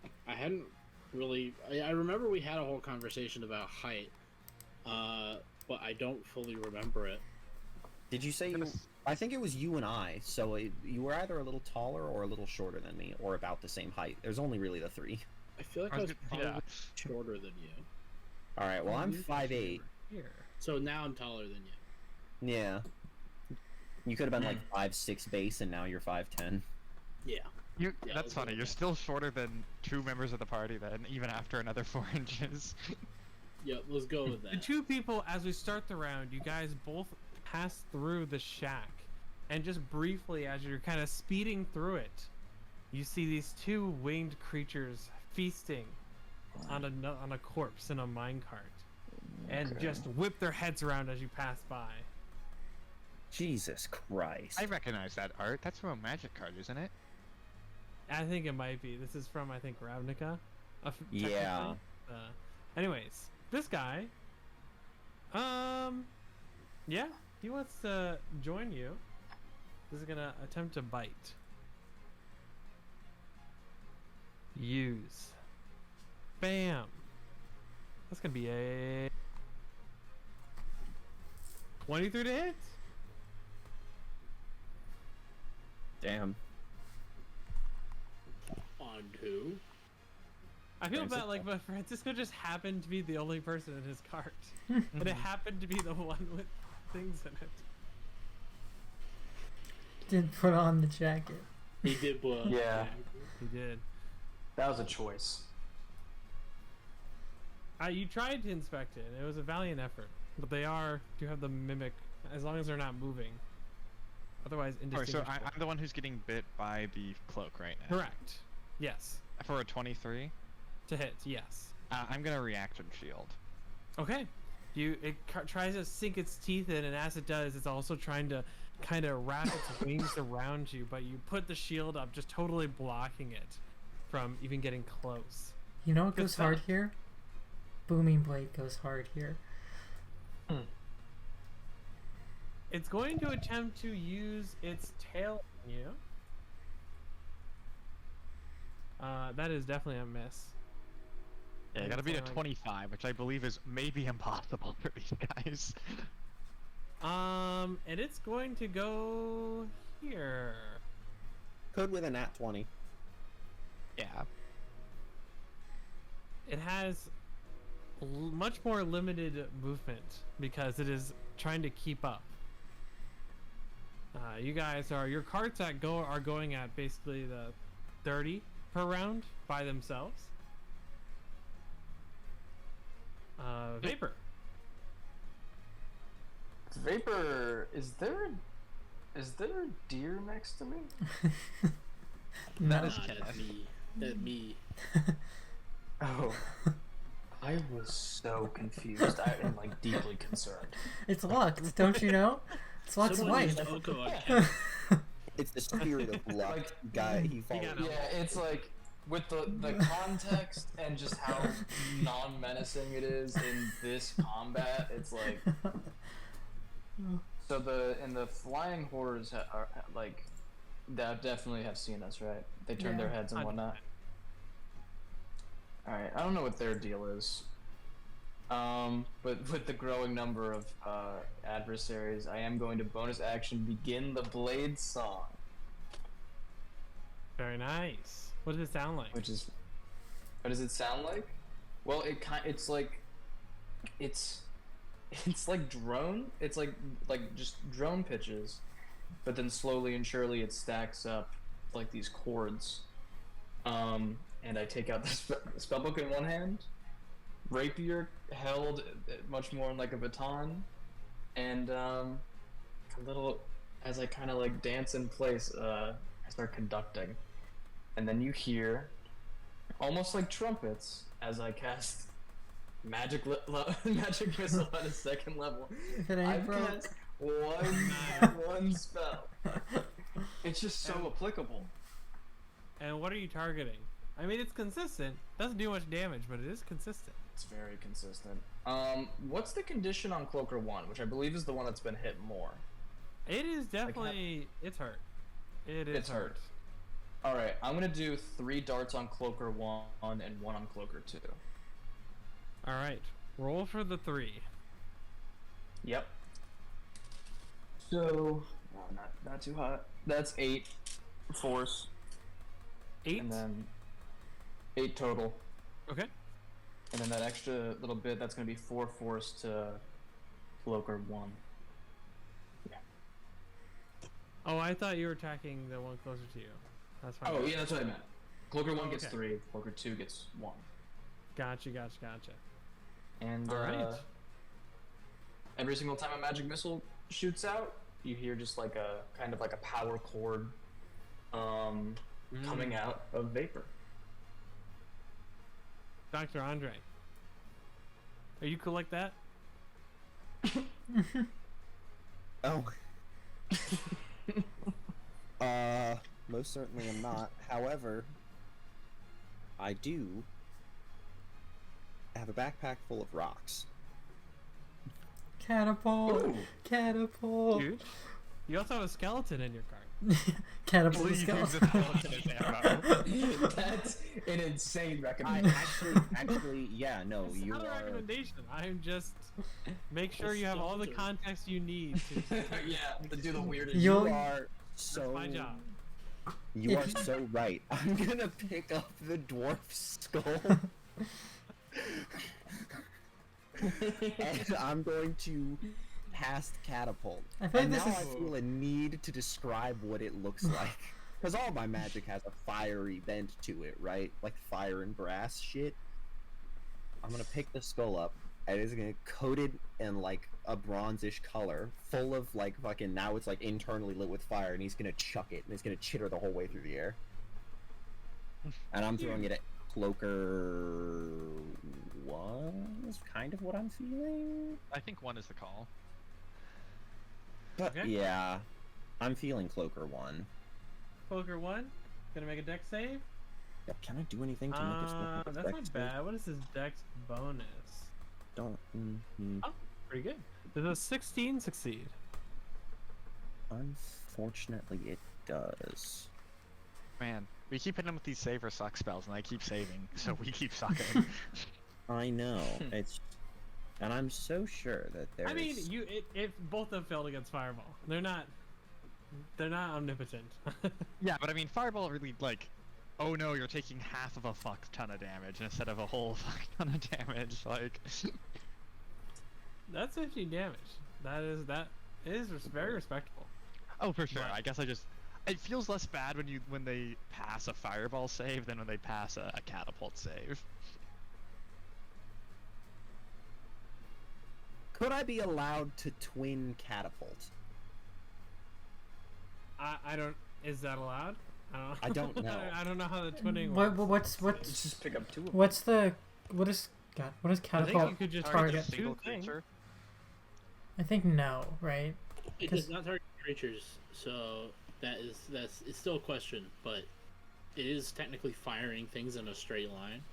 now? I hadn't really. I remember we had a whole conversation about height, but I don't fully remember it. Did you say you? I think it was you and I. So you were either a little taller or a little shorter than me, or about the same height. There's only really the 3. I feel like I was probably shorter than you. All right. Well, I'm You 5'8". Here. So now I'm taller than you. Yeah. You could have been like 5'6" base, and now you're 5'10". Yeah. You, Yeah, that's let's funny. go You're with still shorter than 2 members of the party then, even after another 4 inches. Yep, let's go with The that. 2 people, as we start the round, you guys both pass through the shack. And just briefly, as you're kind of speeding through it, you see these 2 winged creatures feasting on a corpse in a minecart. And just whip their heads around as you pass by. Jesus Christ. I recognize that art. That's from a magic card, isn't it? I think it might be. This is from, I think, Ravnica. Yeah. Technically. Anyways, this guy, yeah, he wants to join you. This is gonna attempt to bite. Use. Bam. That's gonna be a 23 to hit. Damn. On who? I feel Francisco. bad, like, but Francisco just happened to be the only person in his cart, and it happened to be the one with things in it. Did put on the jacket. He did blow. Yeah. He did. that was a choice. You tried to inspect it, and it was a valiant effort, but they do have the mimic as long as they're not moving. Otherwise, Alright, so indistinguishable. I'm the one who's getting bit by the cloak right now. Correct. Yes. For a 23, To hit. Yes. I'm gonna reaction shield. Okay. It tries to sink its teeth in, and as it does, it's also trying to kind of wrap its wings around you. But you put the shield up, just totally blocking it from even getting close. You know what Good goes stuff. hard here? Booming Blade goes hard here. It's going to attempt to use its tail on you. That is definitely a miss. Yeah, you gotta beat a Like- 25, which I believe is maybe impossible for these guys. And it's going to go here. Could with a nat 20. Yeah. It has much more limited movement because it is trying to keep up. You guys your carts are going at basically the 30 per round by themselves. Vapor. Vapor, is there a deer next to me? No. is That's Kenneth. me. That's me. Oh, I was so confused. I am like deeply concerned. It's Lux, don't you know? It's Lux Someone White. used Oko on Kenneth. It's the spirit of luck. Like, Guy, he got follows. it. Yeah, it's like with the context and just how non-menacing it is in this combat. It's like so the flying horrors are like that definitely have seen us, right? They turn their Yeah. heads and whatnot. All right, I don't know what their deal is. But with the growing number of adversaries, I am going to bonus action begin the blade song, Very nice. What does it sound like? which is what does it sound like? Well, it's like it's like drone. It's like just drone pitches, but then slowly and surely it stacks up like these chords. And I take out the spellbook in one hand, rapier held much more like a baton, and a little as I kind of like dance in place. I start conducting, and then you hear, almost like trumpets, as I cast magic missile at a second level. If it ain't I broke. cast one spell. It's just so applicable. And what are you targeting? I mean, it's consistent. Doesn't do much damage, but it is consistent. It's very consistent. What's the condition on Cloaker 1, which I believe is the one that's been hit more? It is definitely. It's hurt. It's hurt. Alright, I'm gonna do 3 darts on Cloaker 1 and 1 on Cloaker 2. All right. Roll for the 3. Yep. So, not too hot. That's 8 force, 8. and then 8 total. Okay. And then that extra little bit, that's gonna be 4 force to Cloaker 1. Oh, I thought you were attacking the one closer to you. That's fine. Oh, yeah, that's what I meant. Cloaker 1 Oh, gets okay. 3, Cloaker 2 gets 1. Gotcha. And, All right. every single time a magic missile shoots out, you hear just like a kind of like a power cord coming out of vapor. Dr. Andre. Are you cool like that? Oh. Most certainly am not. However, I do have a backpack full of rocks. Catapult. Ooh. Catapult. Dude. You also have a skeleton in your card. Catapult Please use skeleton. the skeleton as ammo. That's an insane I recommendation. actually, yeah, no, It's you not a are. recommendation. I'm just make sure you have all the context you need to. Yeah, to do the weirdest. You'll- You are so. That's my job. You are so right. I'm gonna pick up the dwarf skull. And I'm going to cast catapult. I feel like And this now is. I feel a need to describe what it looks like. Because all my magic has a fiery bent to it, right? Like fire and brass shit. I'm gonna pick the skull up, and it's gonna coat it in like a bronzish color, full of like fucking. Now it's like internally lit with fire, and he's gonna chuck it, and it's gonna chitter the whole way through the air. And I'm throwing it at Cloaker. One is kind of what I'm feeling. I think 1 is the call. But Okay. yeah, I'm feeling Cloaker 1. Poker 1. Gonna make a dex save. Yeah, can I do anything to make this? That's not bad. What is his dex bonus? Don't. Pretty good. Does a 16 succeed? Unfortunately, it does. Man, we keep hitting him with these save or suck spells, and I keep saving, so we keep sucking. I know it's, and I'm so sure that there's. I mean, if both of them failed against Fireball. They're not omnipotent. Yeah, but I mean, Fireball really, like, oh no, you're taking half of a fuck ton of damage instead of a whole fuck ton of damage, like... That's 15 damage. That is very respectable. Oh, for sure. Right. I guess it feels less bad when they pass a Fireball save than when they pass a catapult save. Could I be allowed to twin catapult? I don't. Is that allowed? I don't know. I don't know how the twinning What, works. Let's just pick up 2 of them. What's the what is I think catapult you could just target? target Single two things. creature. I think no, right? It 'Cause- does not target creatures, so that's it's still a question, but it is technically firing things in a straight line.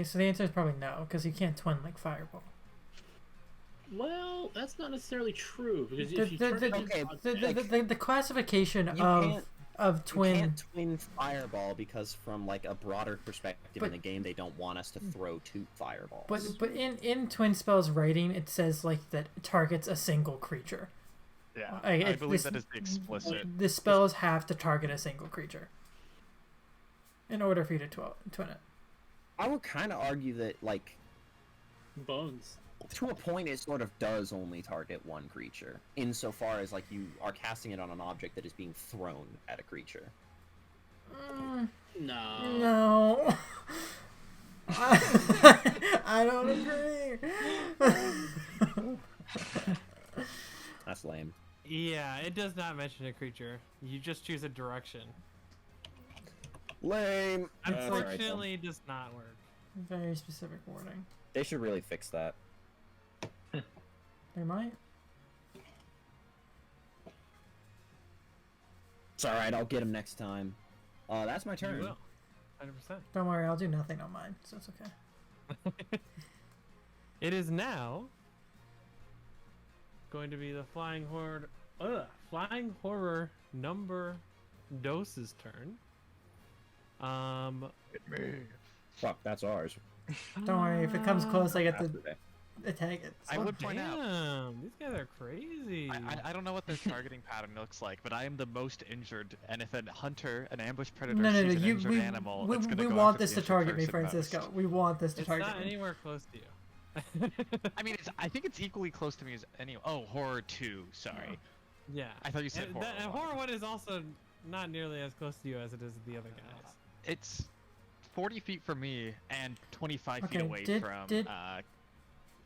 So the answer is probably no, because you can't twin like Fireball. Well, that's not necessarily true because The, if you the, target the, okay, the, the, the classification You of can't- of You twin. can't twin fireball because from like a broader perspective But- in the game, they don't want us to throw 2 fireballs. But in twin spells writing, it says like that it targets a single creature. Yeah, I- I it- believe this- that is the explicit. The spells have to target a single creature in order for you to twin it. I would kind of argue that like Bones. to a point, it sort of does only target one creature, insofar as like you are casting it on an object that is being thrown at a creature. No. No. I don't agree. That's lame. Yeah, it does not mention a creature. You just choose a direction. Lame. Unfortunately, it does not work. Very specific wording. They should really fix that. They might. It's alright, I'll get him next time. That's my You turn. will. 100%. Don't worry, I'll do nothing on mine, so it's okay. It is now going to be the flying horror number Dose's turn. Fuck, that's ours. Don't worry, if it comes close, I get After to that. attack it. I would point out. Damn, these guys are crazy. I don't know what their targeting pattern looks like, but I am the most injured, and if a hunter, an ambush predator, No, sees an injured we, animal, we, it's gonna we go want after this the to injured target me, person Francisco. most. We want this to It's target not me. anywhere close to you. I mean, I think it's equally close to me as any. Oh, horror 2. Sorry, Yeah. I thought you said horror. And 1. horror 1 is also not nearly as close to you as it is the other guys. It's 40 feet from me and 25 feet Okay, away did- from did-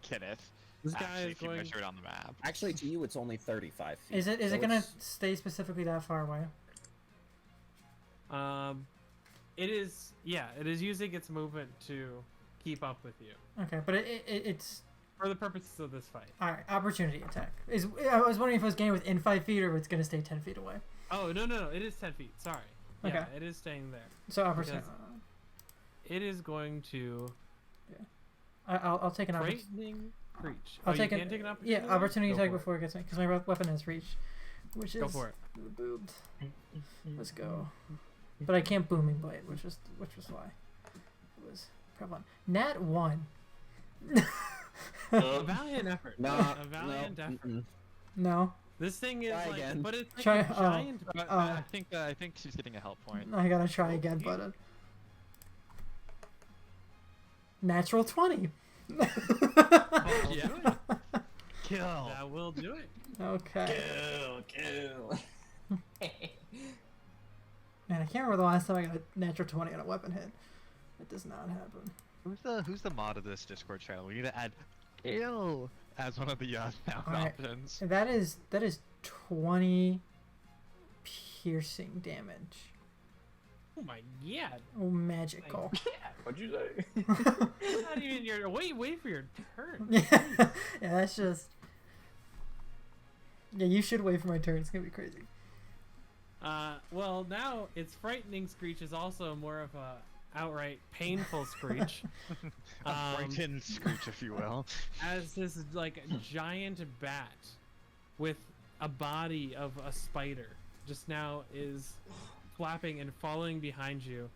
Kenneth. This guy Actually, is if you going. measure it on the map. Actually, to you, it's only 35 feet. Is it so gonna it's- stay specifically that far away? It is. Yeah, it is using its movement to keep up with you Okay, but it's for the purposes of this fight. all right. Opportunity attack. I was wondering if it was getting within 5 feet or if it's gonna stay 10 feet away. Oh no! It is 10 feet. Sorry. Okay. Yeah, it is staying there. So opportunity. It is going to I'll take an opportunity. frightening preach. I'll Oh, take you an can't take an opportunity. yeah opportunity Go attack for it. before it gets me because my weapon has reach, which is Go for it. the boobed. Let's go. But I can't booming blade, which was why it was prevalent. Nat 1. A valiant effort. Nah, A valiant no, effort. mm-mm. No, This thing is Try like, again. but it's like Try- a giant. I think she's getting a help point. I gotta try again, but natural 20. Yeah, Kill. that will do it. Okay. Kill. Man, I can't remember the last time I got a natural 20 on a weapon hit. It does not happen. Who's the mod of this Discord channel? We need to add kill as one of the sound Alright. options. That is 20 piercing damage. Oh my god! Oh, magical. What'd you say? It's not even your wait for your turn. yeah, that's just. Yeah, you should wait for my turn. It's gonna be crazy. Well now its frightening screech is also more of a outright painful screech. Frightened screech, if you will. As this like giant bat with a body of a spider just now is flapping and following behind you.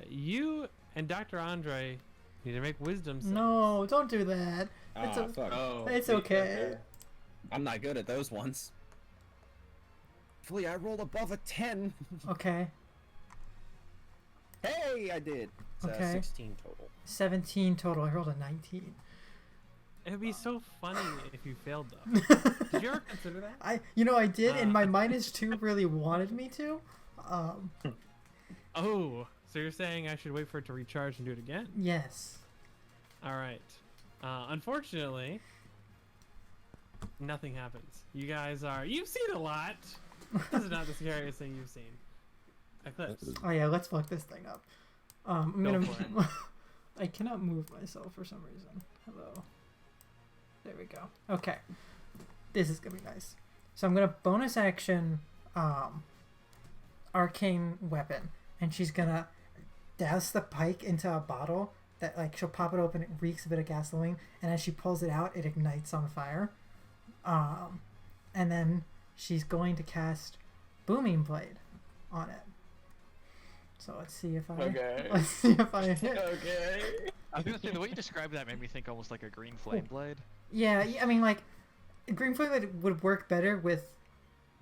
You and Dr. Andre need to make wisdom saves. No, don't do that. It's, Ah, fuck. Oh, It's wait, okay. I'm not good at those ones. Hopefully, I rolled above a 10. Okay. Hey, I did. It's, Okay. 16 total. 17 total. I rolled a 19. It would be so funny if you failed though. Did you ever consider that? I did, and my -2 really wanted me to. Oh, so you're saying I should wait for it to recharge and do it again? Yes. All right. Unfortunately, nothing happens. You guys are. You've seen a lot. This is not the scariest thing you've seen. Eclipse. Oh yeah, let's fuck this thing up. I'm Go gonna. for I cannot move myself for some reason. Hello. There we go. Okay. This is gonna be nice. So I'm gonna bonus action, arcane weapon, and she's gonna douse the pike into a bottle that like she'll pop it open. It reeks a bit of gasoline, and as she pulls it out, it ignites on fire. And then she's going to cast booming blade. on it. So let's see if I. Okay. Let's see if I hit. Okay. I was gonna say the way you described that made me think almost like a green flame blade. Yeah, I mean, like, Green Flame Blade would work better with,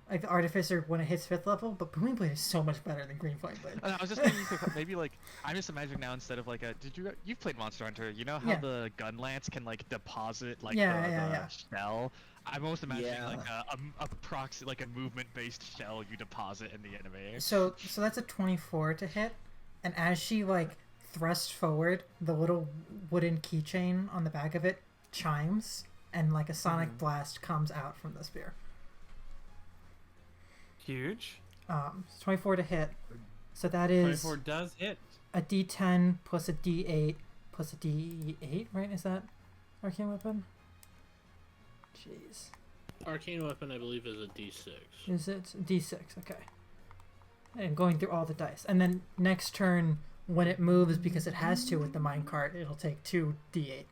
like, the Artificer when it hits 5th level, but Booming Blade is so much better than Green Flame Blade. I was just thinking maybe like I'm just imagining now instead of like a you've played Monster Hunter, you know how Yeah. the gun lance can like deposit like Yeah. the shell. I'm almost imagining Yeah. like a proxy like a movement based shell you deposit in the enemy. So that's a 24 to hit, and as she, like, thrusts forward, the little wooden keychain on the back of it chimes, and, like, a sonic blast comes out from the spear. Huge. 24 to hit. So that is 24 does hit. a D10 plus a D8 plus a D8, right? Is that arcane weapon? Jeez. Arcane weapon, I believe, is a D6. Is it D6? Okay. And going through all the dice. And then next turn, when it moves, because it has to with the minecart, it'll take 2 D8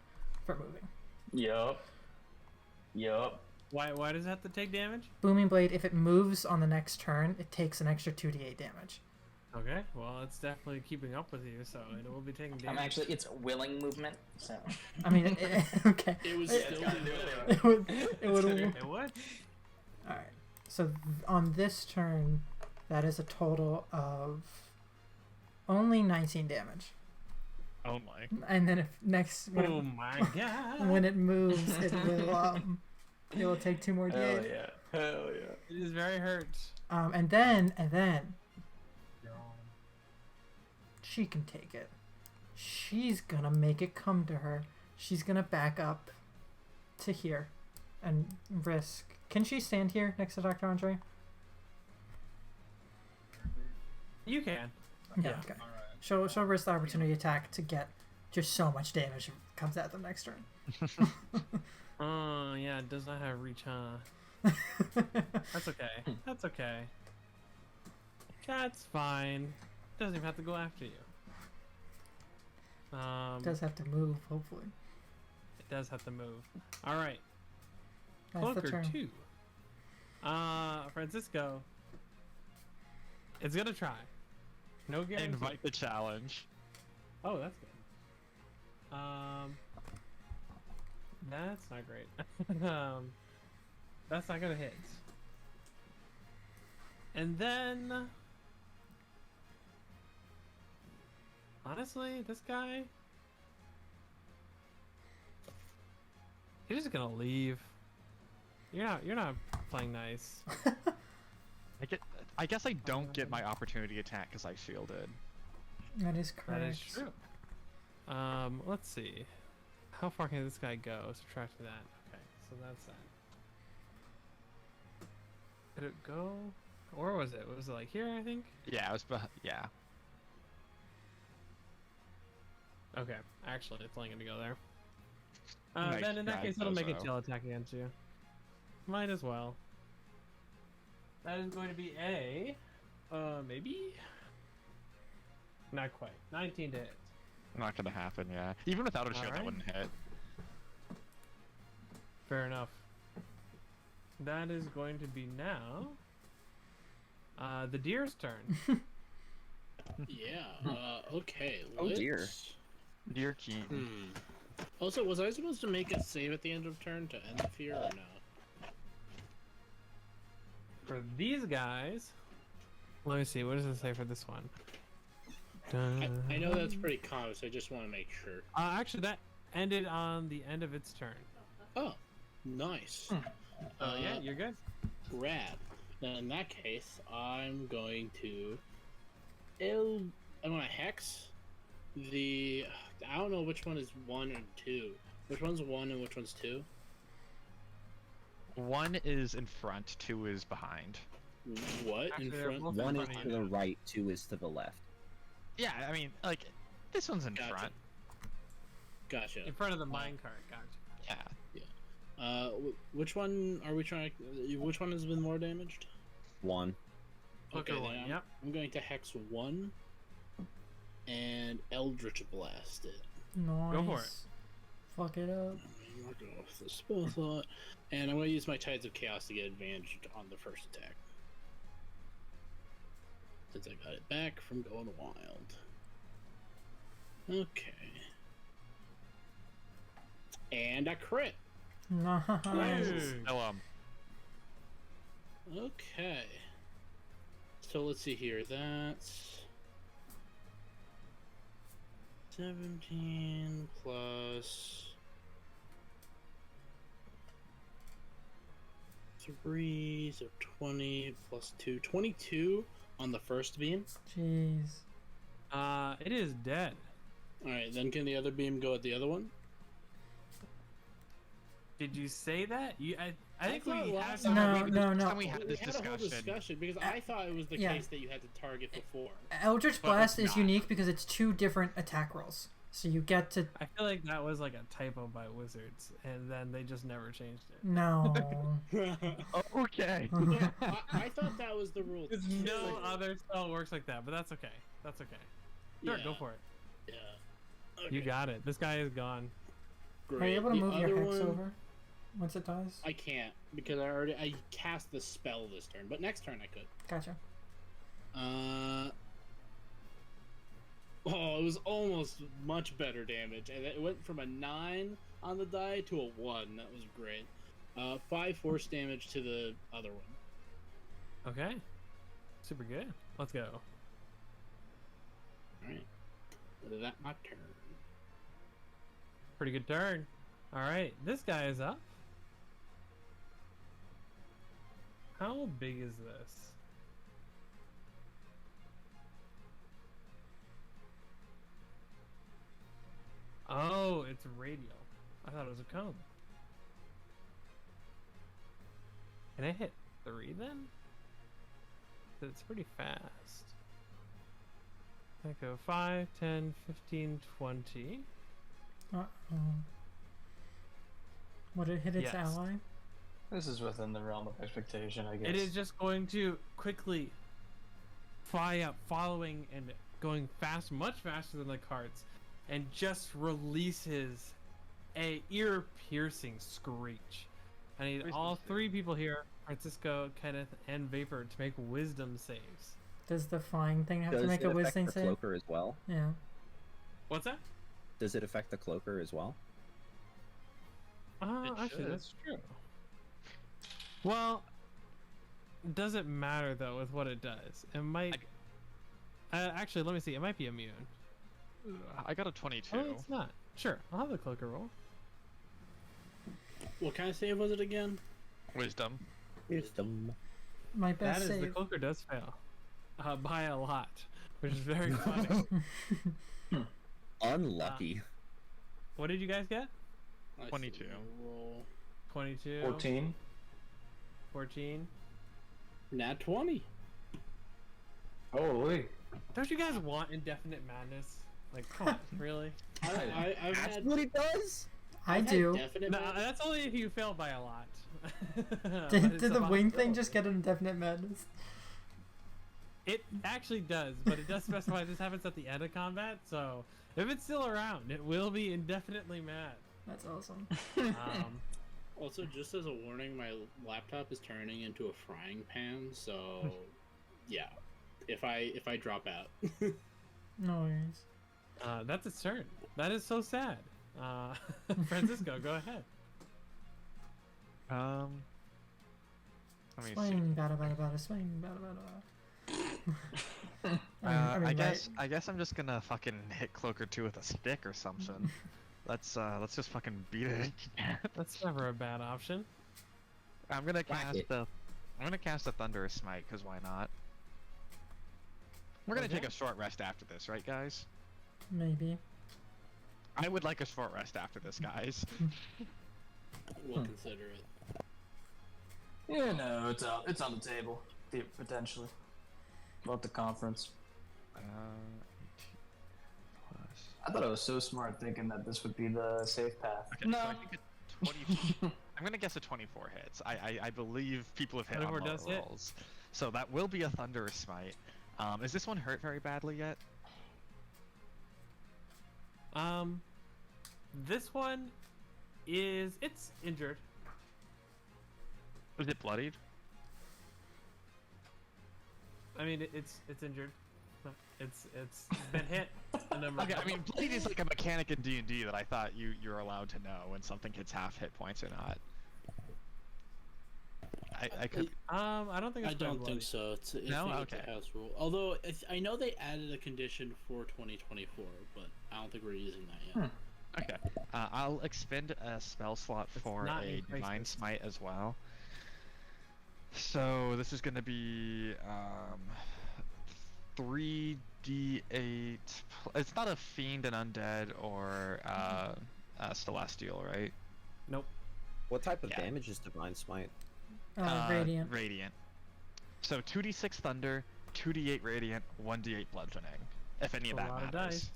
for moving. Yup. Why does it have to take damage? Booming Blade, if it moves on the next turn, it takes an extra 2 D8 damage. Okay, well, it's definitely keeping up with you, so it will be taking damage. It's willing movement, so. I mean, okay. It was It- still It would. It would. It would? Alright. So on this turn, that is a total of only 19 damage. Oh my. And then if next Oh my god. when it moves, it will take 2 more Hell D8. yeah. Hell yeah. It is very hurt. And then she can take it. She's gonna make it come to her. She's gonna back up to here and risk. Can she stand here next to Dr. Andre? You can. Yeah. Okay. She'll risk the opportunity attack to get just so much damage if it comes at them next turn. Oh, yeah, it does not have reach, huh? That's okay. That's okay. That's fine. Doesn't even have to go after you. It does have to move, hopefully. It does have to move. All right. That's the Cloaker turn. 2. Francisco. It's gonna try. No guarantee. Invite the challenge. Oh, that's good. That's not great. That's not gonna hit. And then, honestly, this guy, he's just gonna leave. You're not playing nice. I guess I don't get my opportunity attack because I shielded. That is That correct. is true. Let's see. How far can this guy go? Subtract that. Okay, so that's that. Did it go? Or was it? Was it like here, I think? Yeah, it was. Yeah. Okay, actually, it's only gonna go there. Nice Then in that try, case, it'll make a Bozo. tail attack against you. Might as well. That is going to be a, maybe? Not quite. 19 to hit. Not gonna happen. Yeah. Even without a shield, Alright. that wouldn't hit. Fair enough. That is going to be now. The deer's turn. Yeah. Okay. Oh, dear. let's- Dear Keen. Also, was I supposed to make a save at the end of turn to end the fear or no? For these guys, let me see. What does it say for this one? I know that's pretty common, so I just want to make sure. Actually, that ended on the end of its turn. Oh, nice. Yeah, you're good. Rad. Then in that case, I'm going to. I'm gonna hex the. I don't know which one is 1 and 2. Which one's 1 and which one's 2? 1 is in front, 2 is behind. What Actually, in they're front? both in 1 is front of to you. the right, 2 is to the left. Yeah, I mean, like, this one's in Gotcha. front. Gotcha. In front of the minecart. Gotcha. Yeah. Which one are we trying? Which one has been more damaged? 1. Hooker then one, I'm- yep. I'm going to hex 1 and Eldritch Blast it. Nice. Go for it. Fuck it up. I'm not going off the spell slot, and I'm going to use my Tides of Chaos to get advantage on the first attack. since I got it back from going wild. Okay. And a crit. Nice. Still, Okay. So let's see here. That's 17 plus 3, so 20 plus 2. 22 on the first beam. Jeez. It is dead. Alright, then can the other beam go at the other one? Did you say that? I think thought we last have. time No, last no. time we had this we had a whole discussion. discussion because I thought it was the Yeah. case that you had to target before. Eldritch But Blast it's is not. unique because it's 2 different attack rolls. So you get to... I feel like that was like a typo by Wizards, and then they just never changed it. No. Okay. Yeah, I thought that was the rule. There's too. no other spell works like that, but that's okay. That's okay. Sure, Yeah, go for it. Yeah. You Okay, got it. This guy is gone. great. Are you able to The move your other hex one, over once it dies? I can't because I cast the spell this turn, but next turn I could. Gotcha. Oh, it was almost much better damage, and it went from a 9 on the die to a 1. That was great. 5 force damage to the other one. Okay. Super good. Let's go. Alright. That my turn. Pretty good turn. Alright, this guy is up. How big is this? Oh, it's radial. I thought it was a cone. Can I hit 3 then? It's pretty fast. I go 5, 10, 15, 20. Uh-oh. Would it hit its Yes. ally? This is within the realm of expectation, I guess. It is just going to quickly fly up, following and going fast, much faster than the carts, and just releases a ear-piercing screech. I need Wisdom all save. 3 people here, Francisco, Kenneth, and Vapor, to make wisdom saves. Does the flying thing have Does to make it a affect wisdom the save? cloaker as well? Yeah. What's that? Does it affect the cloaker as well? It Actually, should. that's true. Well, does it matter though with what it does? It might. Actually, let me see. It might be immune. I got a 22. Oh, it's not. Sure, I'll have the cloaker roll. What kind of save was it again? Wisdom. Wisdom. My That best is, the save. cloaker does fail, by a lot, which is very funny. Unlucky. What did you guys get? I see 22. my roll. 22. 14. 14. Nat 20. Holy. Don't you guys want indefinite madness? Like, come on, really? I've That's had, what it does? I I've had do. Definite No, madness. that's only if you fail by a lot. But Did it's the a wing thing possibility. just get an indefinite madness? It actually does, but it does specify this happens at the end of combat, so if it's still around, it will be indefinitely mad. That's awesome. Also, just as a warning, my laptop is turning into a frying pan, so yeah. If I drop out. No worries. That's its turn. That is so sad. Francisco, go ahead. Let me see. Swing, bada bada bada, swing, bada bada bada. I right? guess I'm just gonna fucking hit Cloaker 2 with a stick or something. let's just fucking beat it. That's never a bad option. I'm gonna Whack it. cast a Thunderous Smite, cause why not? We're gonna Okay. take a short rest after this, right, guys? Maybe. I would like a short rest after this, guys. We'll consider it. Yeah, no, it's on the table, potentially. About the conference. 18 plus. I thought I was so smart thinking that this would be the safe path. Okay, so I think a 20. I'm gonna guess a 24 hits. I believe people have hit on 24 lower does hit. rolls, so that will be a Thunderous Smite. Is this one hurt very badly yet? This one it's injured. Is it bloodied? I mean, it's injured. It's been hit a number. Okay, of I mean, bleed is like a mechanic in D&D that I thought you're allowed to know when something hits half hit points or not. I could. I don't think it's I don't think so. It's I No? think Okay. it's a house rule. Although I know they added a condition for 2024, but I don't think we're using that yet. Okay. I'll expend a spell slot It's for not a in divine crisis. smite as well. So this is gonna be 3d8. It's not a fiend, an undead, or a celestial, right? Nope. What type of Yeah. damage is Divine Smite? Radiant. Radiant. So 2d6 thunder, 2d8 radiant, 1d8 bludgeoning. If any of A that lot of matters.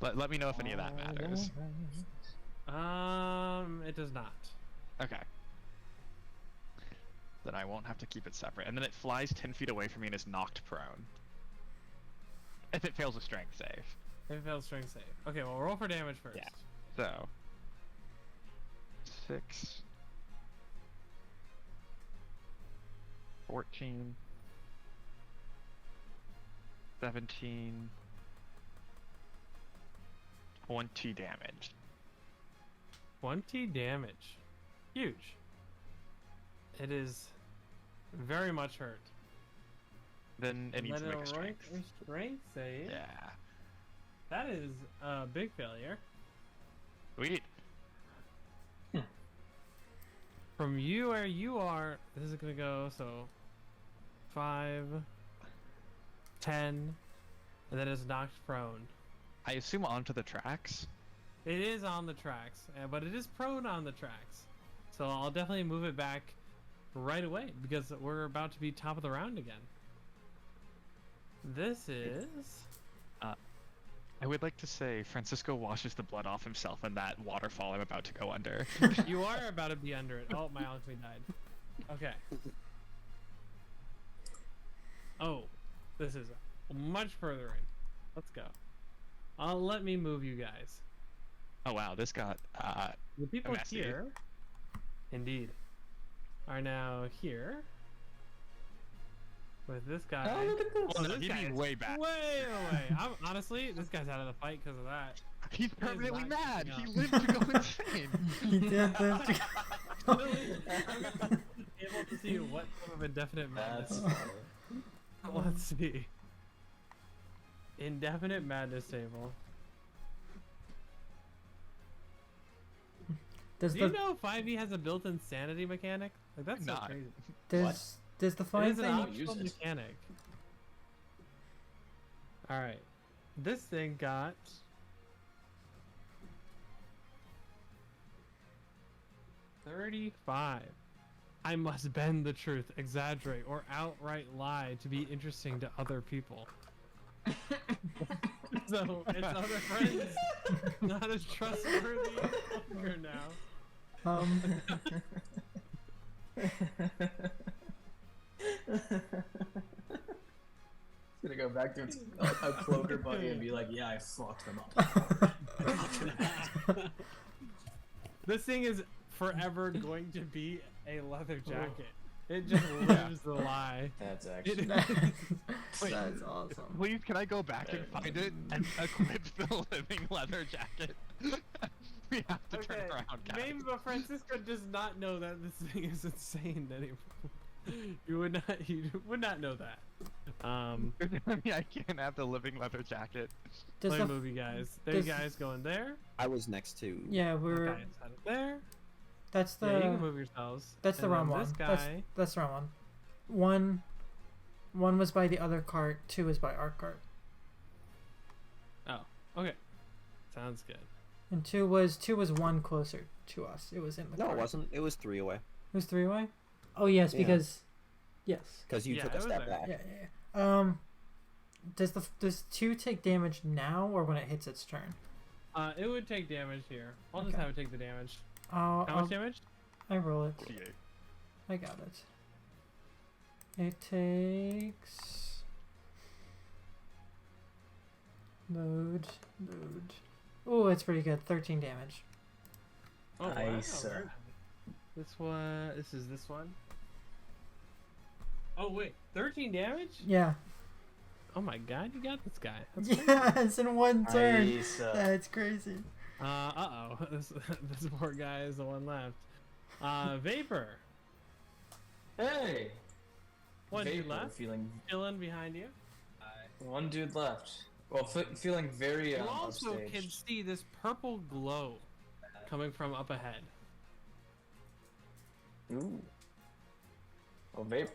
Let me know if any of that matters. It does not. Okay. Then I won't have to keep it separate. And then it flies 10 feet away from me and is knocked prone. If it fails a strength save. If it fails strength save. Okay, well, roll for damage first. Yeah. So 6, 14, 17, 20 damage. 20 damage. Huge. It is very much hurt. Then it needs to make a strength. Strength save. Yeah. That is a big failure. Sweet. From you where you are, this is gonna go so 5, 10, and then it's knocked prone. I assume onto the tracks. It is on the tracks, but it is prone on the tracks. So I'll definitely move it back right away because we're about to be top of the round again. This is... I would like to say Francisco washes the blood off himself in that waterfall I'm about to go under. You are about to be under it. Oh, my alchemy died. Okay. Oh, this is much further in. Let's go. Let me move you guys. Oh wow, this got The people messy. here, indeed, are now here with this guy. Oh, look at this. Well, no, this he'd guy be is way back. Way away. Honestly, this guy's out of the fight because of that. He's is permanently not mad. keeping He up. lived to go insane. He did this. Literally, I'm able to see what form of indefinite That's madness. funny. Let's see. Indefinite madness table. Does Do you the know 5e has a built-in sanity mechanic? Like that's so Not. crazy. does the It fine is an thing? optional use it. mechanic. All right, this thing got 35. I must bend the truth, exaggerate, or outright lie to be interesting to other people. So it's other friends not as trustworthy longer now. It's gonna go back to its a cloaker buddy and be like, yeah, I fucked them up. This thing is forever going to be a leather jacket. It just lives the lie. That's It actually. Wait. That's awesome. Please, can I go back and find it and equip the living leather jacket? We have to turn around, guys. Maybe, but Francisco does not know that this thing is insane anymore. You would not know that. I can't have the living leather jacket. Does Let me the move you guys. There you does- guys going there. I was next to. yeah we're That guy inside of there. that's the Yeah, you can move yourselves. that's the And wrong then one. This guy. That's the wrong one. One was by the other cart. 2 is by our cart. Oh, okay. Sounds good. And 2 was 1 closer to us. It was in the No, cart. it wasn't. It was 3 away. It was 3 away. Oh yes, Yeah. because yes. Because you Yeah, took it a was step there. back. Yeah. Does 2 take damage now or when it hits its turn? It would take damage here. I'll just Okay. have it take the damage. How How much damage? I roll it. Yeah. I got it. It takes load. Oh, it's pretty good. 13 damage. Oh, Nice. wow. This one. This is this one. Oh wait, 13 damage? Yeah. Oh my god, you got this guy. That's crazy. Yes, in one turn. Nice. That's crazy. Uh-oh. This poor guy is the one left. Vapor. Hey. One dude Vapor, left. feeling Chilling behind you. one dude left. Well, feeling very You also upstaged. can see this purple glow coming from up ahead. Ooh. Well, Vapor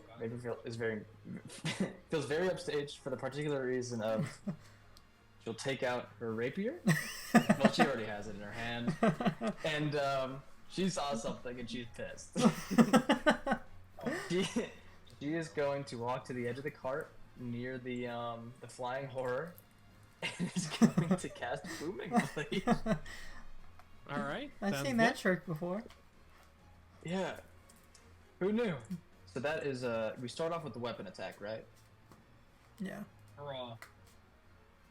feels very upstaged for the particular reason of she'll take out her rapier. Well, she already has it in her hand, and she saw something and she's pissed. She is going to walk to the edge of the cart near the flying horror, and is going to cast Booming Blade. All right. I've sounds seen good. that trick before. Yeah. Who knew? So that is we start off with the weapon attack, right? Yeah. Hurrah.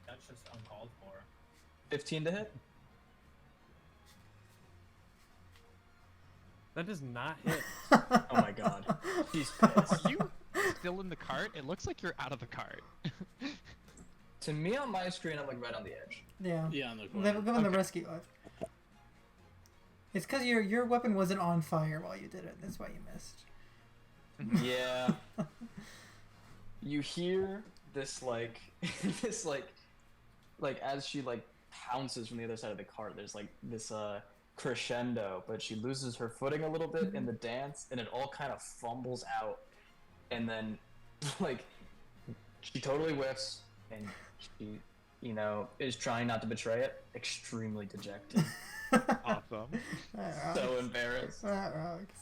That's just uncalled for. 15 to hit. That does not hit. Oh my god. She's pissed. Are you still in the cart? It looks like you're out of the cart. To me on my screen, I'm like right on the edge. Yeah. Yeah, on the corner. Give him the rescue life. It's because your weapon wasn't on fire while you did it. That's why you missed. Yeah. You hear this this as she pounces from the other side of the cart. There's this crescendo, but she loses her footing a little bit in the dance, and it all kind of fumbles out, and then she totally whiffs, and she is trying not to betray it. Extremely dejected. Awesome. That rocks. So embarrassed. That rocks.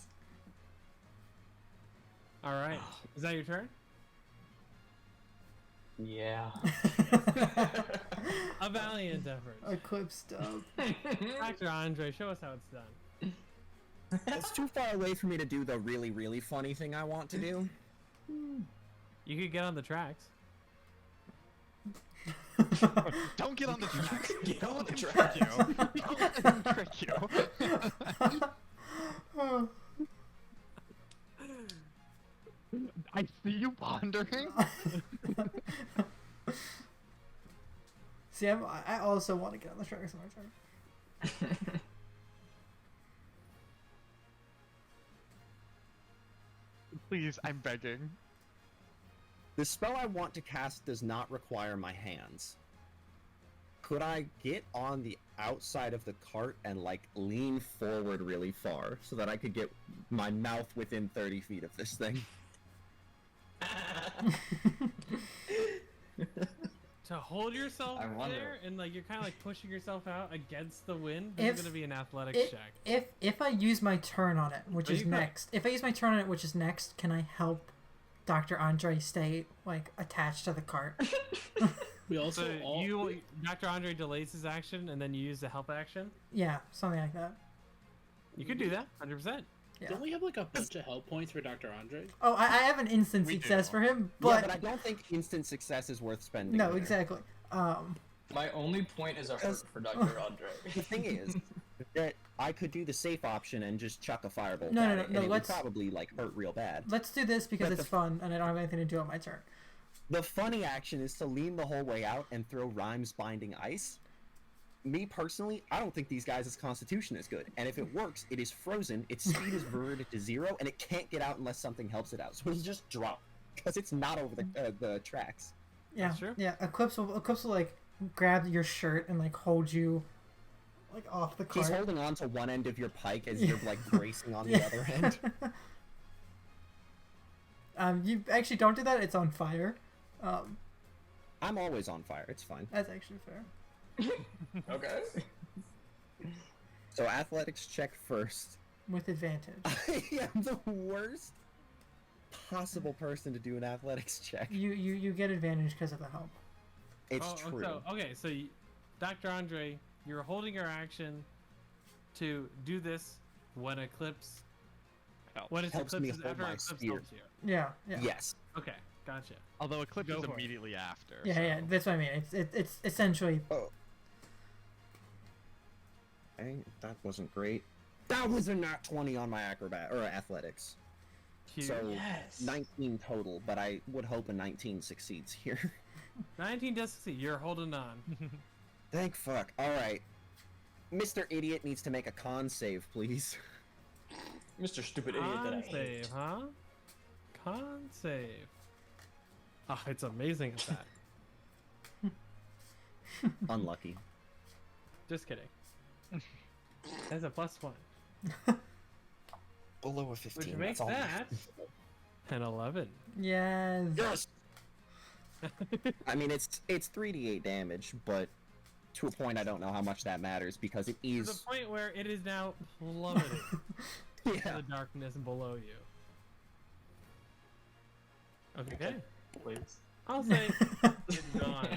All right. Is that your turn? Yeah. A valiant effort. Eclipse stub. Dr. Andre, show us how it's done. It's too far away for me to do the really, really funny thing I want to do. You could get on the tracks. Don't get on the track. Get on the Trick track. you. Don't let him trick you. Oh. I see you pondering. See, I also want to get on the tracks on my turn. Please, I'm begging. The spell I want to cast does not require my hands. Could I get on the outside of the cart and lean forward really far so that I could get my mouth within 30 feet of this thing? To hold yourself I wonder. there and you're kind of pushing yourself out against the wind. If- This is going to be an athletics check. If I use my turn on it, which Oh, is you could. next, if I use my turn on it, which is next, can I help Dr. Andre stay attached to the cart? We also So Dr. Andre delays his action and then you use the help action. Yeah, something like that. You could do that, 100%. Yeah. don't we have a bunch of help points for Dr. Andre? Oh, I have an instant We success do. for him, Yeah, but, but I don't think instant success is worth spending. no, there. exactly. My only point is a hurt for Dr. Andre. The thing is that I could do the safe option and just chuck a firebolt No, at no, it, no, and no, it would let's- probably hurt real bad. Let's do this because But it's fun and I don't have anything to do on my turn. The funny action is to lean the whole way out and throw Rhymes Binding Ice. Me personally, I don't think these guys' constitution is good, and if it works, it is frozen, its speed is reverted to 0, and it can't get out unless something helps it out. So it'll just drop because it's not over the tracks. Yeah, That's true. yeah. Eclipse will grab your shirt and hold you off the He's cart. holding on to one end of your pike as you're bracing on the Yeah. other end. You actually don't do that. It's on fire. I'm always on fire. It's fine. That's actually fair. Okay. So athletics check first. With advantage. I am the worst possible person to do an athletics check. You get advantage because of the help. It's true. So Dr. Andre, you're holding your action to do this when Eclipse. Helps. When it's Helps Eclipse me is hold after my Eclipse spear. helps you. Yeah, yeah. Yes. Okay, gotcha. Although Eclipse Go is for it. immediately after. Yeah, so. yeah. That's what I mean. It's essentially. Oh. Okay, that wasn't great. That was a nat 20 on my acrobat or athletics. Huge. So Yes. 19 total, but I would hope a 19 succeeds here. 19 does succeed. You're holding on. Thank fuck. Alright. Mr. Idiot needs to make a con save, please. Mr. Stupid Idiot that I Con hate. save, huh? Con save. Oh, it's amazing at that. Unlucky. Just kidding. That's a +1. Below a 15. Which makes that's all. that an 11. Yes. Yes! I mean, it's 3d8 damage, but to a point I don't know how much that matters because it To is... the point where it is now plummeting to Yeah. the darkness below you. Okay. Please. I'll say it's gone.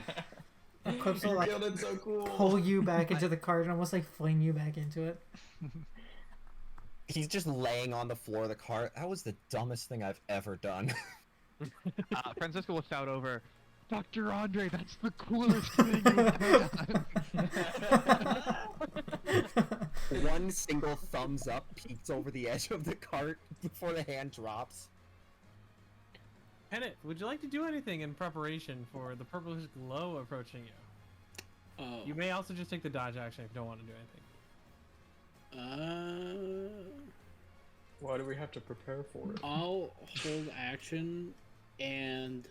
Clips will You like killed it so cool. pull you back into the cart and almost like fling you back into it. He's just laying on the floor of the cart. That was the dumbest thing I've ever done. Francisco will shout over, Dr. Andre, that's the coolest thing you've done. One single thumbs up peeks over the edge of the cart before the hand drops. Pennant, would you like to do anything in preparation for the purplish glow approaching you? Oh. You may also just take the dodge action if you don't want to do anything. Why do we have to prepare for it? I'll hold action and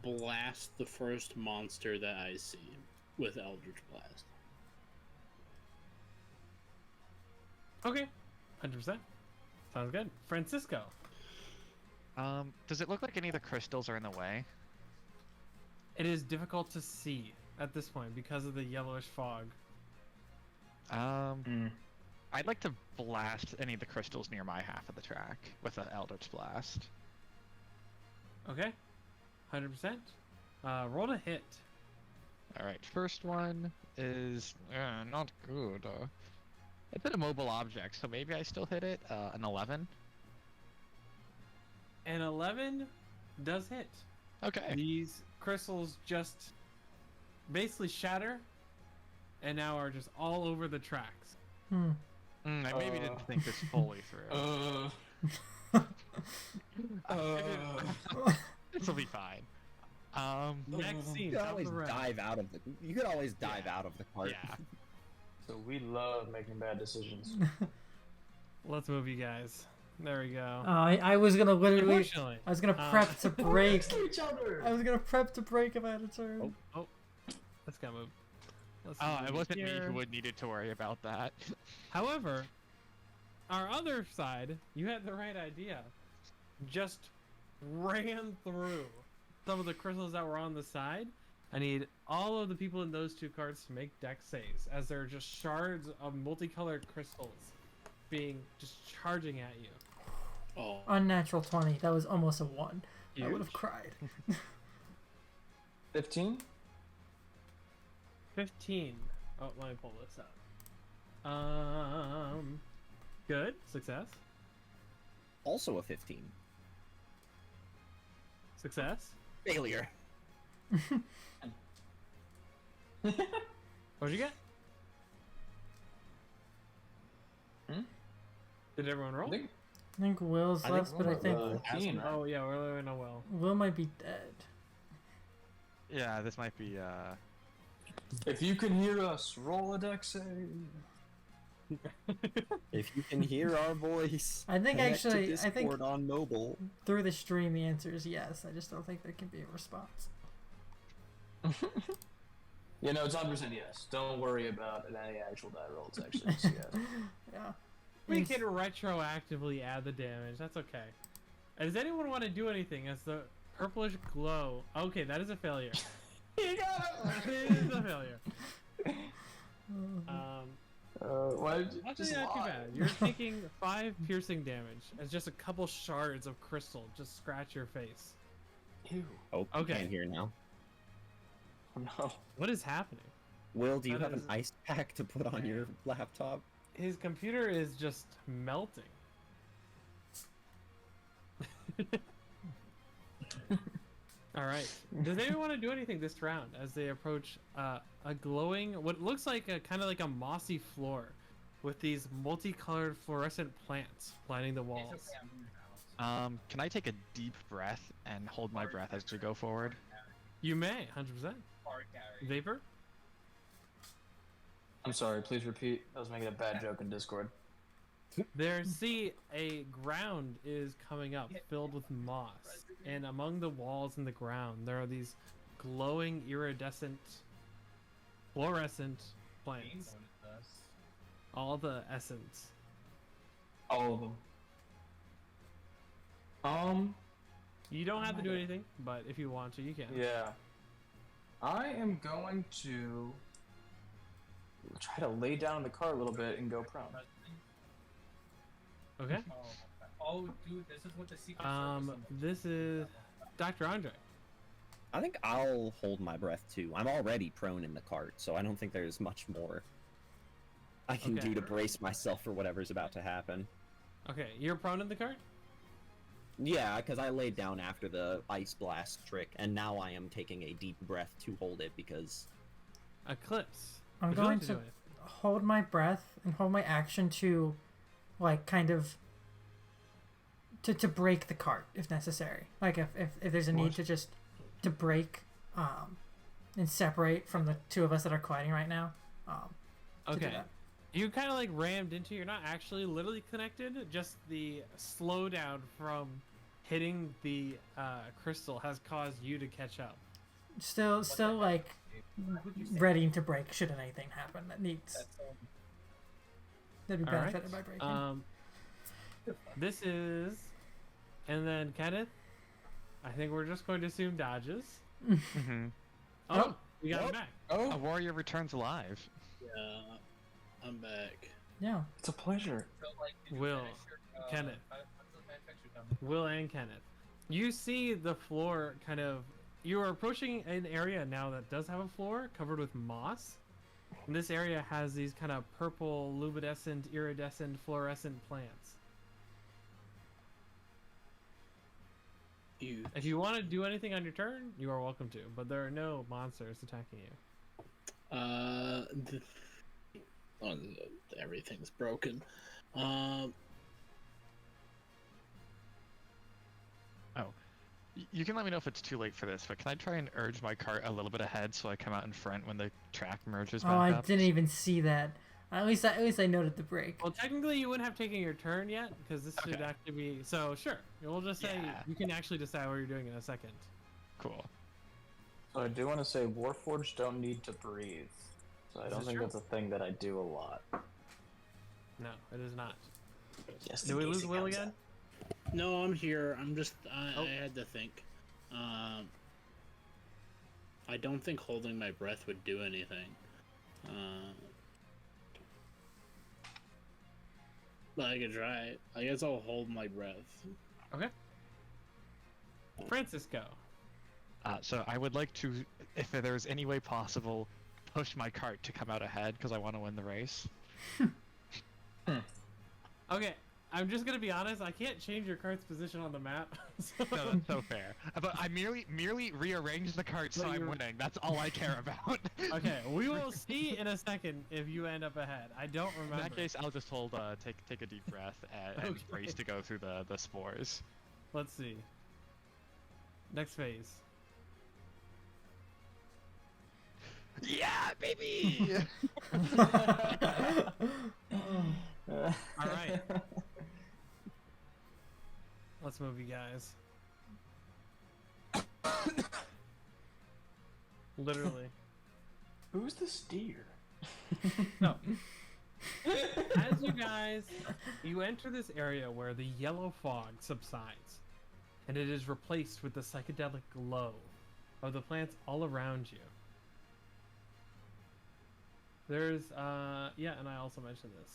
blast the first monster that I see with Eldritch Blast. Okay, 100%. Sounds good. Francisco. Does it look like any of the crystals are in the way? It is difficult to see at this point because of the yellowish fog. I'd like to blast any of the crystals near my half of the track with an Eldritch Blast. Okay, 100%. Roll to hit. Alright, first one is not good. It's an immobile object, so maybe I still hit it. An 11. An 11 does hit. Okay. These crystals just basically shatter and now are just all over the tracks. I maybe didn't think this fully through. This will be fine. Next scene. You could top always of the round. dive out of the. You could always dive out of the cart. Yeah. So we love making bad decisions. Let's move you guys. There we go. I was gonna literally. Unfortunately, I was gonna prep to break. Next to each other. I was gonna prep to break if I had a turn. Oh, let's go move. Let's Oh, move it wasn't me here. who would needed to worry about that. However, our other side, you had the right idea. Just ran through some of the crystals that were on the side. I need all of the people in those two cards to make dex saves, as they're just shards of multicolored crystals being just charging at you. Oh. Unnatural 20. That was almost a 1. I would Huge. have cried. 15? 15. Oh, let me pull this up. Good. Success. Also a 15. Success. Failure. What'd you get? Did everyone roll? I think I think Will's I think left, but I think 15, right? Oh yeah, we're in a well. Will might be dead. Yeah, this might be, If you can hear us, roll a dex save. If you can hear our voice, I think connect to actually, I Discord think on mobile. through the stream the answer is yes. I just don't think there can be a response. Yeah, no, it's 100% yes. Don't worry about any actual die roll. It's actually just yes. Yeah. We It's- can retroactively add the damage. That's okay. Does anyone want to do anything as the purplish glow? Okay, that is a failure. You got It is a failure. why did you Actually, just not too lie? bad. You're taking 5 piercing damage as just a couple shards of crystal just scratch your face. Ew. Oh, Okay. you can hear now. Oh, no. What is happening? Will, do you That have an is- ice pack to put on your laptop? His computer is just melting. All right. Does anyone want to do anything this round as they approach a glowing, what looks like a kind of like a mossy floor, with these multicolored fluorescent plants lining the walls? Can I take a deep breath and hold my breath as we go forward? You may, 100%. Hard carry. Vapor? I'm sorry, please repeat. I was making a bad joke in Discord. A ground is coming up filled with moss, and among the walls and the ground there are these glowing iridescent fluorescent plants. All the essence. All of them. You don't have to do anything, but if you want to, you can. Yeah. I am going to try to lay down in the car a little bit and go prone. Okay. Oh, dude, this is what the secret service is. This is Dr. Andre. I think I'll hold my breath too. I'm already prone in the cart, so I don't think there's much more I can Okay. do to brace myself for whatever's about to happen. Okay, you're prone in the cart? Yeah, because I laid down after the ice blast trick, and now I am taking a deep breath to hold it because... Eclipse. I'm Would you like going to to do it? hold my breath and hold my action to, like, kind of to break the cart if necessary. Like if there's a need to break and separate from the two of us that are colliding right now. To do Okay. that. You kind of like rammed into. You're not actually literally connected. Just the slowdown from hitting the crystal has caused you to catch up. Still like ready to break should anything happen that needs that'd be All right. benefited by breaking. This is, and then Kenneth. I think we're just going to assume dodges. Mm-hmm. Oh, we got him back. A warrior returns alive. Yeah, I'm back. Yeah. It's a pleasure. So, like, did you Will, finish your, Kenneth. when's the manufacturer coming? Will and Kenneth. You see the floor kind of. You are approaching an area now that does have a floor covered with moss. And this area has these kind of purple, luminescent, iridescent, fluorescent plants. If you want to do anything on your turn, you are welcome to, but there are no monsters attacking you. Everything's broken. You can let me know if it's too late for this, but can I try and urge my cart a little bit ahead so I come out in front when the track merges back Oh, I up? didn't even see that. At least I noted the break. Well, technically, you wouldn't have taken your turn yet, because this should Okay. actually be... So, sure. We'll just say Yeah. you can actually decide what you're doing in a second. Cool. So I do want to say Warforged don't need to breathe. So I This don't is think true. that's a thing that I do a lot. No, it is not. Yes. Did we lose Will again? No, I'm here. I'm just. I Oh. had to think. I don't think holding my breath would do anything. But I could try it. I guess I'll hold my breath. Okay. Francisco. So I would like to, if there's any way possible, push my cart to come out ahead because I want to win the race. Okay, I'm just gonna be honest. I can't change your cart's position on the map. So... No, that's so fair. But I merely rearranged the cart so But I'm you're- winning. That's all I care about. Okay, we will see in a second if you end up ahead. I don't remember. In that case, I'll just hold, take a deep breath and Okay. race to go through the spores. Let's see. Next phase. Yeah, baby! All right. Let's move, you guys. Literally. Who's the steer? No. As you enter this area where the yellow fog subsides, and it is replaced with the psychedelic glow of the plants all around you. There's, yeah, and I also mentioned this.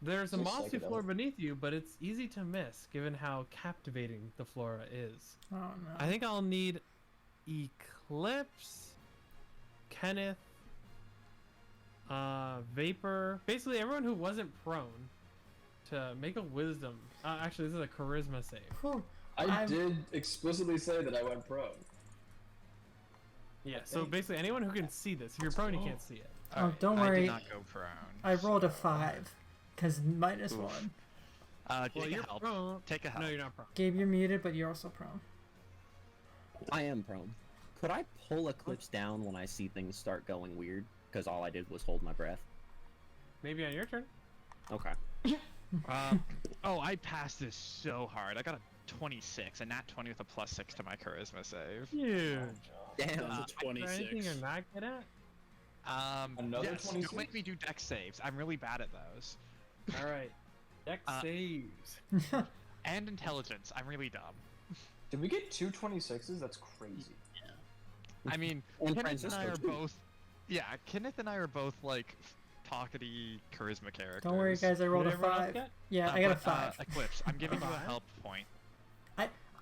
There's a It's mossy psychedelic. floor beneath you, but it's easy to miss given how captivating the flora is. Oh no. I think I'll need Eclipse, Kenneth, Vapor, basically everyone who wasn't prone to make a wisdom. Actually, this is a charisma save. Whew. I I'm- did explicitly say that I went pro. Yeah, so basically anyone who can see this. If you're prone, you can't see it. Oh, don't worry. I did not go prone. I rolled a 5, cause -1. Well, Take a you're help. prone. Take a help. No, you're not prone. Gabe, you're muted, but you're also prone. I am prone. Could I pull Eclipse down when I see things start going weird? Because all I did was hold my breath. Maybe on your turn. Okay. Oh, I passed this so hard. I got a 26, a nat 20 with a +6 to my charisma save. Huge. Damn. That's a Is there anything 26. you're not good at? Another Yes, 26? don't make me do dex saves. I'm really bad at those. All right. Dex saves. And intelligence. I'm really dumb. Did we get 2 26s? That's crazy. I mean, And Kenneth and I Francisco, are too. both. Yeah, Kenneth and I are both like talkity charisma characters. Don't worry, guys. I rolled Did a everyone else 5. get? Yeah, I got a but, 5. Eclipse, I'm giving you a Five? help point.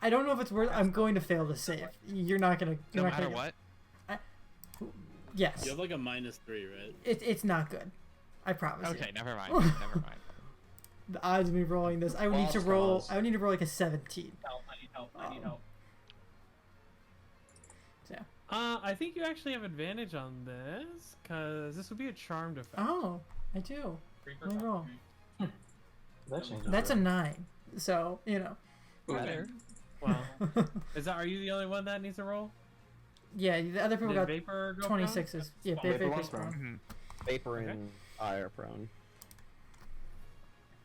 I don't know if it's worth. I'm going to fail the save. You're not gonna. No You're not matter gonna, what. Yes. You have like a -3, right? It's not good. I promise. Okay, You. never mind. Never mind. The odds of me rolling this, I would need to Lost roll. cause. I would need to roll like a 17. Help, I need help, I need help. So. I think you actually have advantage on this, because this would be a charmed effect. Oh, I do. Reaper Let me roll. coming. That changes That's a it. 9. So you know. Better. Well, are you the only one that needs to roll? Yeah, the other people Did got Vapor go prone? 26s. Yeah, Vapor Vapor's was prone. prone. Vapor Okay. and I are prone.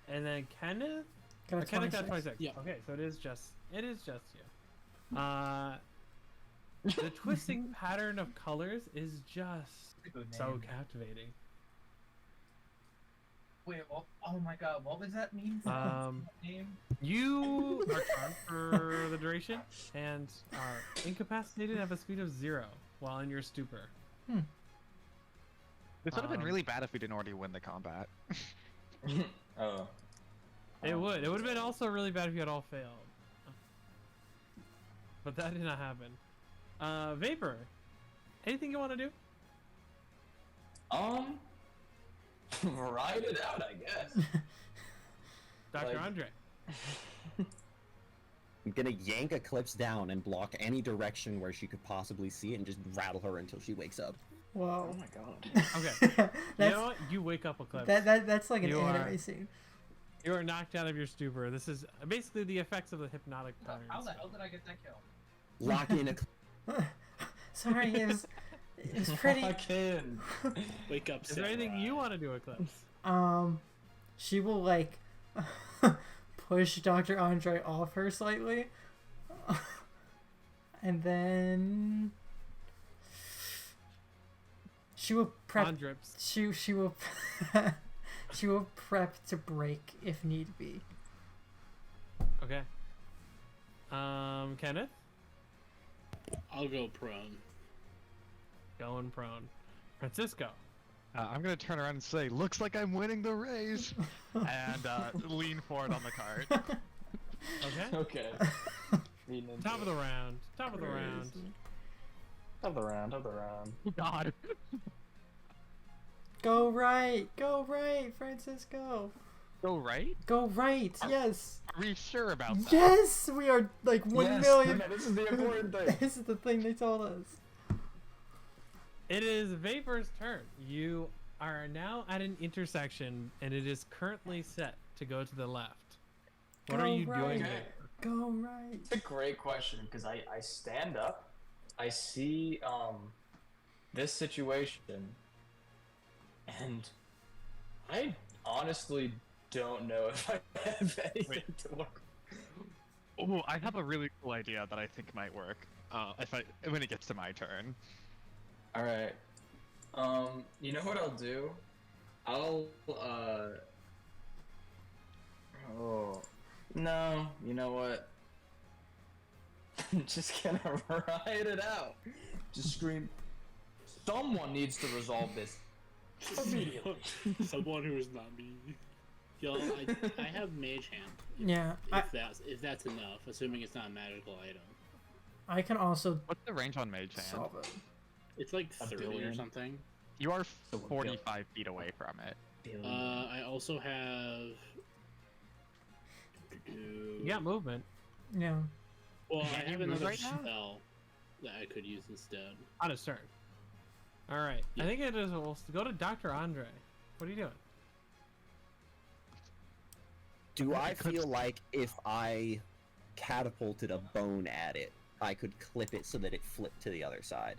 And then Kenneth? Got a Kenneth got 26. 26. Yeah. Okay, so it is just you. The twisting pattern of colors is just Good so name. captivating. Wait, oh my god, what was that mean? Name? You are charmed for the duration and are incapacitated and have a speed of 0 while in your stupor. This would have been Um, really bad if we didn't already win the combat. Oh. It would. It would have been also really bad if you had all failed. But that did not happen. Vapor, anything you want to do? Ride it out, I guess. Dr. Like- Andre. I'm gonna yank Eclipse down and block any direction where she could possibly see it and just rattle her until she wakes up. Whoa. Oh my god. Okay. You that's know what? You wake up Eclipse. that's like an You anime are- scene. You are knocked out of your stupor. This is basically the effects of the hypnotic pattern. How the hell did I get that kill? Lock in Eclipse. Sorry, it was pretty. Lock in. Wake up, Is there anything you want to do, Eclipse? She will like push Dr. Andre off her slightly, and then she will prep. Andrips. She will she will prep to break if need be. Okay. Kenneth? I'll go prone. Going prone. Francisco? I'm gonna turn around and say, "Looks like I'm winning the race," and lean forward on the cart. Okay. Okay. Lean into Top of it. the round. Top of the round. Top of the round. Top of the round. God. Go right, Francisco. Go right? Go right. Yes. Are we sure about that? Yes, we are like 1 Yes, million. no, this is the important thing. This is the thing they told us. It is Vapor's turn. You are now at an intersection, and it is currently set to go to the left. What Go are you right. doing Okay. there? Go right. It's a great question because I stand up, I see this situation, and I honestly don't know if I have anything to work. Oh, I have a really cool idea that I think might work. When it gets to my turn. All right. You know what I'll do? I'll Oh no! You know what? I'm just gonna ride it out. Just scream. Someone needs to resolve this immediately. Someone who is not me. Yo, I have Mage Hand. Yeah, If that's enough, assuming it's not a magical item. I can also What's the range on Mage Hand? solve it. It's like A 30 or billion? something. You are So 45 feet away from it. I also have. You got movement. Yeah. Well, I Can you have move another right now? spell that I could use instead. On his turn. Alright. Yeah. I think it is. We'll go to Dr. Andre. What are you doing? Do I feel like if I catapulted a bone at it, I could clip it so that it flipped to the other side?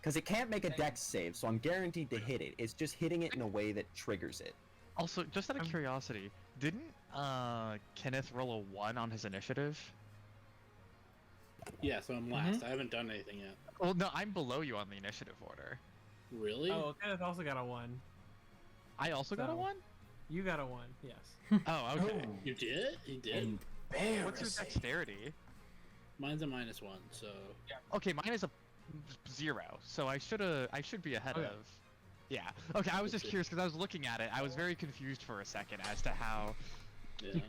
Because it can't make a dex save, so I'm guaranteed to hit it. It's just hitting it in a way that triggers it. Also, just out of curiosity, didn't Kenneth roll a 1 on his initiative? Yeah, so I'm last. I haven't done anything yet. Well, no, I'm below you on the initiative order. Really? Oh, Kenneth also got a 1. I also got a So- 1? You got a 1, yes. Oh, okay. You did? He did? What's your dexterity? Mine's a -1, so... Okay, mine is a 0, so I should be ahead Okay. of. Yeah. Okay, I was just curious because I was looking at it. I was very confused for a second as to how. Yeah.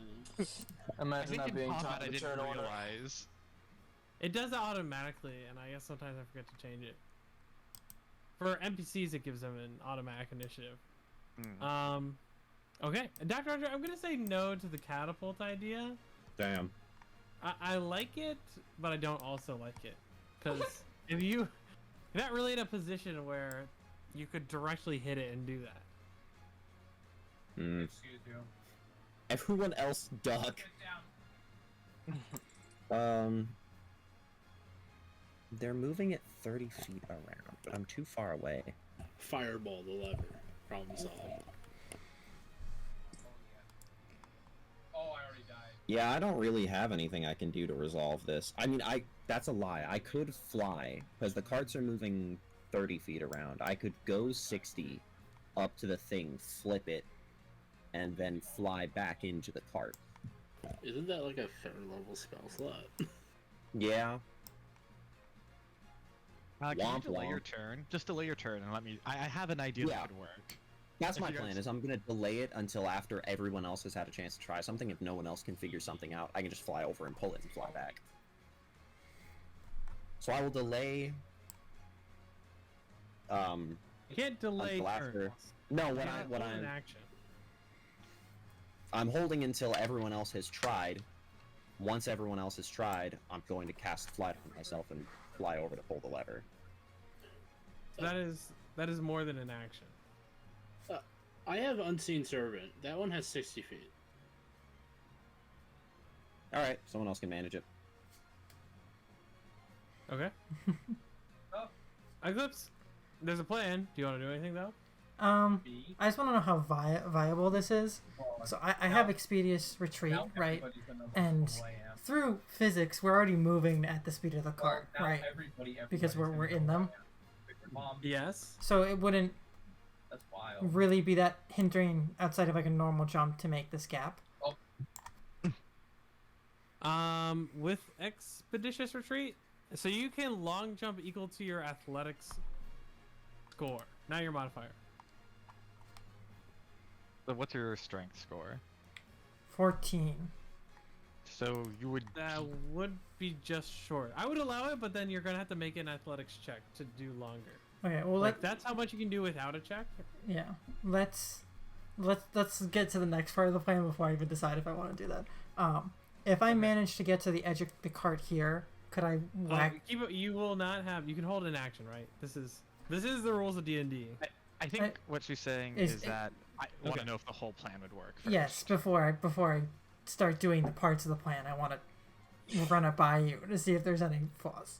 I Imagine think that in being combat top I of the didn't turn order. realize. It does it automatically, and I guess sometimes I forget to change it. For NPCs, it gives them an automatic initiative. Okay, Dr. Andre, I'm gonna say no to the catapult idea. Damn. I like it, but I don't also like it. Because if you're not really in a position where you could directly hit it and do that. Excuse you. Everyone else duck. Sit down. They're moving at 30 feet around, but I'm too far away. Fireball the lever. Problem solved. Oh, I already died. Yeah, I don't really have anything I can do to resolve this. I mean, that's a lie. I could fly, because the carts are moving 30 feet around. I could go 60 up to the thing, flip it, and then fly back into the cart. Isn't that like a 3rd level spell slot? Yeah. Can you Womp delay your womp. turn? Just delay your turn and let me. I have an idea Yeah. that could work. That's If my you plan, guys- is I'm gonna delay it until after everyone else has had a chance to try something. If no one else can figure something out, I can just fly over and pull it and fly back. So I will delay... You can't delay Until after- turns. No, You what gotta hold an I'm action. I'm holding until everyone else has tried. Once everyone else has tried, I'm going to cast flight on myself and fly over to pull the lever. That is more than an action. I have Unseen Servant. That one has 60 feet. Alright, someone else can manage it. Okay. Oh. Eclipse, there's a plan. Do you want to do anything though? B. I just want to know how viable this is. Well, So I have Expeditious Retreat, now right? everybody's gonna know And who I am. through physics, we're already moving at the speed of the cart, Well, now right? everybody's Because gonna we're know in who them. I am. Your mom, Yes. So it wouldn't that's wild. really be that hindering outside of like a normal jump to make this gap. With Expeditious Retreat, so you can long jump equal to your athletics score, not your modifier. So what's your strength score? 14. So you would. That would be just short. I would allow it, but then you're gonna have to make an athletics check to do longer. Okay, well Like that's how much you can do without a check. yeah, let's get to the next part of the plan before I even decide if I want to do that. If I manage to get to the edge of the cart here, could I whack? You will not have. You can hold an action, right? This is the rules of D&D. I think what she's saying is is it- that I want to Okay. know if the whole plan would work. First. Yes, before I start doing the parts of the plan, I want to run it by you to see if there's any flaws.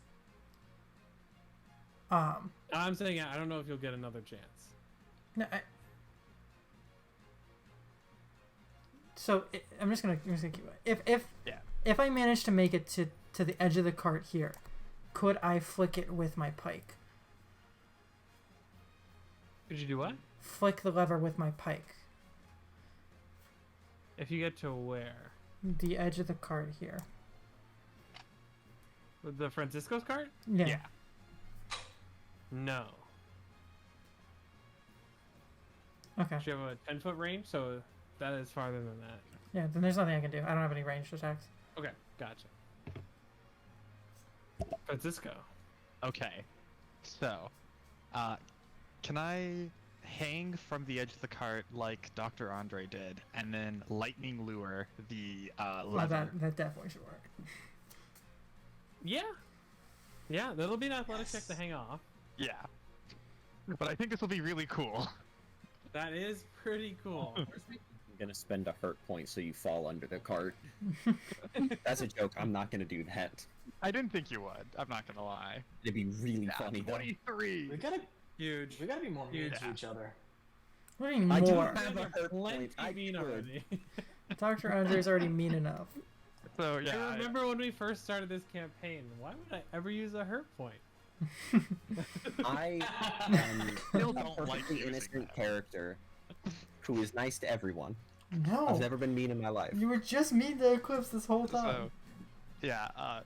I'm saying I don't know if you'll get another chance. No, I'm just gonna keep if I manage to make it to the edge of the cart here, could I flick it with my pike? Could you do what? Flick the lever with my pike. If you get to where? The edge of the cart here. With the Francisco's cart? Yeah. Yeah. No. Okay. You have a 10-foot range, so that is farther than that. Yeah. Then there's nothing I can do. I don't have any ranged attacks. Okay, gotcha. Francisco. Okay. So, can I hang from the edge of the cart like Dr. Andre did, and then lightning lure the Well, lever? that definitely should work. Yeah. Yeah, that'll be an athletic check to hang off. Yeah. But I think this will be really cool. That is pretty cool. I'm gonna spend a hurt point so you fall under the cart. That's a joke. I'm not gonna do that. I didn't think you would. I'm not gonna lie. It'd be really funny though. 23. We gotta Huge. be more mean Huge. to each other. What do you mean I do more? have a hurt Plenty point. I mean could. already. Dr. Andre's already mean enough. So yeah, I remember when we first started this campaign. Why would I ever use a hurt point? I am Still a don't like perfectly using innocent that. character who is nice to everyone. No. I've never been mean in my life. You were just mean to Eclipse this whole time. So, yeah,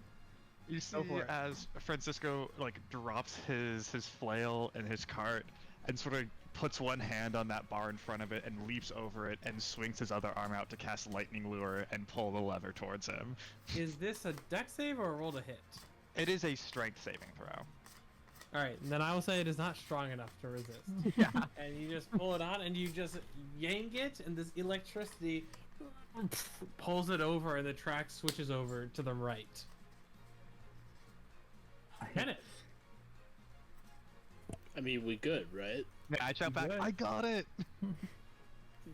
you see Go for it. as Francisco like drops his flail and his cart and sort of puts one hand on that bar in front of it and leaps over it and swings his other arm out to cast lightning lure and pull the lever towards him. Is this a deck save or a roll to hit? It is a strength saving throw. Alright, then I will say it is not strong enough to resist. Yeah. And you just pull it on and you just yank it, and this electricity pulls it over, and the track switches over to the right. Get it? I mean, we good, right? Yeah, I shout back, Good. I got it!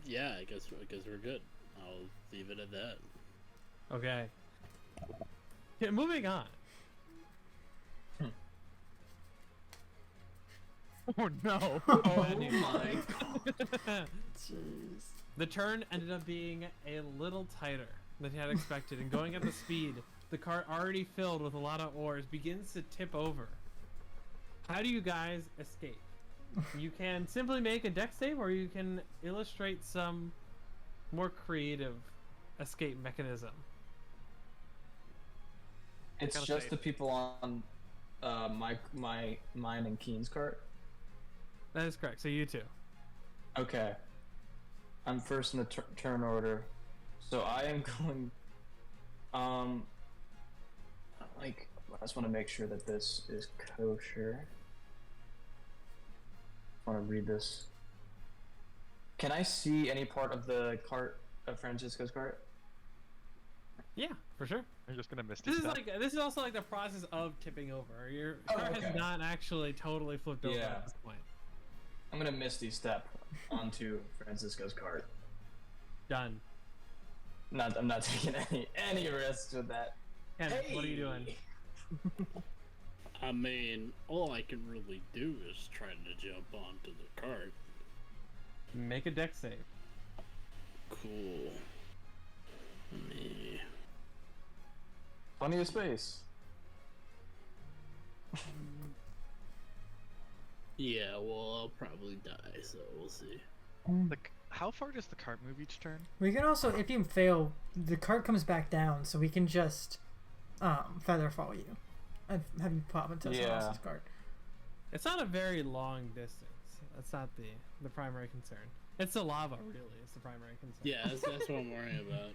Yeah, I guess we're good. I'll leave it at that. Okay. Yeah, moving on. Oh no! Oh my Jeez. The turn ended up being a little tighter than he had expected, and going at the speed, the cart already filled with a lot of ores begins to tip over. How do you guys escape? You can simply make a deck save, or you can illustrate some more creative escape mechanism. It's Gotta just say- the people on mine and Keen's cart. That is correct. So you two. Okay. I'm first in the turn order, so I am going. Like, I just want to make sure that this is kosher. I want to read this. Can I see any part of the cart of Francisco's cart? Yeah, for sure. You're just gonna miss This is stuff. this is also like the process of tipping over. Your Oh, cart okay. has not actually totally flipped over Yeah. at this point. I'm gonna Misty Step onto Francisco's cart. Done. I'm not taking any risks with that. Ken, what are you doing? I mean, all I can really do is try to jump onto the cart. Make a deck save. Cool. Let me... Plenty of space. Yeah, well, I'll probably die, so we'll see. Like, how far does the cart move each turn? We can also, if you fail, the cart comes back down, so we can just feather fall you and have you pop into someone Yeah. else's cart. It's not a very long distance. That's not the primary concern. It's the lava, really. It's the primary concern. Yeah, that's what I'm worrying about.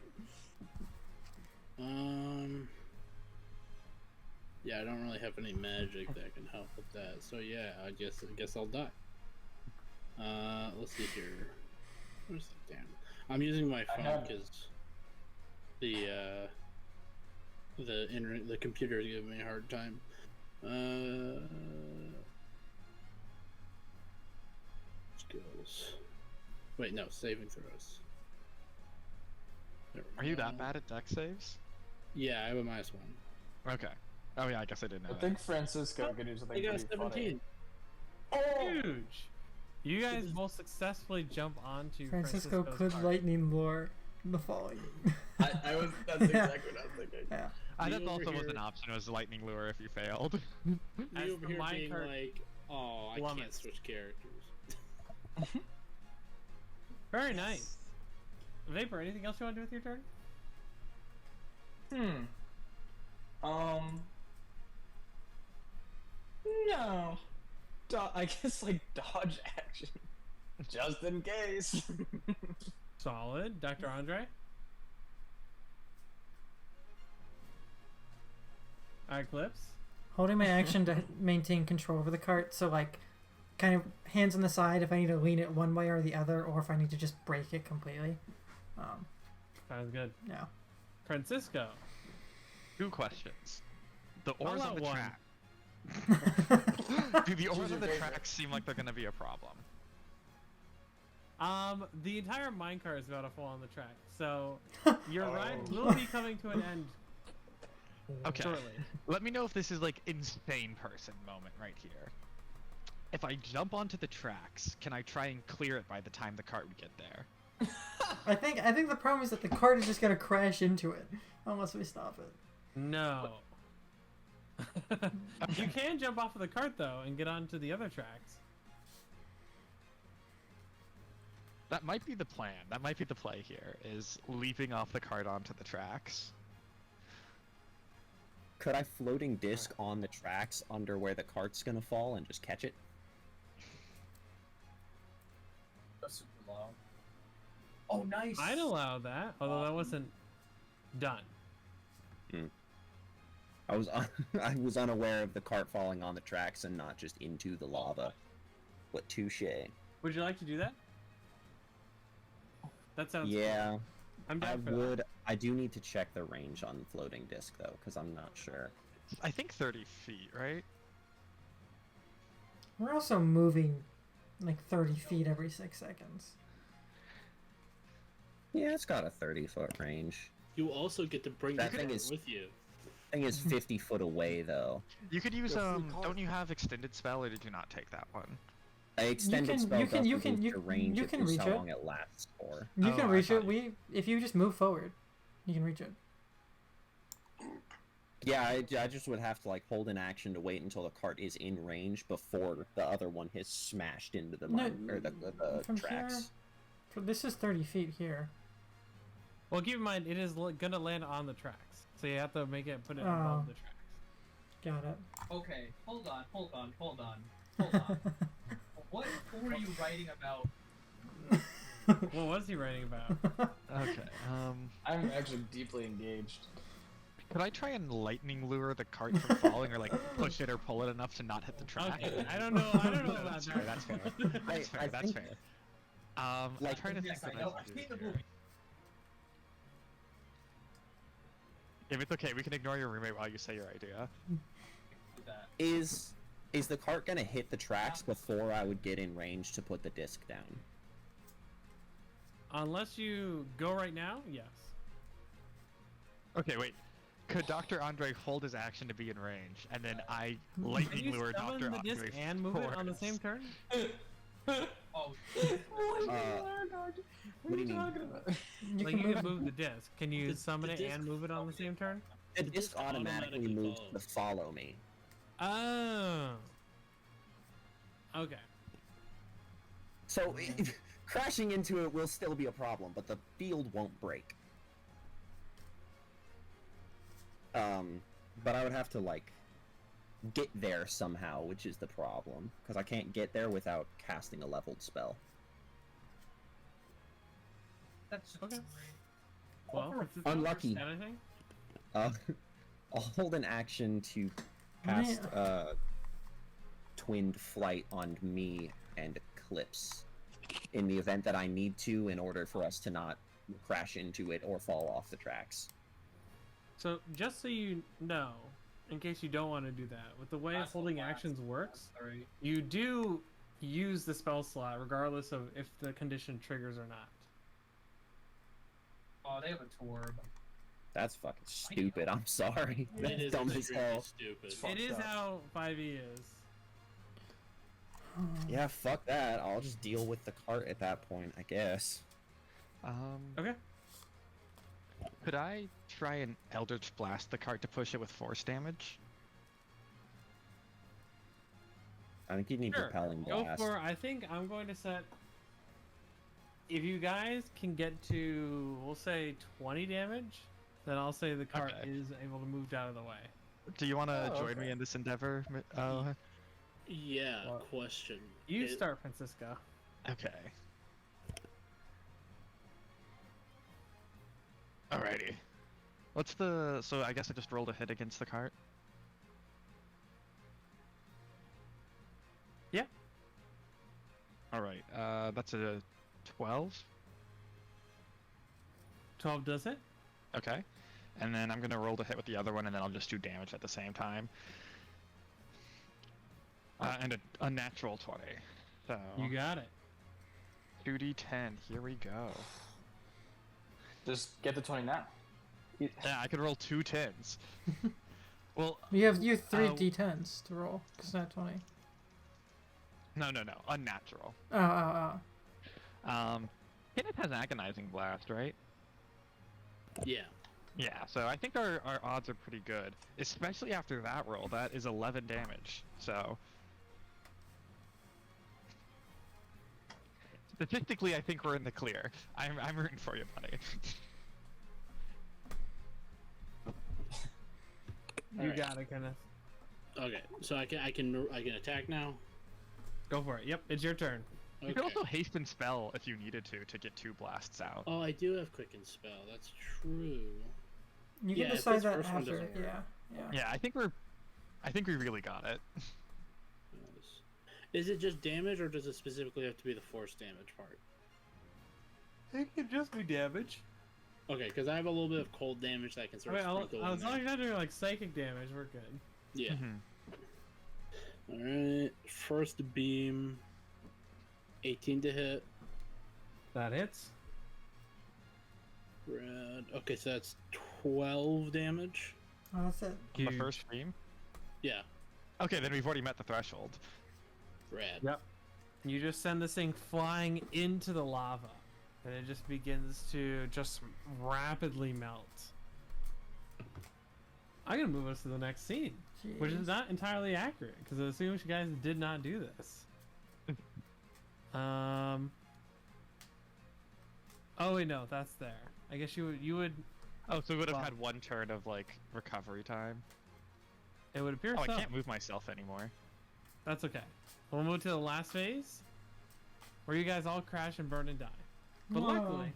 Yeah, I don't really have any magic that can help with that. So yeah, I guess I'll die. Let's see here. Where's the damn? I'm using my phone have- because the computer is giving me a hard time. Skills. Wait, no, saving throws. There we Are you go. that bad at deck saves? Yeah, I have a -1. Okay. Oh yeah, I guess I didn't know I that. think Francisco could do something I got pretty 17. Huge. You guys both successfully jump onto Francisco Francisco's could cart. lightning lure the falling. funny. That's exactly what I was thinking. Yeah. I Me thought also over was an here- option was lightning lure if you failed. Me As over the here mine being cart like, oh, I can't plummets. switch characters. Very nice. Vapor, anything else you want to do with your turn? No. I guess like dodge action, just in case. Solid. Dr. Andre? Eclipse? Holding my action to maintain control over the cart, so like kind of hands on the side if I need to lean it one way or the other, or if I need to just break it completely. Sounds good. Yeah. Francisco? 2 questions. The How oars on about the one? track. Do the oars Choose on your the favorite. track seem like they're gonna be a problem? The entire minecart is about to fall on the track, so your ride will be coming to an end Okay. shortly. Let me know if this is like insane person moment right here. If I jump onto the tracks, can I try and clear it by the time the cart would get there? I think the problem is that the cart is just gonna crash into it unless we stop it. No. You can jump off of the cart though and get onto the other tracks. That might be the plan. That might be the play here, is leaping off the cart onto the tracks. Could I floating disc on the tracks under where the cart's gonna fall and just catch it? That's super low. Oh, nice. I'd allow that, although that wasn't done. I was unaware of the cart falling on the tracks and not just into the lava. But touche. Would you like to do that? That sounds Yeah, cool. I'm I down for would. I do need to check the range on the floating disc though, because I'm not sure. I think 30 feet, right? We're also moving like 30 feet every 6 seconds. Yeah, it's got a 30-foot range. You also get to bring That the thing cart is- with you. Thing is 50 foot away though. You could use don't you have extended spell, or did you not take that one? I extended spell you can doesn't boost your range. you It can boosts reach how it. long it lasts for. You Oh, can I reach it. thought If you just move forward, you can reach it. Yeah, I just would have to like hold an action to wait until the cart is in range before the other one has smashed into the No, mine or the from tracks. here, this is 30 feet here. Well, keep in mind, it is gonna land on the tracks, so you have to make it put it Oh. above the tracks. Got it. Okay, hold on. What were you writing about? What was he writing about? Okay. I'm actually deeply engaged. Could I try and lightning lure the cart from falling, or like push it or pull it enough to not hit the track? Okay, I don't know about That's that. fair. That's fair. That's fair. I That's think- fair. I'm like- trying to Yes, think I what know. I I've can seen do the here. movie. If it's okay, we can ignore your roommate while you say your idea. Do that. Is the cart gonna hit the tracks before I would get in range to put the disc down? Unless you go right now, yes. Okay, wait. Could Dr. Andre hold his action to be in range, and then I Can lightning you lure summon Dr. the Andre disc and move it on the forwards? same turn? Oh, What do you mean? You Like can you can move. move the disc. Can you The- summon the it disc and move it on the same turn? The disc automatically automatically moves follows. to follow me. Oh. Okay. So crashing into it will still be a problem, but the field won't break. But I would have to like get there somehow, which is the problem, because I can't get there without casting a leveled spell. that's Okay. Well, for if it's Unlucky. anything? I'll hold an action to Let me- cast twinned flight on me and Eclipse in the event that I need to in order for us to not crash into it or fall off the tracks. So, just so you know, in case you don't want to do that, with the way That's holding the last. actions works, Sorry. you do use the spell slot regardless of if the condition triggers or not. Oh, they have a Torb. That's fucking stupid. I'm sorry. It That's is dumb as extremely hell. stupid. It is how 5e is. Yeah, fuck that. I'll just deal with the cart at that point, I guess. Okay. Could I try and Eldritch Blast the cart to push it with force damage? I think you need Sure. repelling Go blast. for, I think I'm going to set, if you guys can get to, we'll say 20 damage, then I'll say the cart Okay. is able to move out of the way. Do you want to Oh, join me okay. in this endeavor? Yeah, What? question. You It- start, Francisco. Okay. Alrighty. What's the... So I guess I just rolled a hit against the cart? Yeah. Alright, that's a 12. 12 does it? Okay. And then I'm gonna roll to hit with the other one, and then I'll just do damage at the same time. And a natural 20. So... You got it. 2d10. Here we go. Just get the 20 now. Yeah, I could roll 2 10s. Well, You have three Uh, d10s to roll, because it's not 20. no, unnatural. Oh. Kenneth has agonizing blast, right? Yeah. Yeah, so I think our odds are pretty good, especially after that roll. That is 11 damage. So statistically, I think we're in the clear. I'm rooting for you, buddy. You Alright. got it, Kenneth. Okay, so I can attack now. Go for it. Yep, it's your turn. You Okay. could also hasten spell if you needed to get 2 blasts out. Oh, I do have quicken spell. That's true. You Yeah, can if decide this that first one after. doesn't work. Yeah. Yeah, I think we really got it. Is it just damage, or does it specifically have to be the force damage part? It could just be damage. Okay, because I have a little bit of cold damage that I can sort of sprinkle in As long as there. you're not doing like psychic damage, we're good. Yeah. Mhm. Alright, first beam. 18 to hit. That hits. Red. Okay, so that's 12 damage. Oh, that's it. On the first stream? Yeah, Okay, then we've already met the threshold. red. Yep. You just send this thing flying into the lava, and it just begins to just rapidly melt. I'm gonna move us to the next scene, which is Jeez. not entirely accurate because it assumes you guys did not do this. Oh wait, no, that's there. I guess you would. Oh, so we would have Well- had 1 turn of like recovery time. It would appear Oh, so. I can't move myself anymore. That's okay. We'll move to the last phase, where you guys all crash and burn and die. But Whoa. luckily,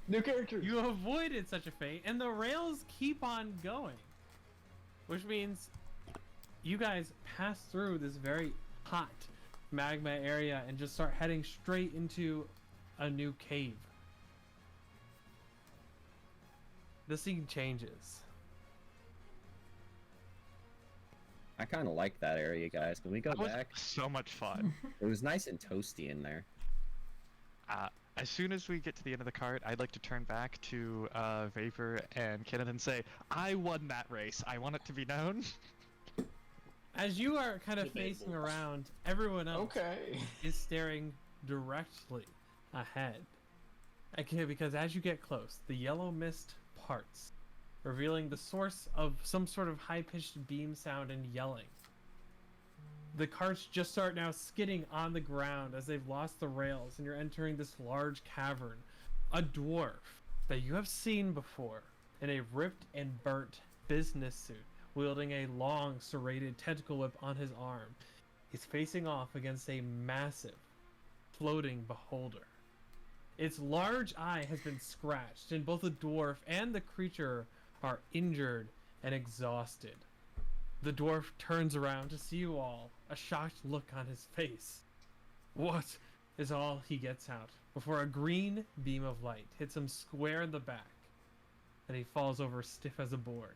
New characters. you avoided such a fate, and the rails keep on going. Which means you guys pass through this very hot magma area and just start heading straight into a new cave. The scene changes. I kind of like that area, guys. Can we go That was back? so much fun. It was nice and toasty in there. As soon as we get to the end of the cart, I'd like to turn back to Vapor and Kenneth and say, I won that race. I want it to be known. As you are kind of Debatable. facing around, everyone else Okay. is staring directly ahead. Okay, because as you get close, the yellow mist parts, revealing the source of some sort of high-pitched beam sound and yelling. The carts just start now skidding on the ground as they've lost the rails, and you're entering this large cavern. A dwarf that you have seen before in a ripped and burnt business suit, wielding a long serrated tentacle whip on his arm. He's facing off against a massive floating beholder. Its large eye has been scratched, and both the dwarf and the creature are injured and exhausted. The dwarf turns around to see you all, a shocked look on his face. What is all he gets out before a green beam of light hits him square in the back, and he falls over stiff as a board.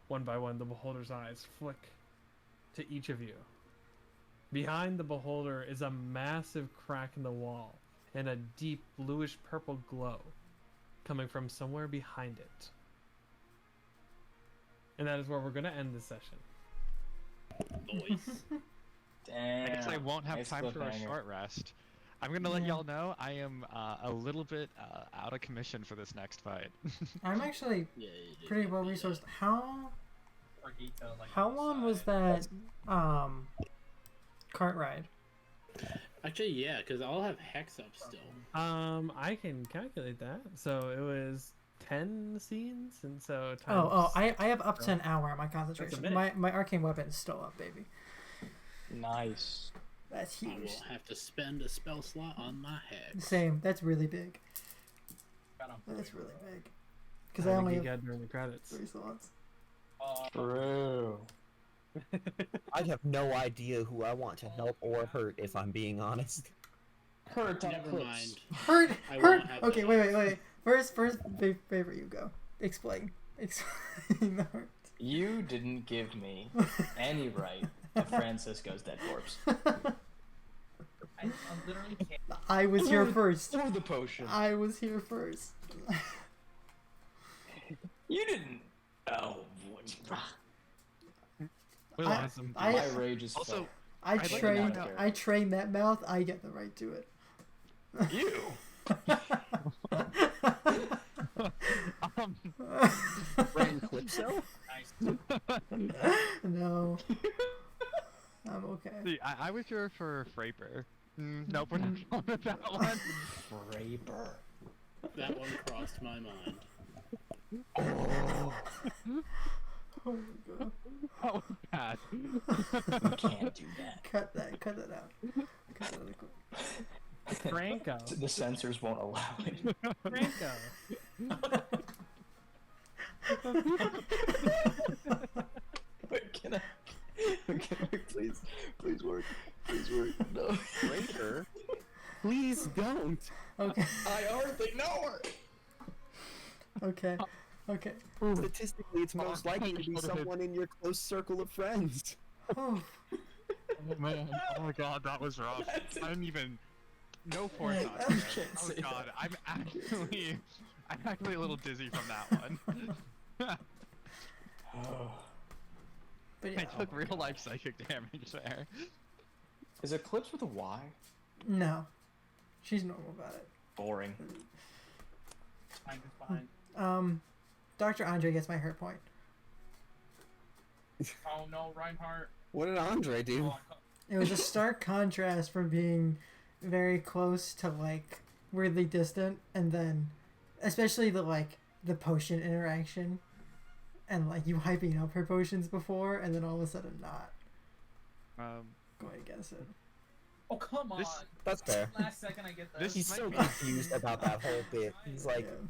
One by one, the beholder's eyes flick to each of you. Behind the beholder is a massive crack in the wall and a deep bluish purple glow coming from somewhere behind it. And that is where we're going to end this session. Noise. Damn. I guess I won't have Nice time for a cliffhanger. short rest. I'm gonna let Yeah. y'all know I am a little bit out of commission for this next fight. I'm actually Yeah, pretty well resourced. How For detail, like how on the long was side. that cart ride? Actually, yeah, because I'll have Hex up still. I can calculate that. So it was 10 scenes, and so Oh, times... I have up to an hour on my concentration. minute. My arcane weapon is still up, baby. Nice. That's I huge. will have to spend a spell slot on my Hex. Same. That's really big. Got 'em for That's you. really big. Because I I think only you have got during the credits. 3 slots. True. I have no idea who I want to help or hurt, if I'm being honest. Hurt on Never clips. mind. Hurt. I Hurt. won't have Okay. that. Wait. First, favor you go. Explain the hurt. You didn't give me any right of Francisco's dead corpse. I literally can't. I was here first. Or the potion. I was here first. You didn't. Oh, We I- lost him. I- my rage is Also, felt. I I'd like to train. point out- I train that mouth. I get the right to it. You. Ran Clipso? Nice. No. I'm okay. see, I was here for Fraper. Nope, we're not going with that one. Raper. That one crossed my mind. Oh, Oh my god. That was bad. you can't do that. Cut that. Cut that out. Cut that out of the clip. Franco. The censors won't allow it. Franco. Wait, can I? Please work. Please work. No. Breaker? Please don't. Okay. I hardly know her. Okay. Okay. Statistically, it's most likely to be someone in your close circle of friends. Oh. Oh man. Oh my god, that was rough. I didn't even. No forethought. I there. can't Oh say god, that. I'm actually a little dizzy from that one. Oh. But I yeah. took real life psychic damage there. Is Eclipse with a Y? No. She's normal about it. Boring. It's fine. It's fine. Dr. Andre gets my hurt point. Oh no, Reinhardt. What did Andre do? Oh, It was a stark contrast from being very close to like weirdly distant, and then especially the potion interaction, and like you hyping up her potions before, and then all of a sudden not going against it. oh come on. This- That's fair. Last second I get that. This- He's so confused about that whole bit. He's like, Yeah.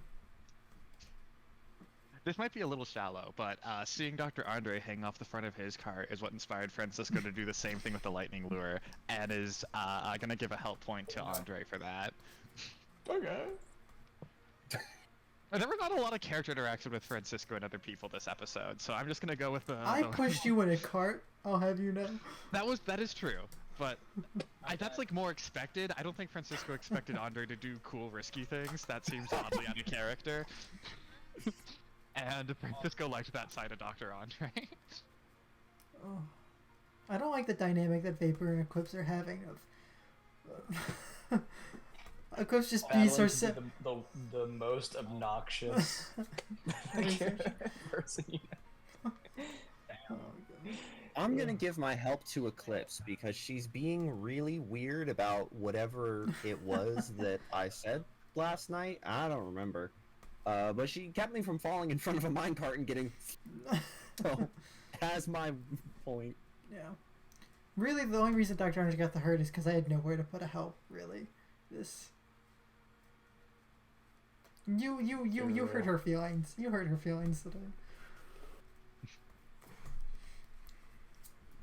This might be a little shallow, but seeing Dr. Andre hang off the front of his cart is what inspired Francisco to do the same thing with the lightning lure, and is gonna give a help point to Andre for that. Okay. There was not a lot of character interaction with Francisco and other people this episode, so I'm just gonna go with the. I pushed you in a cart. I'll have you know. That is true, but that's like more expected. I don't think Francisco expected Andre to do cool, risky things. That seems oddly out of character. And Francisco liked that side of Dr. Andre. Oh. I don't like the dynamic that Vapor and Eclipse are having of Eclipse just beats her Battling to be the most obnoxious person you know. I'm gonna give my help to Eclipse because she's being really weird about whatever it was that I said last night. I don't remember. But she kept me from falling in front of a minecart and getting. So, that's my point. Yeah. Really, the only reason Dr. Orange got the hurt is because I had nowhere to put a help, really. This. You hurt her feelings. You hurt her feelings today.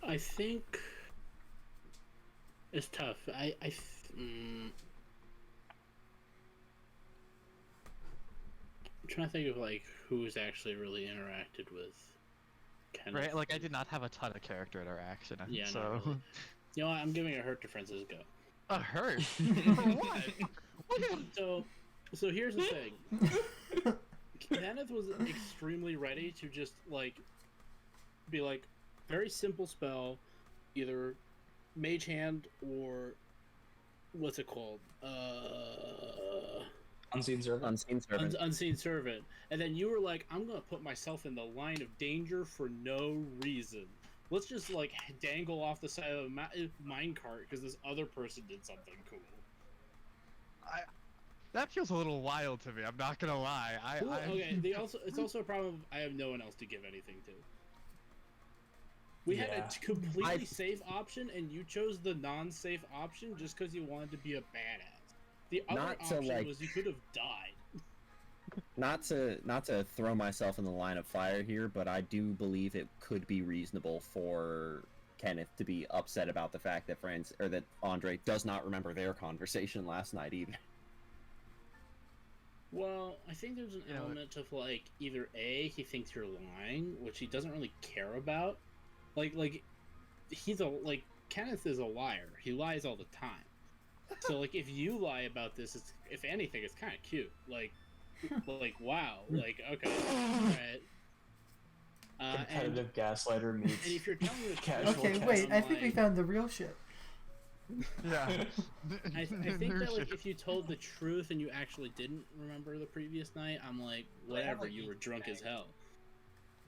I think it's tough. I'm trying to think of like who's actually really interacted with Kenneth. Right? Like, I did not have a ton of character interaction, Yeah, so... not really. You know what? I'm giving a hurt to Francisco. A hurt? For what? So here's the thing. Kenneth was extremely ready to just like be like very simple spell, either Mage Hand or what's it called? Unseen Servant. Unseen servant. Unseen Servant. And then you were like, I'm gonna put myself in the line of danger for no reason. Let's just like dangle off the side of a minecart because this other person did something cool. That feels a little wild to me, I'm not gonna lie. Well, okay, it's also a problem of I have no one else to give anything to. We had Yeah. a completely safe option, and you chose the non-safe option just because you wanted to be a badass. The other Not to, option like- was you could have died. Not to throw myself in the line of fire here, but I do believe it could be reasonable for Kenneth to be upset about the fact that that Andre does not remember their conversation last night either. Well, I think there's an You know, element of like either A, he thinks you're lying, which he doesn't really care about. Like he's Kenneth is a liar. He lies all the time. So like, if you lie about this, it's, if anything, it's kind of cute. Like wow. Like okay, all right. Competitive gaslighter meets. And if you're telling the Casual truth, Okay, cast. wait. I I'm think we like- found the real shit. Yeah. I think that like, if you told the truth and you actually didn't remember the previous night, I'm like, whatever. You were drunk as hell.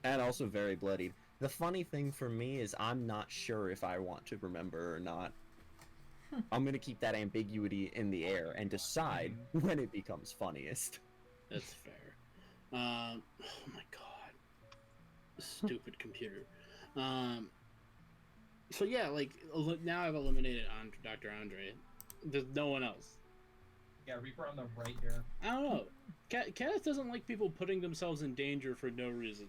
And also very bloodied. The funny thing for me is I'm not sure if I want to remember or not. I'm gonna keep that ambiguity in the air and decide when it becomes funniest. That's fair. Oh my god, stupid computer. So yeah, like now I've eliminated Dr. Andre. There's no one else. Yeah, Reaper on the right here. I don't know. Kenneth doesn't like people putting themselves in danger for no reason.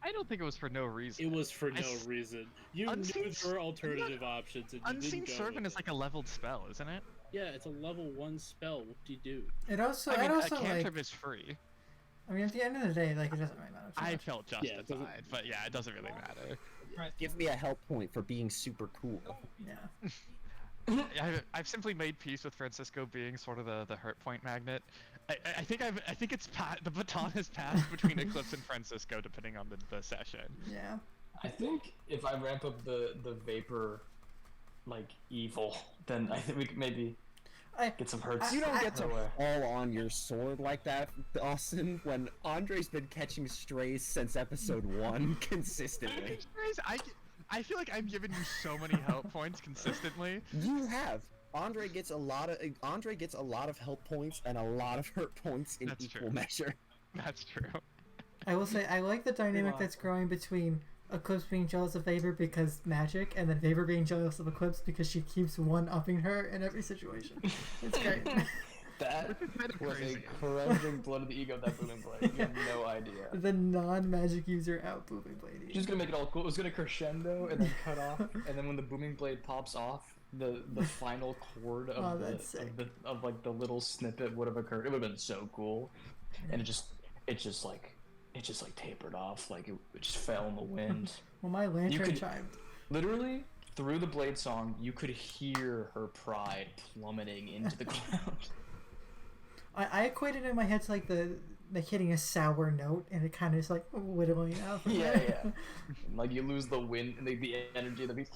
I don't think it was for no reason. It was for I no s- reason. You Unseen knew there were alternative options, and you Unseen didn't go Servant with is like a leveled spell, isn't it? Yeah, it's a level 1 spell. What do you do? It also, I mean, I'd also a cantrip like. is free. I mean, at the end of the day, like it doesn't really matter. Too I much. felt Yeah, it justified, doesn't- but yeah, it doesn't really matter. Give me a help point for being super cool. Yeah. I've simply made peace with Francisco being sort of the hurt point magnet. I think it's the baton has passed between Eclipse and Francisco depending on the session. Yeah. I think if I ramp up the vapor, like evil, then I think we could maybe get some hurts. You don't get to her way. fall on your sword like that, Austin, when Andre's been catching strays since episode 1 consistently. I feel like I've given you so many help points consistently. You have. Andre gets a lot of help points and a lot of hurt points in That's equal true. measure. That's true. I will say I like the dynamic Wow. that's growing between Eclipse being jealous of Vapor because magic, and then Vapor being jealous of Eclipse because she keeps one-upping her in every situation. It's great. That kind of was crazy. a crushing blow to the ego of that booming blade. You have no idea. The non-magic user out booming blade. She's gonna make it all cool. It was gonna crescendo and then cut off, and then when the booming blade pops off, the final chord of Oh, that's sick. of like the little snippet would have occurred. It would have been so cool, and it just tapered off, like it just fell in the wind. Well, my lantern could- chimed. Literally through the blade song, you could hear her pride plummeting into the ground. I equated it in my head to like the hitting a sour note, and it kind of just like whittling out. From Yeah, there. yeah. Like you lose the wind and the energy of the beat.